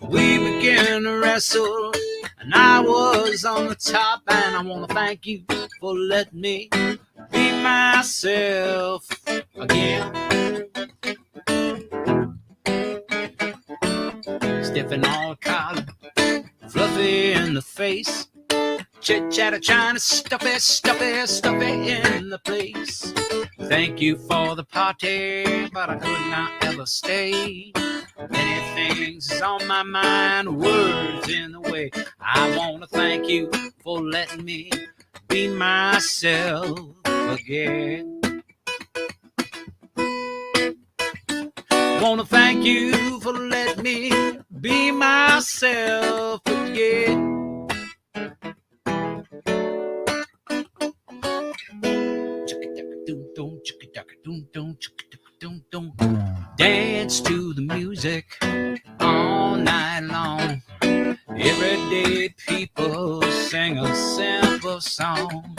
We begin to wrestle, and I was on the top. And I want to thank you for letting me be myself again. Stiff and all collar, fluffy in the face. Chit chatter trying to stuff it in the place. Thank you for the party, but I could not ever stay. Many things is on my mind, words in the way. I want to thank you for letting me be myself again. Want to thank you for letting me be myself again. Dance to the music all night long. Everyday people sing a simple song.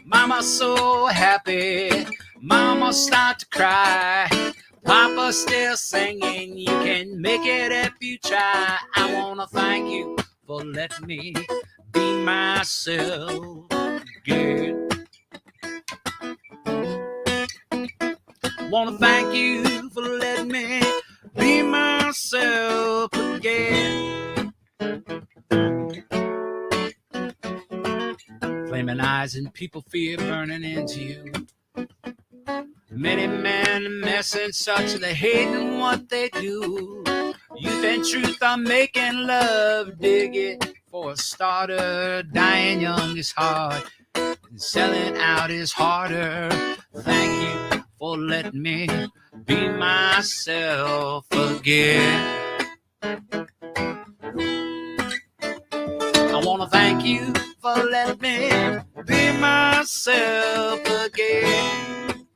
Mama's so happy, Mama start to cry. Papa's still singing, you can make it if you try. I wanna thank you for letting me be myself again. Wanna thank you for letting me be myself again. Flaming eyes and people fear burning into you. Many men messing such they hating what they do. Youth and truth are making love, dig it. For a starter, dying young is hard, and selling out is harder. Thank you for letting me be myself again. I want to thank you for letting me be myself again.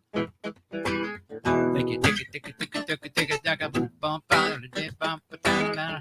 Take it, take it, take it, take it, take it, take it, take it, bump, bump, bump, bump, bump, down.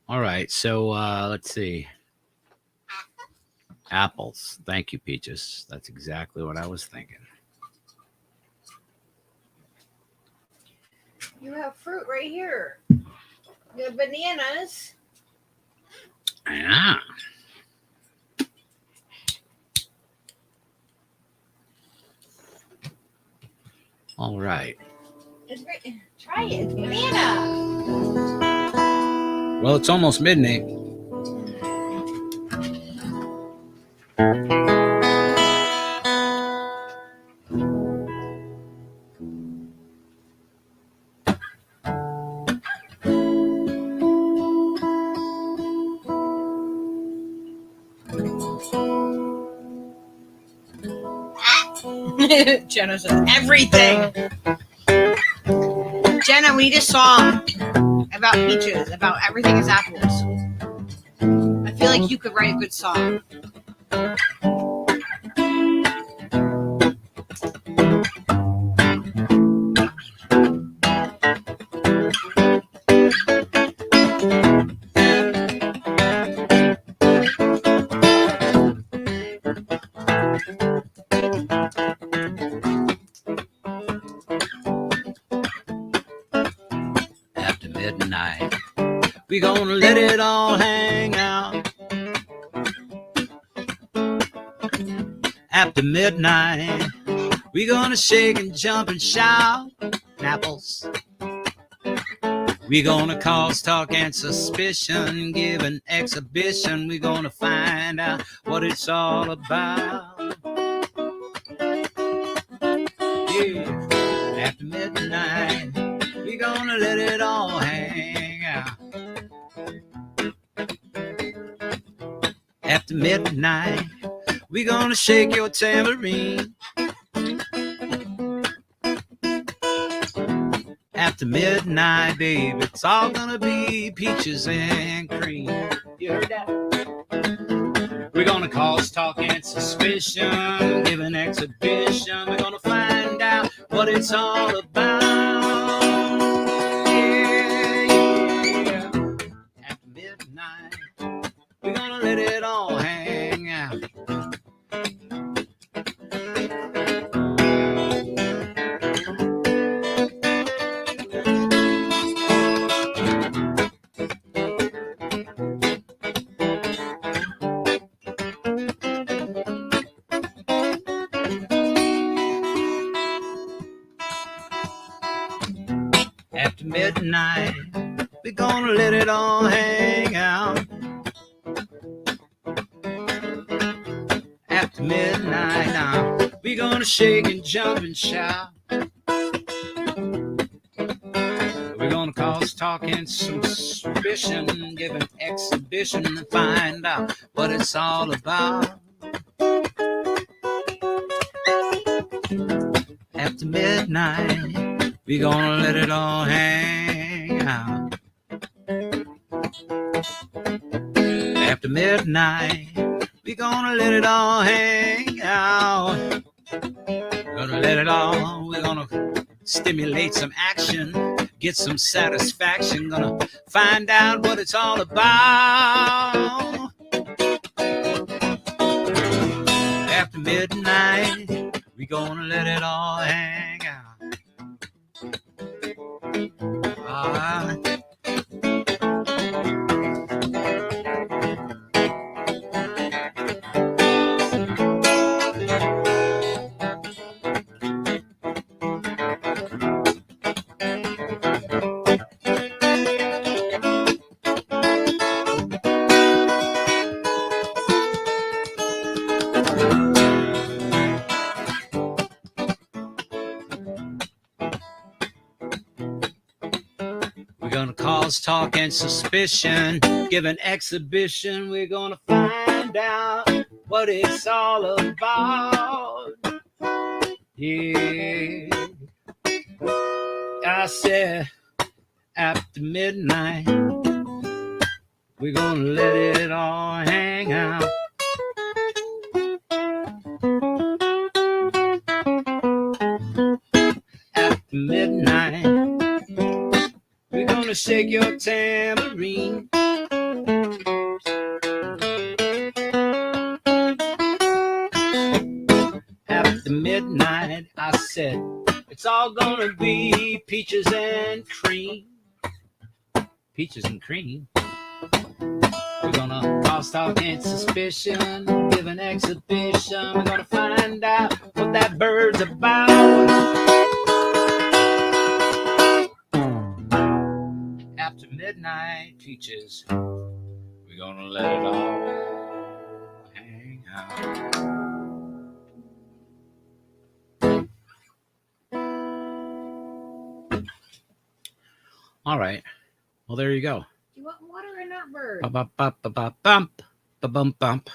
All right, so let's see. Apples. Thank you, Peaches. That's exactly what I was thinking.
You have fruit right here. You have bananas.
Yeah. All right.
Try it. Banana.
Well, it's almost midnight.
Jenna says everything. Jenna, we need a song about peaches, about everything is apples. I feel like you could write a good song.
After midnight, we gonna let it all hang out. After midnight, we gonna shake and jump and shout. Apples. We gonna cause talk and suspicion, give an exhibition. We gonna find out what it's all about. Yeah. After midnight, we gonna let it all hang out. After midnight, we gonna shake your tambourine. After midnight, baby, it's all gonna be peaches and cream. You heard that? We're gonna cause talk and suspicion, give an exhibition. We're gonna find out what it's all about. Yeah, yeah. After midnight, we're gonna let it all hang out. After midnight, we're gonna let it all hang out. After midnight now, we're gonna shake and jump and shout. talk, and suspicion. Give an exhibition to find out what it's all about. After midnight, we gonna let it all hang out. After midnight, we gonna let it all hang out. We're gonna let it all, we're gonna stimulate some action, get some satisfaction, gonna find out what it's all about. After midnight, we gonna let it all hang out. We're gonna cause talk and suspicion, give an exhibition. We're gonna find out what it's all about. Yeah, I said after midnight, we're gonna let it all hang out. After midnight, we're gonna shake your tambourine. After midnight, I said, it's all gonna be peaches and cream. Peaches and cream. We're gonna cause talk and suspicion, give an exhibition. We're gonna find out what that bird's about. After midnight, peaches, we're gonna let it all hang out. All right. Well, there you go.
Do you want water in that bird?
Bump.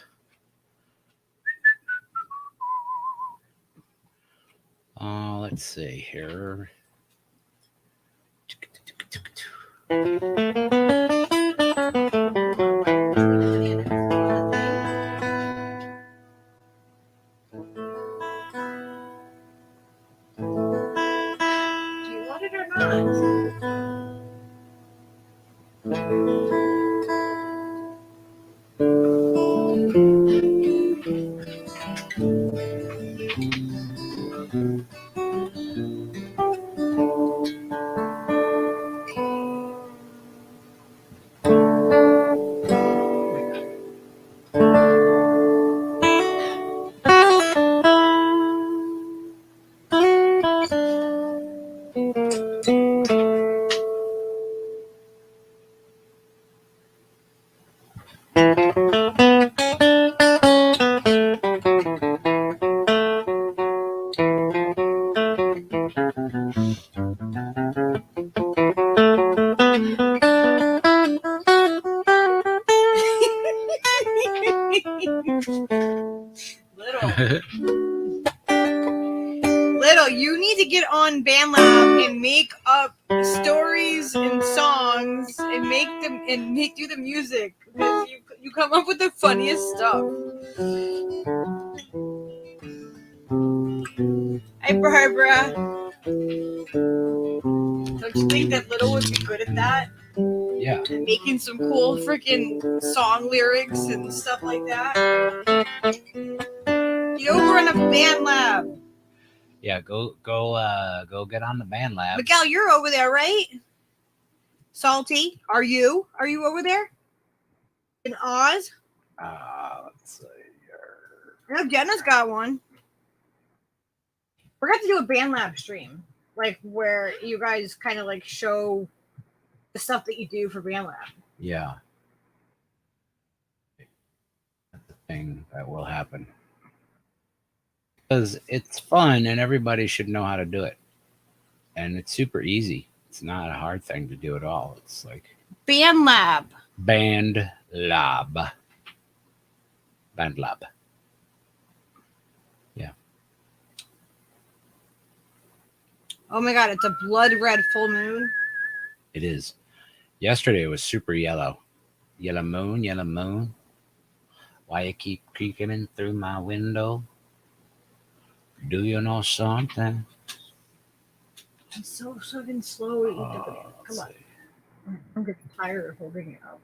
Let's see here.
Do you want it or not? Little, you need to get on BandLab and make up stories and songs and do the music, because you come up with the funniest stuff. Hi, Barbara. Don't you think that Little would be good at that?
Yeah.
And making some cool freaking song lyrics and stuff like that. Get over on the BandLab.
Yeah, go get on the BandLab.
Miguel, you're over there, right? Salty, are you? Are you over there? In Oz?
Let's see here.
I know Jenna's got one. We're going to do a BandLab stream, like where you guys kind of like show the stuff that you do for BandLab.
Yeah. That's the thing that will happen. Because it's fun and everybody should know how to do it. And it's super easy. It's not a hard thing to do at all. It's like
Band Lab.
Band Lab. Band Lab. Yeah.
Oh my God, it's a blood red full moon.
It is. Yesterday it was super yellow. Yellow moon, yellow moon. Why you keep creaking in through my window? Do you know something?
I'm so fucking slow to eat the banana. Come on. I'm getting tired of holding it up.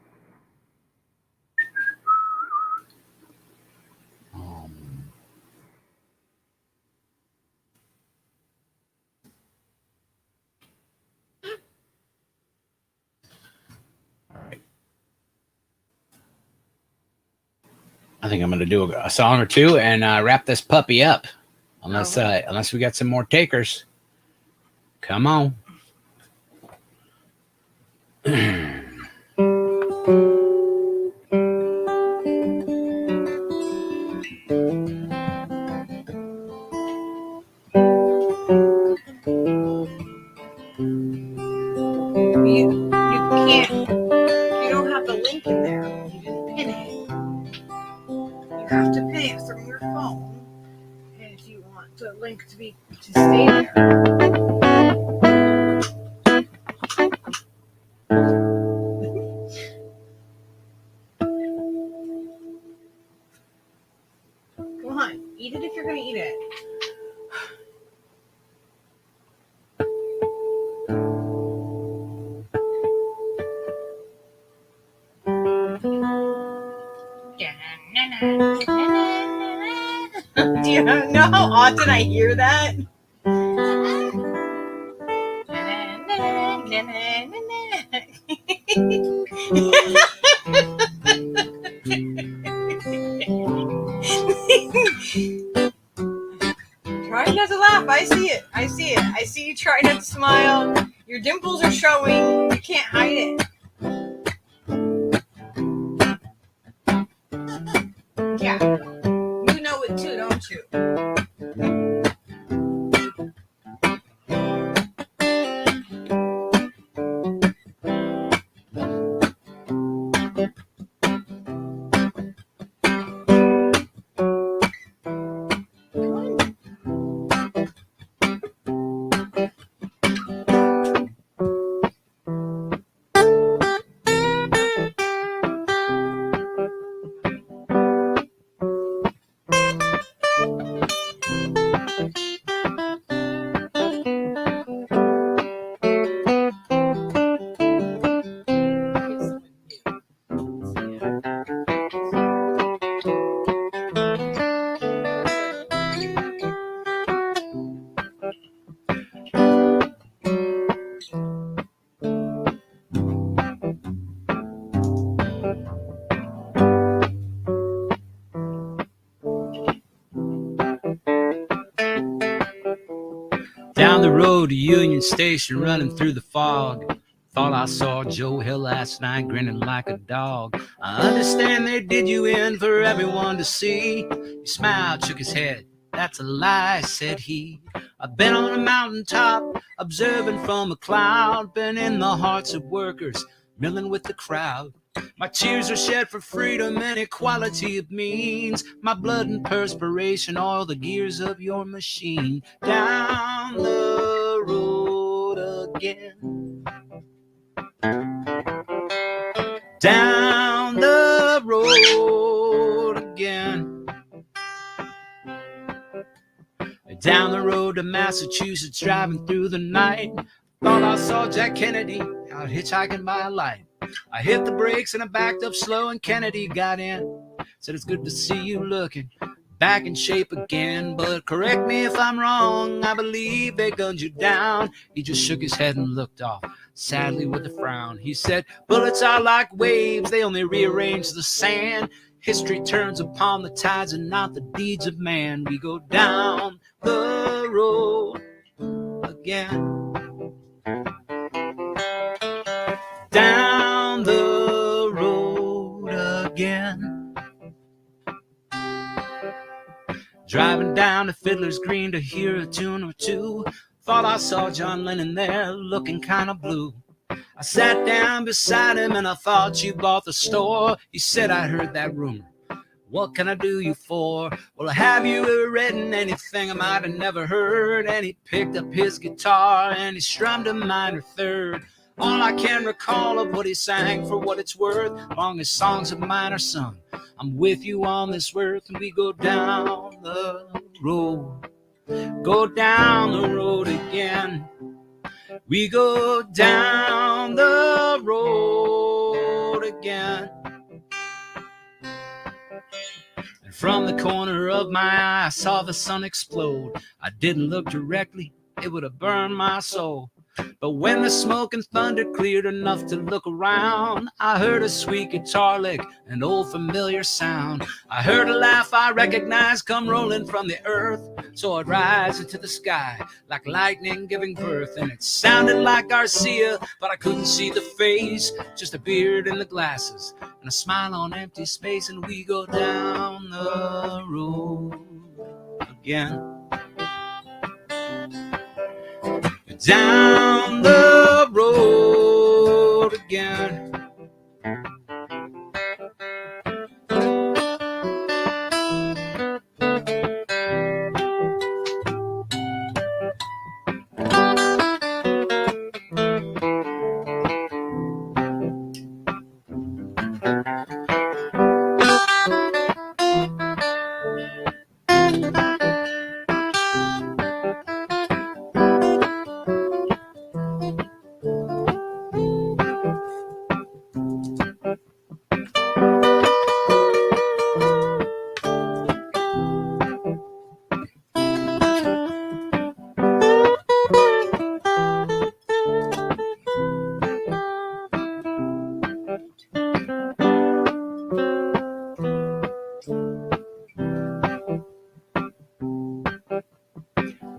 All right. I think I'm going to do a song or two and wrap this puppy up. Unless we got some more takers. Come on.
You don't have the link in there. You didn't pin it. You have to pin it from your phone if you want the link to stay there. Come on, eat it if you're gonna eat it. Do you know how often I hear that? Try not to laugh. I see it. I see you trying not to smile. Your dimples are showing. You can't hide it. Yeah. You know it too, don't you?
Down the road to Union Station, running through the fog. Thought I saw Joe Hill last night, grinning like a dog. I understand they did you in for everyone to see. He smiled, shook his head. That's a lie, said he. I've been on a mountaintop, observing from a cloud. Been in the hearts of workers, milling with the crowd. My tears are shed for freedom and equality of means. My blood and perspiration oil the gears of your machine. Down the road again. Down the road again. Down the road to Massachusetts, driving through the night. Thought I saw Jack Kennedy out hitchhiking by a light. I hit the brakes and I backed up slow, and Kennedy got in. Said, it's good to see you looking back in shape again, but correct me if I'm wrong, I believe they gunned you down. He just shook his head and looked off, sadly with a frown. He said, bullets are like waves, they only rearrange the sand. History turns upon the tides and not the deeds of man. We go down the road again. Down the road again. Driving down to Fiddler's Green to hear a tune or two. Thought I saw John Lennon there looking kind of blue. I sat down beside him and I thought you bought the store. He said, I heard that rumor. What can I do you for? Well, have you ever written anything I might have never heard? And he picked up his guitar and he strummed a minor third. All I can recall of what he sang, for what it's worth, long as songs of mine are sung, I'm with you on this earth, and we go down the road. Go down the road again. We go down the road again. And from the corner of my eye, I saw the sun explode. I didn't look directly, it would have burned my soul. But when the smoke and thunder cleared enough to look around, I heard a sweet guitar lick, an old familiar sound. I heard a laugh I recognized come rolling from the earth. So I'd rise into the sky like lightning giving birth. And it sounded like Garcia, but I couldn't see the face. Just a beard in the glasses and a smile on empty space. And we go down the road again. Down the road again.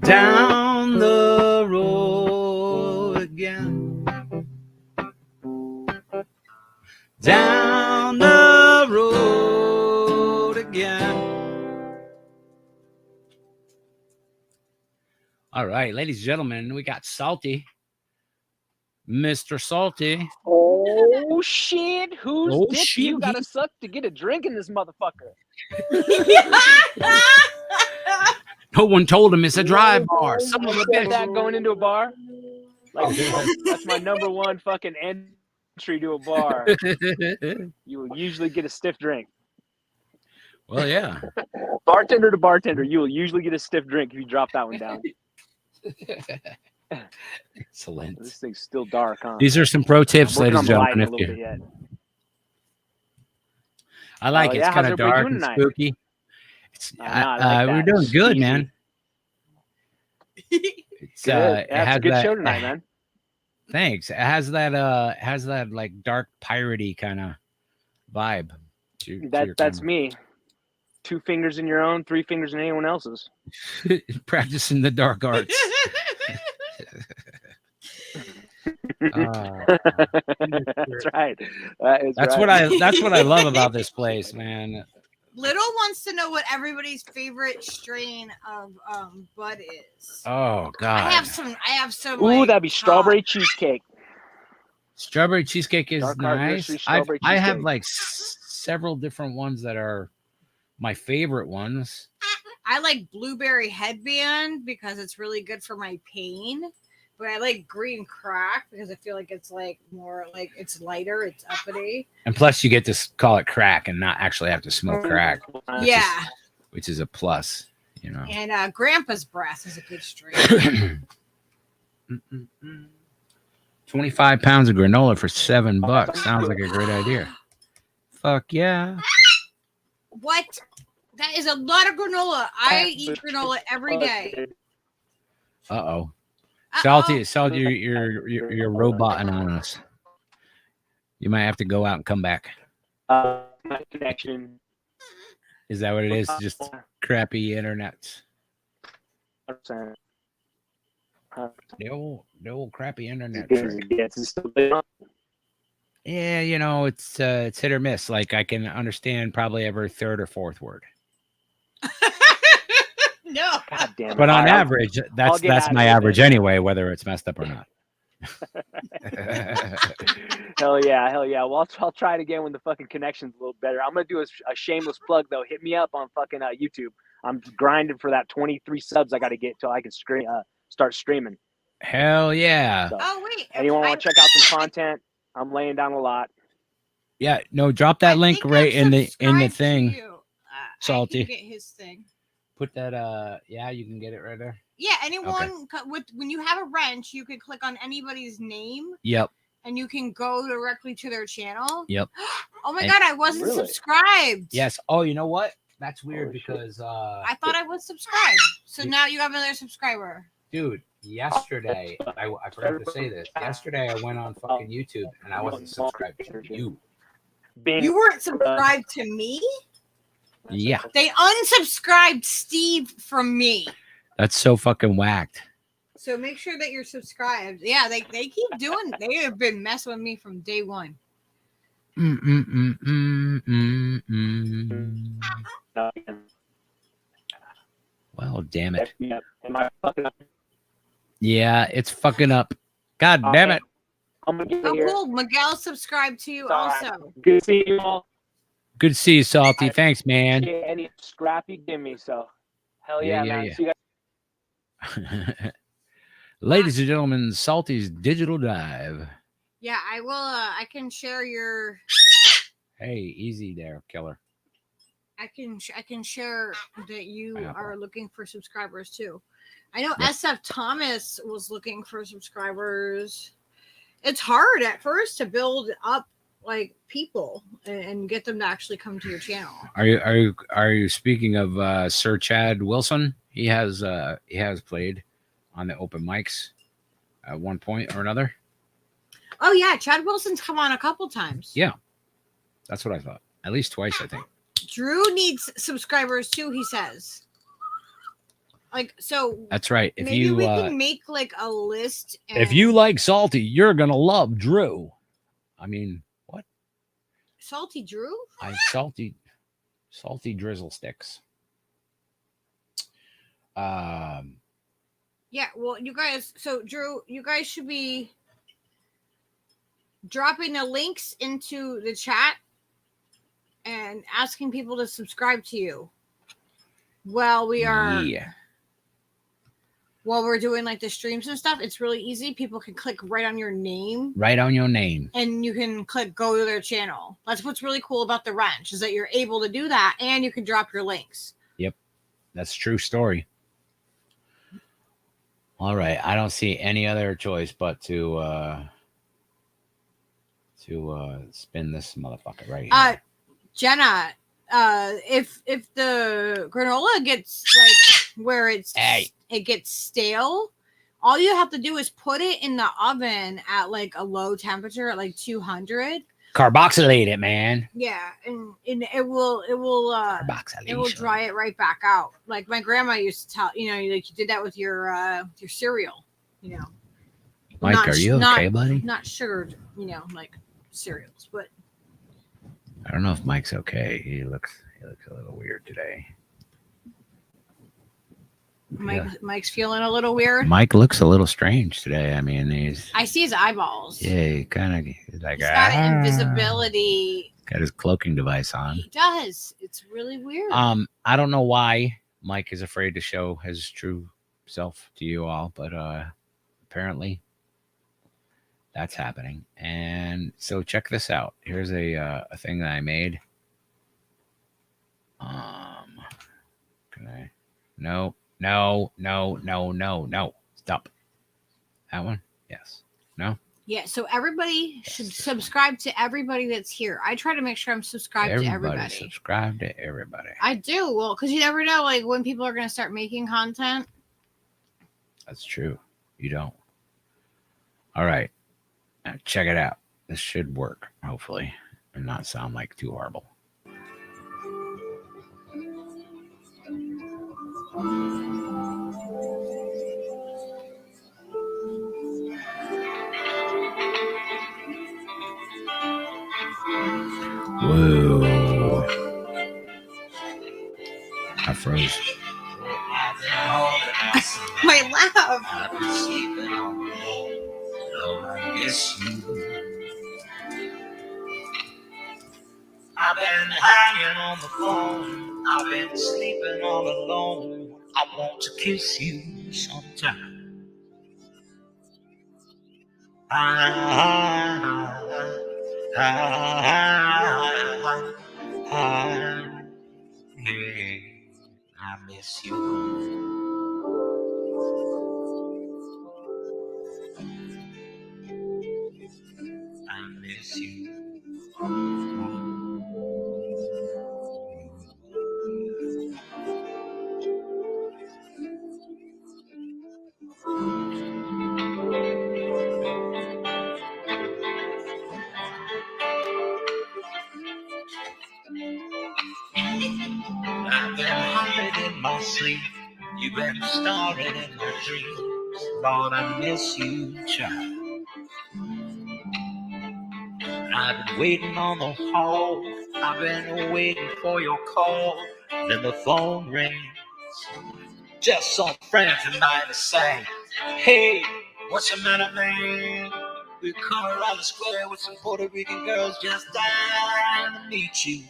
Down the road again. Down the road again. All right, ladies and gentlemen, we got Salty. Mr. Salty.
Oh shit! Whose
Oh,
dick
shit,
you gotta suck to get a drink in this motherfucker?
No one told him it's a dry bar. Some of a
Get
bitch.
that going into a bar. Like that's my number one fucking entry to a bar. You will usually get a stiff drink.
Well, yeah.
Bartender to bartender, you will usually get a stiff drink if you drop that one down.
Excellent.
This thing's still dark, huh?
These are some pro tips,
I'm working
ladies and
on the lighting
gentlemen.
a little bit yet.
I like it.
Yeah,
It's
how's
kind of
everybody
dark
doing
and
tonight?
spooky.
I like
we're
that.
doing good,
Skeezy.
man. It's,
Good.
it
That's
has
a good
that,
show tonight, man.
Thanks. It has that like dark piratey kind of vibe.
That's me. 2 fingers in your own, 3 fingers in anyone else's.
Practicing the dark arts.
That's right.
That's
right.
what I love about this place, man.
Little wants to know what everybody's favorite strain of bud is.
Oh God.
I have some.
Ooh,
like,
that'd be strawberry cheesecake.
Strawberry cheesecake is
Dark Heart
nice.
Nursery strawberry
I have
cheesecake.
like several different ones that are my favorite ones.
I like blueberry headband because it's really good for my pain. But I like green crack because I feel like it's like more like it's lighter, it's uppity.
And plus, you get to call it crack and not actually have to smoke crack.
Yeah.
Which is a plus, you know.
And Grandpa's Breath is a good strain.
25 pounds of granola for $7. Sounds like a great idea. Fuck yeah.
What? That is a lot of granola. I eat granola every day.
Uh-oh. Salty, you're roboting on us. You might have to go out and come back.
My connection.
Is that what it is? Just crappy internet.
100%.
The old crappy internet. Yeah, you know, it's hit or miss. Like I can understand probably every third or fourth word.
No.
God damn it.
But on
All right,
average, that's
get out of
my
here
average
then.
anyway, whether it's messed up or not.
Hell yeah. Well, I'll try it again when the fucking connection's a little better. I'm gonna do a shameless plug though. Hit me up on fucking YouTube. I'm grinding for that 23 subs I got to get till I can start streaming.
Hell yeah.
So,
Oh wait.
anyone want to check out some content? I'm laying down a lot.
Yeah, no, drop that link right in the thing. Salty.
I can get his thing.
Put that yeah, you can get it right there.
Yeah, anyone when you have a wrench, you can click on anybody's name.
Yep.
And you can go directly to their channel.
Yep.
Oh my god, I wasn't subscribed.
Yes. Oh, you know what? That's weird because
I thought I was subscribed. So now you have another subscriber.
Dude, yesterday I forgot to say this. Yesterday I went on fucking YouTube and I wasn't subscribed to you.
You weren't subscribed to me?
Yeah.
They unsubscribed Steve from me.
That's so fucking whacked.
So make sure that you're subscribed. Yeah, they keep doing. They have been messing with me from day one.
Well, damn it.
Am I fucking up?
Yeah, it's fucking up. God damn it.
I'm gonna get
Oh,
here.
cool. Miguel subscribed to you also.
Good to see you all.
Good to see you, Salty. Thanks, man.
Any scrap you give me, so hell yeah, man. See you guys.
Ladies and gentlemen, Salty's digital dive.
Yeah, I will. I can share your.
Hey, easy there, killer.
I can share that you are looking for subscribers too. I know SF Thomas was looking for subscribers. It's hard at first to build up like people and get them to actually come to your channel.
Are you speaking of Sir Chad Wilson? He has played on the open mics at one point or another.
Oh yeah, Chad Wilson's come on a couple times.
Yeah, that's what I thought. At least twice, I think.
Drew needs subscribers too, he says. Like, so
that's right. If
maybe
you
we can make like a list.
If you like Salty, you're gonna love Drew. I mean, what?
Salty Drew?
Salty drizzle sticks.
Yeah, well, you guys, so Drew, you guys should be dropping the links into the chat and asking people to subscribe to you. While we're doing like the streams and stuff, it's really easy. People can click right on your name.
Right on your name.
And you can click go to their channel. That's what's really cool about the wrench is that you're able to do that and you can drop your links.
Yep. That's a true story. All right. I don't see any other choice but to spin this motherfucker right here.
Jenna, if the granola gets like where it gets stale, all you have to do is put it in the oven at like a low temperature at like 200.
Carboxylate it, man.
Yeah, and it will dry it right back out. Like my grandma used to tell, like you did that with your cereal,
Mike, are you okay, buddy?
Not sugared, like cereals, but
I don't know if Mike's okay. He looks a little weird today.
Mike's feeling a little weird.
Mike looks a little strange today. I mean,
I see his eyeballs.
Yeah, he's like
he's got invisibility.
Got his cloaking device on.
He does. It's really weird.
I don't know why Mike is afraid to show his true self to you all, but apparently that's happening. And so check this out. Here's a thing that I made. Can I? No. Stop. That one? Yes. No?
Yeah, so everybody should subscribe to everybody that's here. I try to make sure I'm subscribed to everybody.
Subscribe to everybody.
I do. Well, because you never know like when people are going to start making content.
That's true. You don't. All right. Now check it out. This should work, hopefully, and not sound like too horrible. Whoa. I froze.
My laugh.
I've been sleeping all alone. Lord, I miss you. I've been hanging on the phone. I've been sleeping all alone. I want to kiss you sometime. I miss you. I miss you. I've been hunted in my sleep. You've been starring in my dreams. Lord, I miss you, child. I've been waiting on the hall. I've been waiting for your call. Then the phone rings. Just some friends of mine to say, hey, what's the matter, man? We come around the square with some Puerto Rican girls just dying to meet you.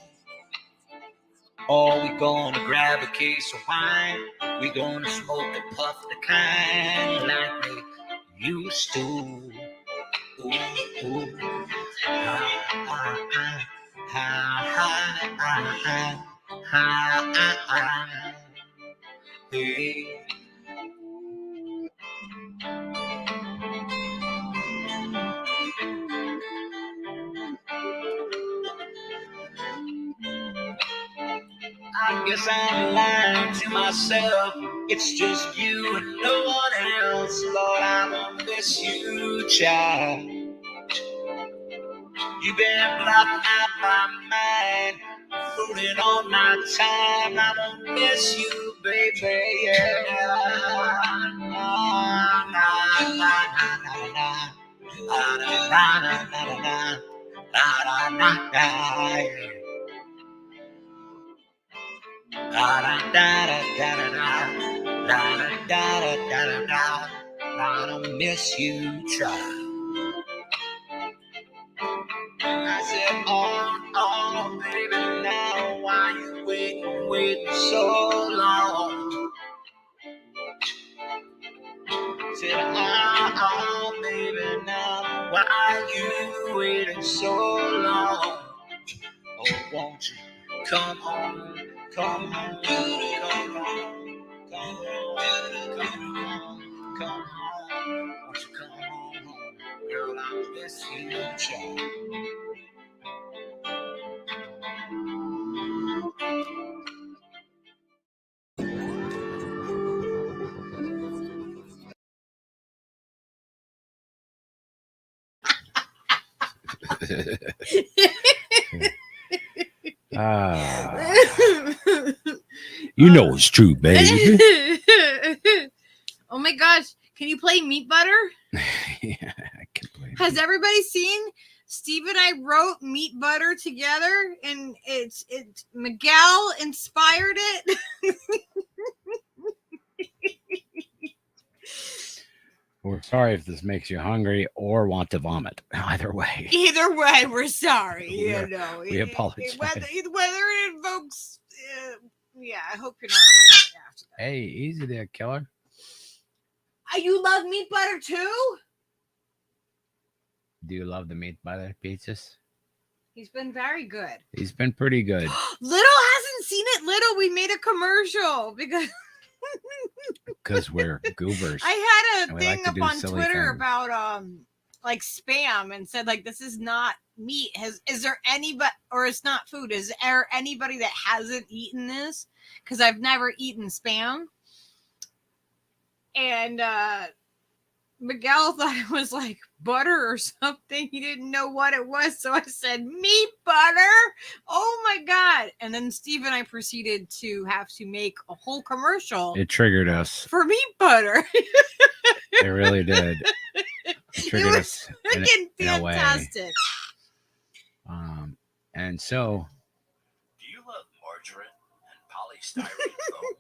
Or we gonna grab a case of wine. We gonna smoke and puff the kind like we used to. Ooh, ooh. Hey. I guess I'm lying to myself. It's just you and no one else. Lord, I won't miss you, child. You've been blocking out my mind, ruining all my time. I won't miss you, baby. Yeah. I don't miss you, child. I said, oh, baby, now why you waiting so long? Said, oh, baby, now why you waiting so long? Oh, won't you come home, come home, come home, come home, come home, come home. Won't you come home, girl? I miss you, child.
You know it's true, baby.
Oh my gosh. Can you play Meat Butter?
Yeah, I can play.
Has everybody seen Steve and I wrote Meat Butter together, and it's Miguel inspired it.
We're sorry if this makes you hungry or want to vomit. Either way.
Either way, we're sorry.
We apologize.
Whether it invokes, yeah, I hope you're not hungry after that.
Hey, easy there, killer.
You love Meat Butter too?
Do you love the Meat Butter pizzas?
He's been very good.
He's been pretty good.
Little hasn't seen it. Little, we made a commercial because
we're goobers.
I had a thing
like
up on Twitter about like spam and said like this is not meat. Is there anybody, or it's not food? Is there anybody that hasn't eaten this? Because I've never eaten spam. And Miguel thought it was like butter or something. He didn't know what it was. So I said, meat butter. Oh my God. And then Steve and I proceeded to have to make a whole commercial.
It triggered us.
For meat butter.
It really did. It triggered us
freaking
in a way.
Fantastic.
And so.
Do you love margarine and polystyrene foam?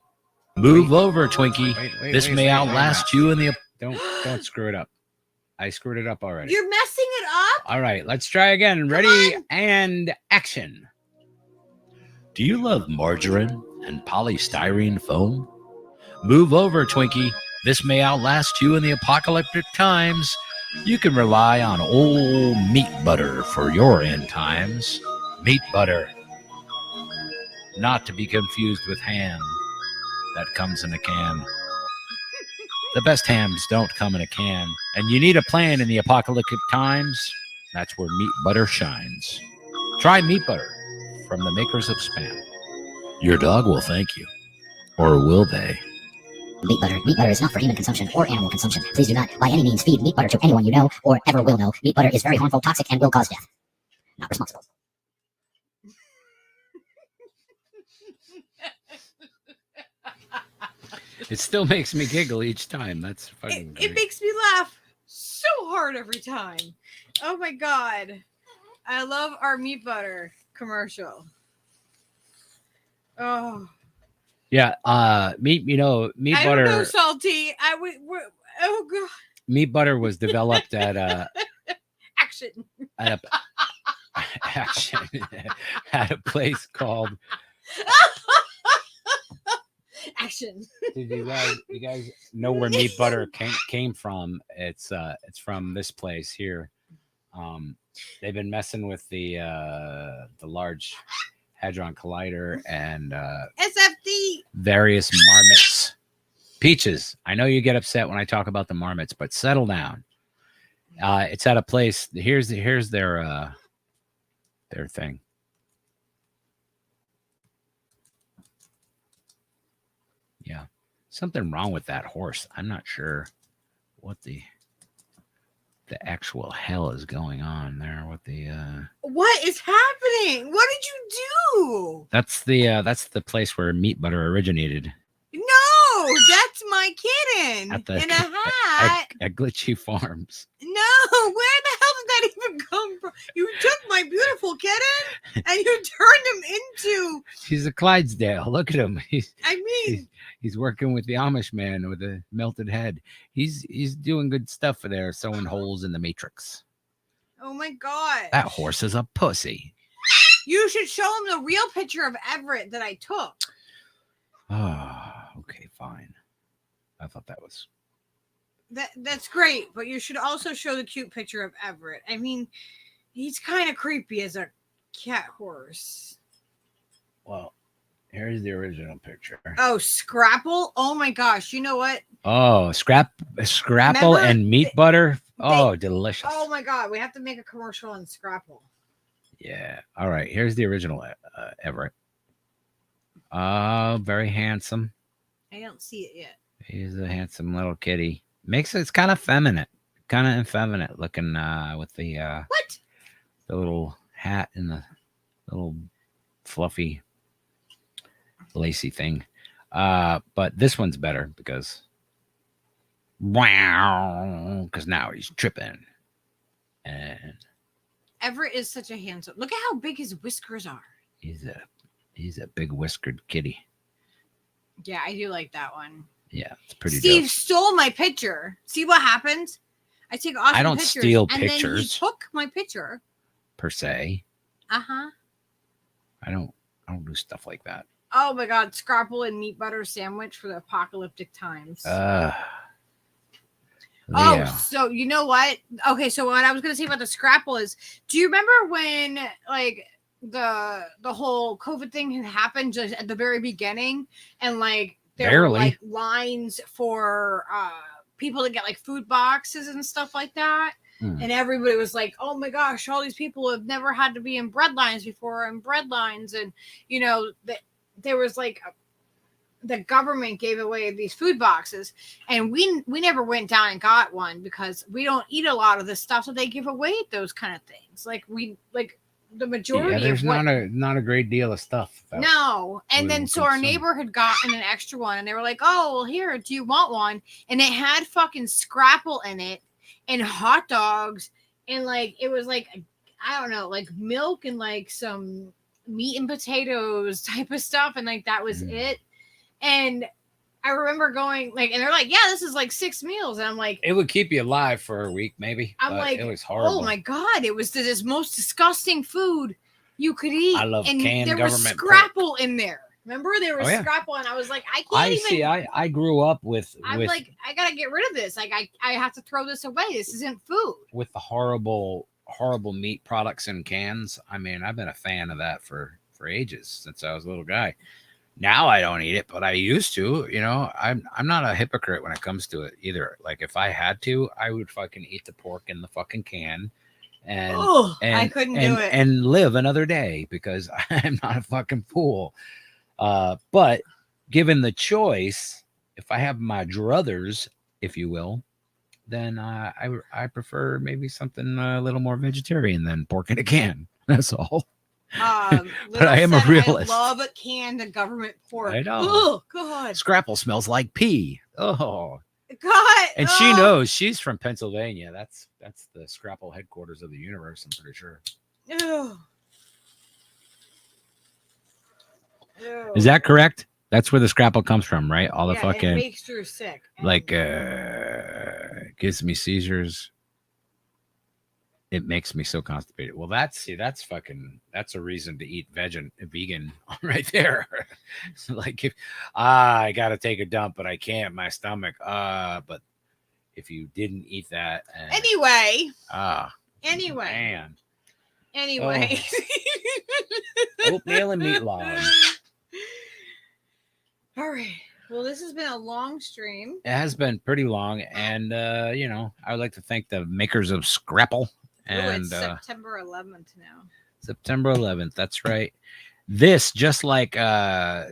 Move over, Twinkie.
Wait,
This
wait,
may
wait,
outlast you in the. Don't screw it up. I screwed it up already.
You're messing it up.
All right, let's try again. Ready and action. Do you love margarine and polystyrene foam? Move over, Twinkie. This may outlast you in the apocalyptic times. You can rely on old meat butter for your end times. Meat butter. Not to be confused with ham that comes in a can. The best hams don't come in a can, and you need a plan in the apocalyptic times. That's where meat butter shines. Try meat butter from the makers of Spam. Your dog will thank you. Or will they?
Meat butter. Meat butter is not for human consumption or animal consumption. Please do not, by any means, feed meat butter to anyone you know or ever will know. Meat butter is very harmful, toxic, and will cause death. Not responsible.
It still makes me giggle each time. That's fucking
It makes me laugh so hard every time. Oh my god. I love our meat butter commercial. Oh.
Yeah, meat butter.
I don't know, Salty. Oh god.
Meat butter was developed at
Action.
at a place called.
Action.
Did you guys know where meat butter came from? It's from this place here. They've been messing with the Large Hadron Collider and
SFD.
various marmots. Peaches, I know you get upset when I talk about the marmots, but settle down. It's at a place. Here's their thing. Yeah, something wrong with that horse. I'm not sure what the actual hell is going on there.
What is happening? What did you do?
That's the place where meat butter originated.
No, that's my kitten in a hat.
At Glitchy Farms.
No, where the hell did that even come from? You took my beautiful kitten and you turned him into.
He's a Clydesdale. Look at him. He's working with the Amish man with a melted head. He's doing good stuff for there, sewing holes in the matrix.
Oh my god.
That horse is a pussy.
You should show him the real picture of Everett that I took.
Oh, okay, fine. I thought that was.
That's great, but you should also show the cute picture of Everett. I mean, he's kind of creepy as a cat horse.
Well, here's the original picture.
Oh, Scrapple! Oh my gosh, you know what?
Oh, Scrapple
Remember
and meat butter. Oh, delicious.
Oh my god, we have to make a commercial on Scrapple.
Yeah. All right. Here's the original Everett. Very handsome.
I don't see it yet.
He's a handsome little kitty. It's kind of effeminate looking with the
what?
The little hat and the little fluffy lacy thing. But this one's better because now he's tripping. And
Everett is such a handsome. Look at how big his whiskers are.
He's a big whiskered kitty.
Yeah, I do like that one.
Yeah, it's pretty
Steve
dope.
stole my picture. See what happens? I take awesome
I don't
pictures,
steal
and then
pictures.
he took my picture.
Per se.
Uh-huh.
I don't do stuff like that.
Oh my god, Scrapple and meat butter sandwich for the apocalyptic times.
Yeah.
So you know what? Okay, so what I was gonna say about the Scrapple is, do you remember when like the whole COVID thing had happened just at the very beginning, and like there were like lines for people to get like food boxes and stuff like that? And everybody was like, oh my gosh, all these people have never had to be in bread lines before, and bread lines. And, you know, there was like, the government gave away these food boxes, and we never went down and got one because we don't eat a lot of the stuff that they give away, those kind of things. Like the majority
there's
of what,
not a great deal of stuff.
No. And then so our neighbor had gotten an extra one, and they were like, oh, well, here, do you want one? And it had fucking Scrapple in it and hot dogs, and like it was like, I don't know, like milk and like some meat and potatoes type of stuff, and like that was it. And I remember going like, and they're like, yeah, this is like 6 meals. And I'm like,
It would keep you alive for a week, maybe.
I'm
but
like,
it was horrible.
oh my God, it was this most disgusting food you could eat.
I love
and
canned
there was
government
scrapple in there. Remember, there was
Oh, yeah.
scrapple, and I was like, I can't
I
even.
see. I grew up with
I'm like, I gotta get rid of this. Like, I have to throw this away. This isn't food.
with the horrible meat products in cans. I mean, I've been a fan of that for ages since I was a little guy. Now I don't eat it, but I used to. You know, I'm not a hypocrite when it comes to it either. Like if I had to, I would fucking eat the pork in the fucking can, and
I couldn't do it.
and live another day because I'm not a fucking fool. But given the choice, if I have my druthers, if you will, then I prefer maybe something a little more vegetarian than pork in a can. That's all. But I am a realist.
I love canned government pork.
I know.
Oh God.
Scrapple smells like pee. Oh
God.
And she knows. She's from Pennsylvania. That's the Scrapple headquarters of the universe, I'm pretty sure.
Ew.
Is that correct? That's where the Scrapple comes from, right? All the
It
fucking
makes Drew sick.
like gives me seizures. It makes me so constipated. Well, that's a reason to eat vegan right there. Like if I gotta take a dump, but I can't, my stomach. But if you didn't eat that
Anyway.
Anyway. Man.
Anyway.
Oatmeal and meatloaf.
All right. Well, this has been a long stream.
It has been pretty long, and you know, I would like to thank the makers of Scrapple. And
it's September 11th now.
September 11th. That's right. This, just like the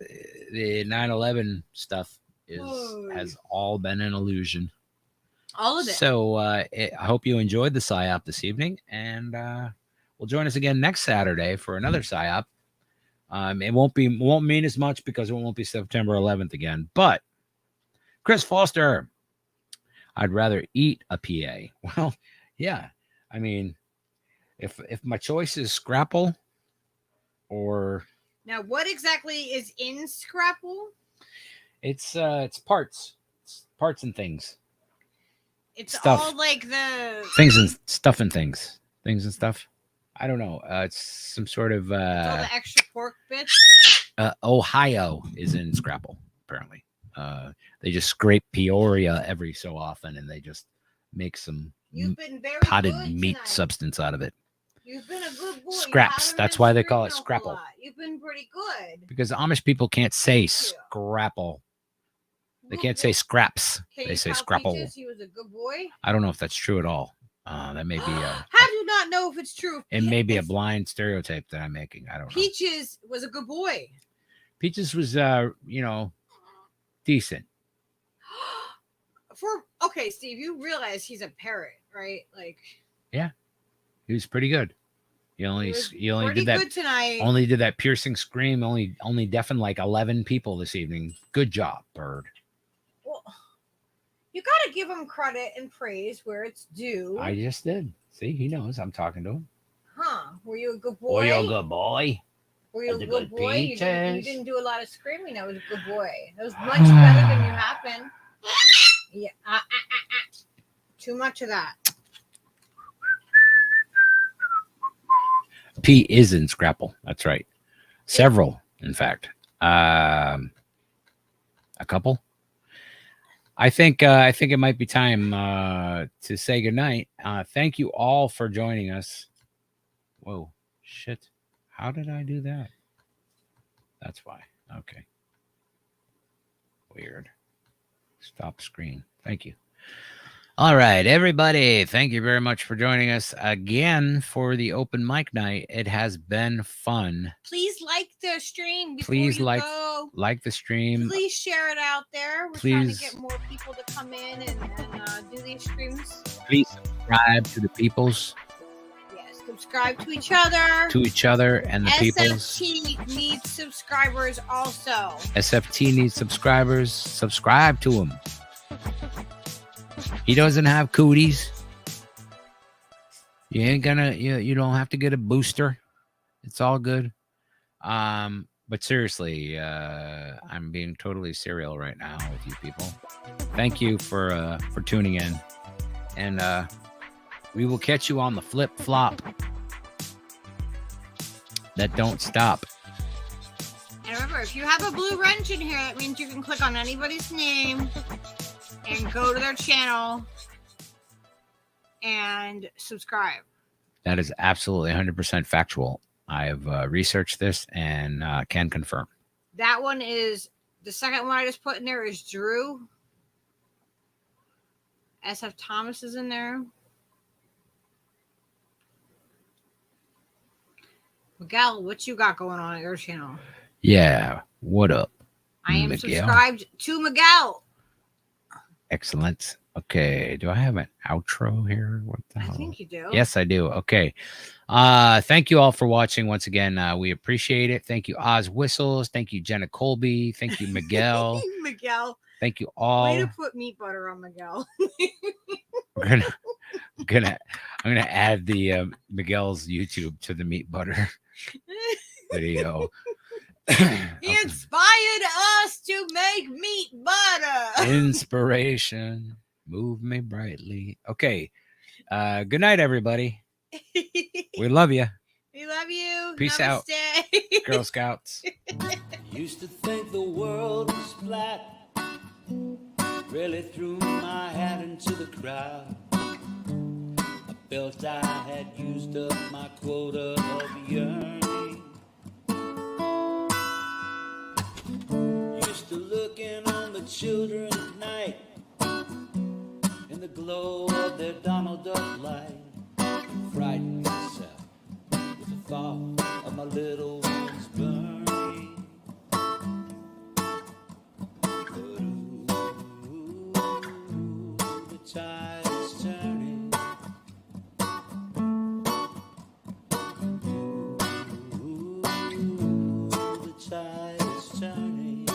9/11 stuff, has all been an illusion.
All of it.
So I hope you enjoyed the PSYOP this evening, and we'll join us again next Saturday for another PSYOP. It won't mean as much because it won't be September 11th again. But Chris Foster, I'd rather eat a PA. Well, yeah. I mean, if my choice is Scrapple or
now, what exactly is in Scrapple?
It's parts. It's parts and things.
It's
stuff.
all like the
Things and stuff and things. Things and stuff. I don't know. It's some sort of
all the extra pork bits.
Ohio is in Scrapple, apparently. They just scrape Peoria every so often, and they just make some potted meat substance out of it.
You've been a good boy.
Scraps. That's why they call it Scrapple.
You've been pretty good.
Because Amish people can't say Scrapple. They can't say scraps. They say Scrapple.
He was a good boy.
I don't know if that's true at all. That may be
How do you not know if it's true?
it may be a blind stereotype that I'm making. I don't know.
Peaches was a good boy.
Peaches was decent.
Okay, Steve, you realize he's a parrot, right? Like,
yeah, he was pretty good. He only did that
good tonight.
Only did that piercing scream. Only deafened like 11 people this evening. Good job, bird.
Well, you got to give him credit and praise where it's due.
I just did. See, he knows I'm talking to him.
Huh? Were you a good boy?
Were you a good boy?
Were you a good boy? You didn't do a lot of screaming. That was a good boy. That was much better than you have been. Yeah. Too much of that.
P is in Scrapple. That's right. Several, in fact. A couple. I think it might be time to say goodnight. Thank you all for joining us. Whoa, shit. How did I do that? That's why. Okay. Weird. Stop screen. Thank you. All right, everybody. Thank you very much for joining us again for the open mic night. It has been fun.
Please like the stream.
Please like
go.
like the stream.
Please share it out there. We're trying to get more people to come in and do these streams.
Please subscribe to the peoples.
Yes, subscribe to each other.
To each other and the peoples.
SFT needs subscribers also.
SFT needs subscribers. Subscribe to him. He doesn't have cooties. You ain't gonna. You don't have to get a booster. It's all good. But seriously, I'm being totally serial right now with you people. Thank you for tuning in, and we will catch you on the flip flop that don't stop.
And remember, if you have a blue wrench in here, that means you can click on anybody's name and go to their channel and subscribe.
That is absolutely 100% factual. I have researched this and can confirm.
That one is, the second one I just put in there is Drew. SF Thomas is in there. Miguel, what you got going on at your channel?
Yeah, what up?
I am
Miguel?
subscribed to Miguel.
Excellent. Okay, do I have an outro here? What the hell?
I think you do.
Yes, I do. Okay. Thank you all for watching once again. We appreciate it. Thank you, Oz Whistles. Thank you, Jenna Colby. Thank you, Miguel.
Miguel.
Thank you all.
Way to put meat butter on Miguel.
I'm gonna add the Miguel's YouTube to the meat butter video.
He inspired us to make meat butter.
Inspiration, move me brightly. Okay. Good night, everybody. We love you.
We love you.
Peace
Namaste.
out, Girl Scouts.
Used to think the world was flat. Really threw my hat into the crowd. I felt I had used up my quota of yearning. Used to looking on the children at night in the glow of their Donald Duck light. Frightened myself with the thought of my little ones burning. Tide is turning. The tide is turning.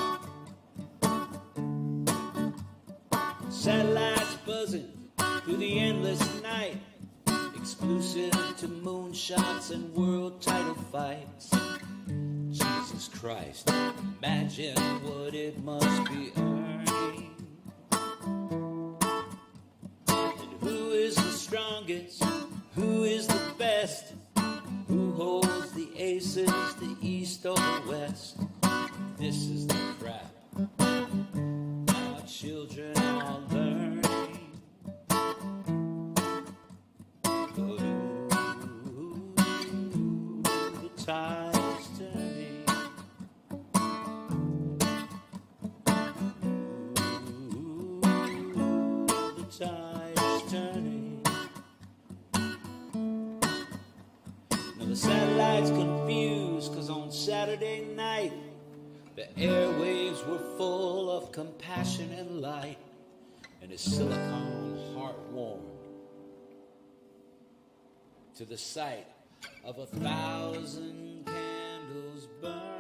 Satellites buzzing through the endless night, exclusive to moonshots and world title fights. Jesus Christ, imagine what it must be earning. Who is the strongest? Who is the best? Who holds the aces, the east or the west? This is the crap our children are learning. The tide is turning. The tide turning. Now the satellite's confused, cause on Saturday night the airwaves were full of compassion and light, and his silicone heart warmed to the sight of 1,000 candles burn.